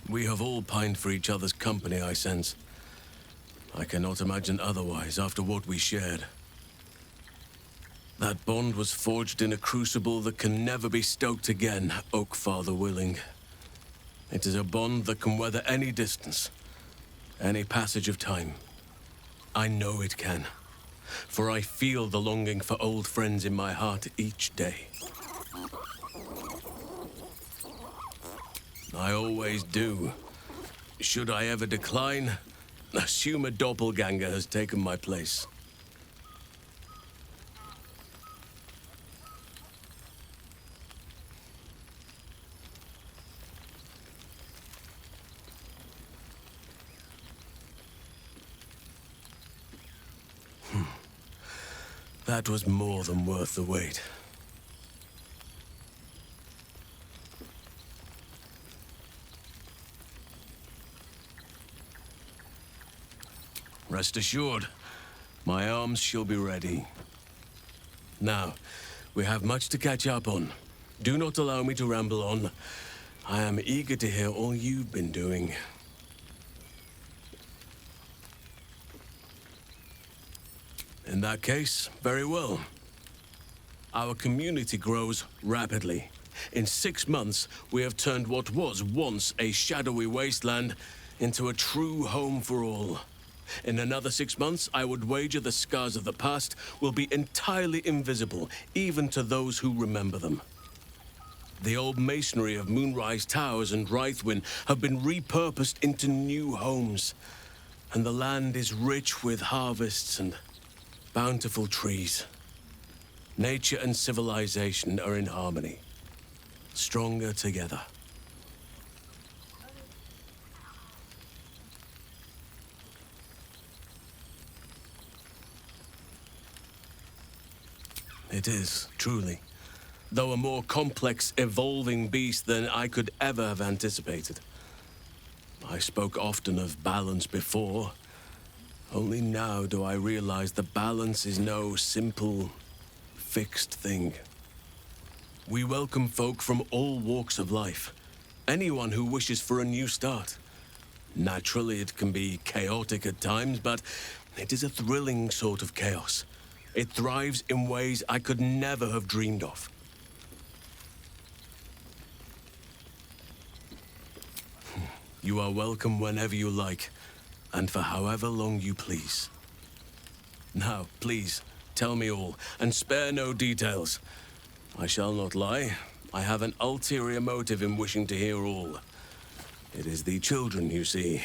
We have all pined for each other's company, I sense. I cannot imagine otherwise after what we shared. That bond was forged in a crucible that can never be stoked again, Oak Father willing. It is a bond that can weather any distance, any passage of time. I know it can, for I feel the longing for old friends in my heart each day. I always do. Should I ever decline, assume a doppelganger has taken my place. That was more than worth the wait. Rest assured, my arms shall be ready. Now, we have much to catch up on. Do not allow me to ramble on. I am eager to hear all you've been doing. In that case, very well. Our community grows rapidly. In 6 months, we have turned what was once a shadowy wasteland into a true home for all. In another 6 months, I would wager the scars of the past will be entirely invisible, even to those who remember them. The old masonry of Moonrise Towers and Rythwin have been repurposed into new homes, and the land is rich with harvests and bountiful trees. Nature and civilization are in harmony, stronger together. It is, truly. though a more complex, evolving beast than I could ever have anticipated. I spoke often of balance before. Only now do I realize that balance is no simple, fixed thing. We welcome folk from all walks of life. Anyone who wishes for a new start. Naturally, it can be chaotic at times, but it is a thrilling sort of chaos. It thrives in ways I could never have dreamed of. You are welcome whenever you like, and for however long you please. Now, please, tell me all, and spare no details. I shall not lie. I have an ulterior motive in wishing to hear all. It is the children, you see,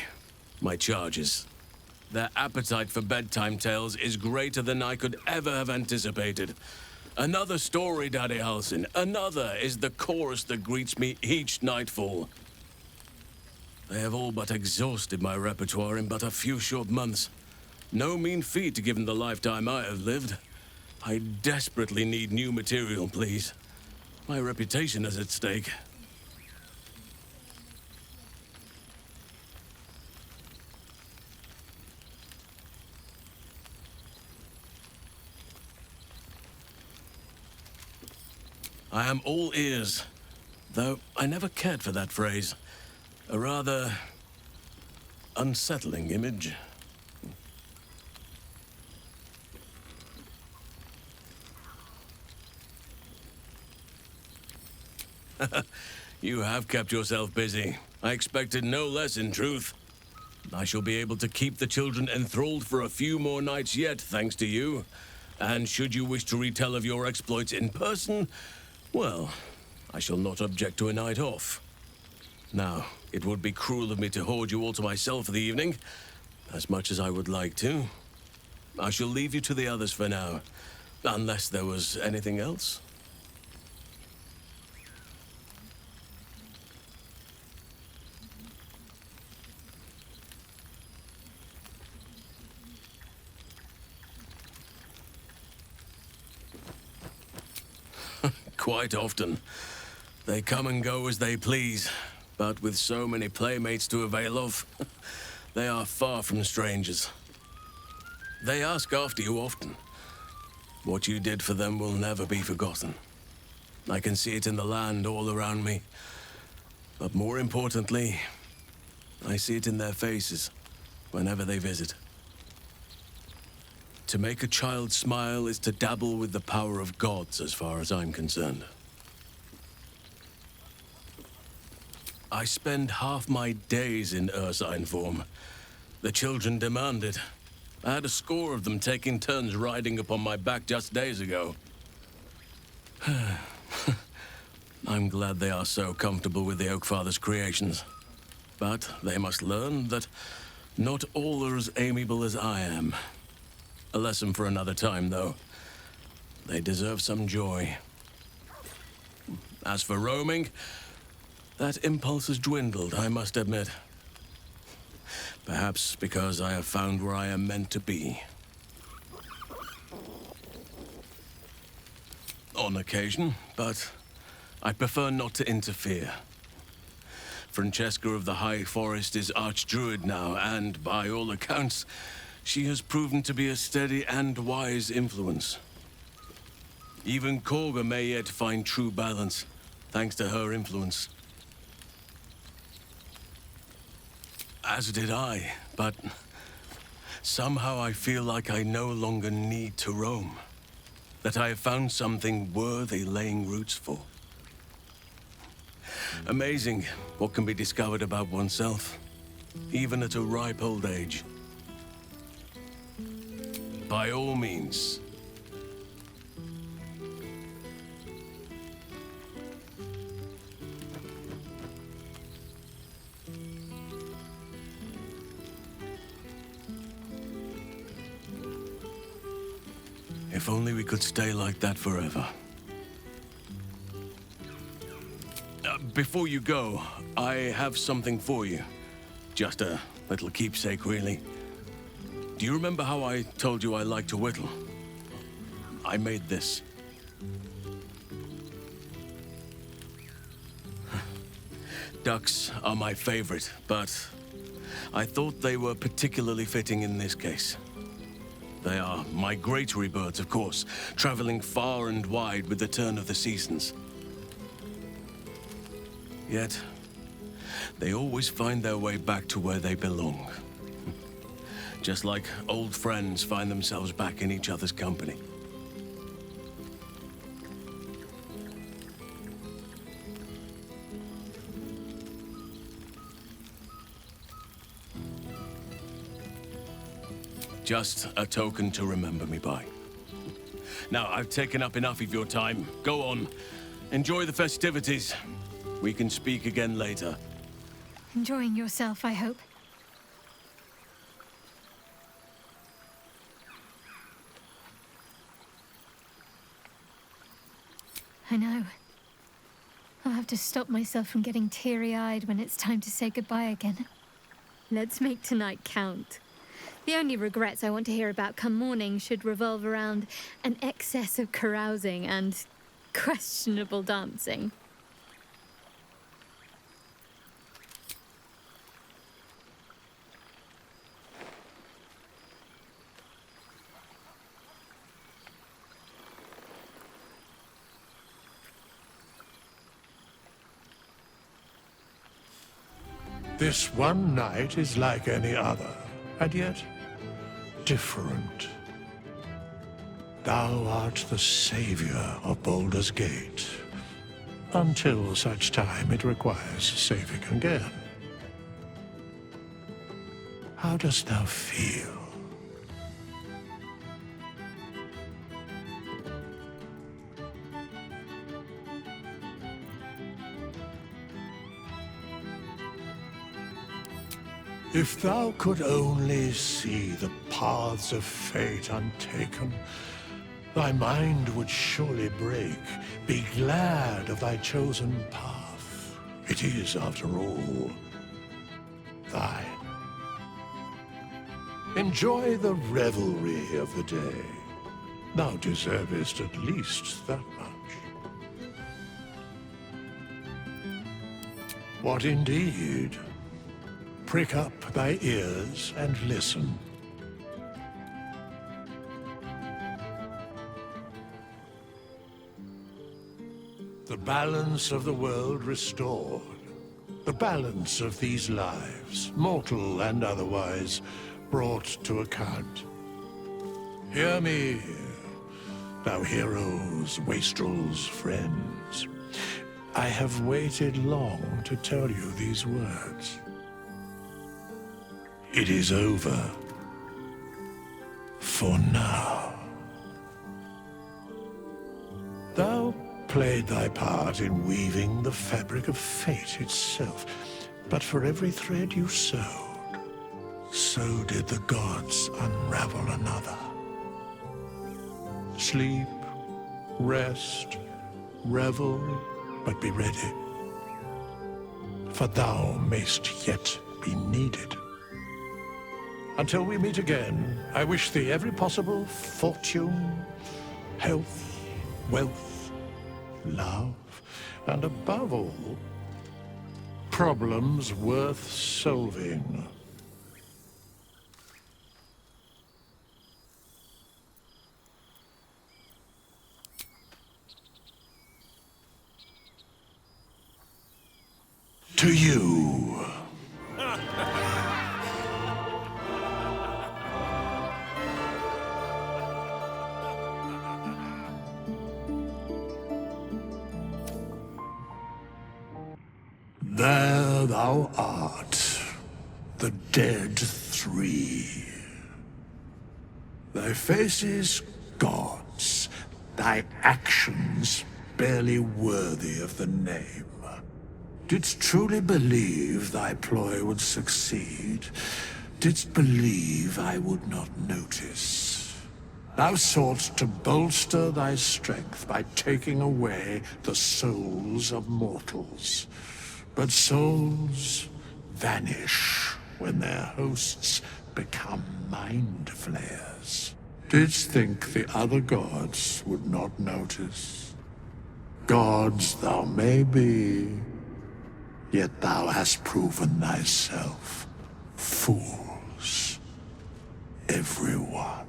my charges. Their appetite for bedtime tales is greater than I could ever have anticipated. Another story, Daddy Halsin. Another is the chorus that greets me each nightfall. They have all but exhausted my repertoire in but a few short months. No mean feat given the lifetime I have lived. I desperately need new material, please. My reputation is at stake. I am all ears, though I never cared for that phrase. A rather unsettling image. You have kept yourself busy. I expected no less, in truth. I shall be able to keep the children enthralled for a few more nights yet, thanks to you. And should you wish to retell of your exploits in person, well, I shall not object to a night off. Now, it would be cruel of me to hoard you all to myself for the evening, as much as I would like to. I shall leave you to the others for now, unless there was anything else. Quite often. They come and go as they please, but with so many playmates to avail of, they are far from strangers. They ask after you often. What you did for them will never be forgotten. I can see it in the land all around me. But more importantly, I see it in their faces whenever they visit. To make a child smile is to dabble with the power of gods, as far as I'm concerned. I spend half my days in ursine form. The children demand it. I had a score of them taking turns riding upon my back just days ago. I'm glad they are so comfortable with the Oakfather's creations. But they must learn that not all are as amiable as I am. A lesson for another time, though. They deserve some joy. As for roaming, that impulse has dwindled, I must admit. Perhaps because I have found where I am meant to be. On occasion, but I prefer not to interfere. Francesca of the High Forest is Archdruid now, and by all accounts, she has proven to be a steady and wise influence. Even Korga may yet find true balance, thanks to her influence. As did I, but somehow I feel like I no longer need to roam. That I have found something worthy laying roots for. Amazing what can be discovered about oneself, even at a ripe old age. By all means. If only we could stay like that forever. Before you go, I have something for you. Just a little keepsake, really. Do you remember how I told you I like to whittle? I made this. Ducks are my favorite, but I thought they were particularly fitting in this case. They are migratory birds, of course, traveling far and wide with the turn of the seasons. Yet, they always find their way back to where they belong. Just like old friends find themselves back in each other's company. Just a token to remember me by. Now, I've taken up enough of your time. Go on. Enjoy the festivities. We can speak again later. Enjoying yourself, I hope. I know. I'll have to stop myself from getting teary-eyed when it's time to say goodbye again. Let's make tonight count. The only regrets I want to hear about come morning should revolve around an excess of carousing and questionable dancing. This one night is like any other, and yet different. Thou art the savior of Baldur's Gate, until such time it requires saving again. How dost thou feel? If thou could only see the paths of fate untaken, thy mind would surely break. Be glad of thy chosen path. It is, after all, thine. Enjoy the revelry of the day. Thou deservest at least that much. What indeed? Prick up thy ears and listen. The balance of the world restored. The balance of these lives, mortal and otherwise, brought to account. Hear me, thou heroes, wastrels, friends. I have waited long to tell you these words. It is over. For now. Thou played thy part in weaving the fabric of fate itself, but for every thread you sewed, so did the gods unravel another. Sleep, rest, revel, but be ready, for thou mayst yet be needed. Until we meet again, I wish thee every possible fortune, health, wealth, love, and above all, problems worth solving. To you. There thou art, the dead three. Thy faces gods, thy actions barely worthy of the name. Didst truly believe thy ploy would succeed? Didst believe I would not notice? Thou sought to bolster thy strength by taking away the souls of mortals. But souls vanish when their hosts become mind flayers. Didst think the other gods would not notice? Gods thou may be, Yet thou hast proven thyself fools, everyone.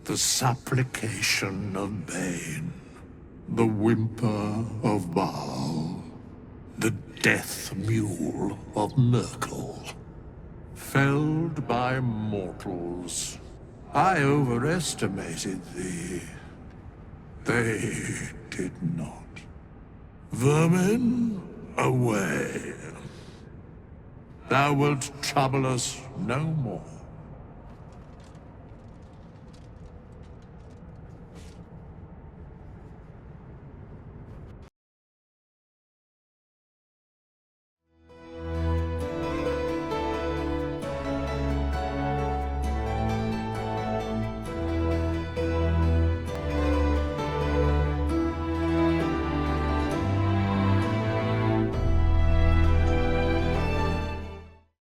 The supplication of Bane, the whimper of Baal, the death mule of Merkel. Felled by mortals, I overestimated thee. They did not. Vermin, away. Thou wilt trouble us no more.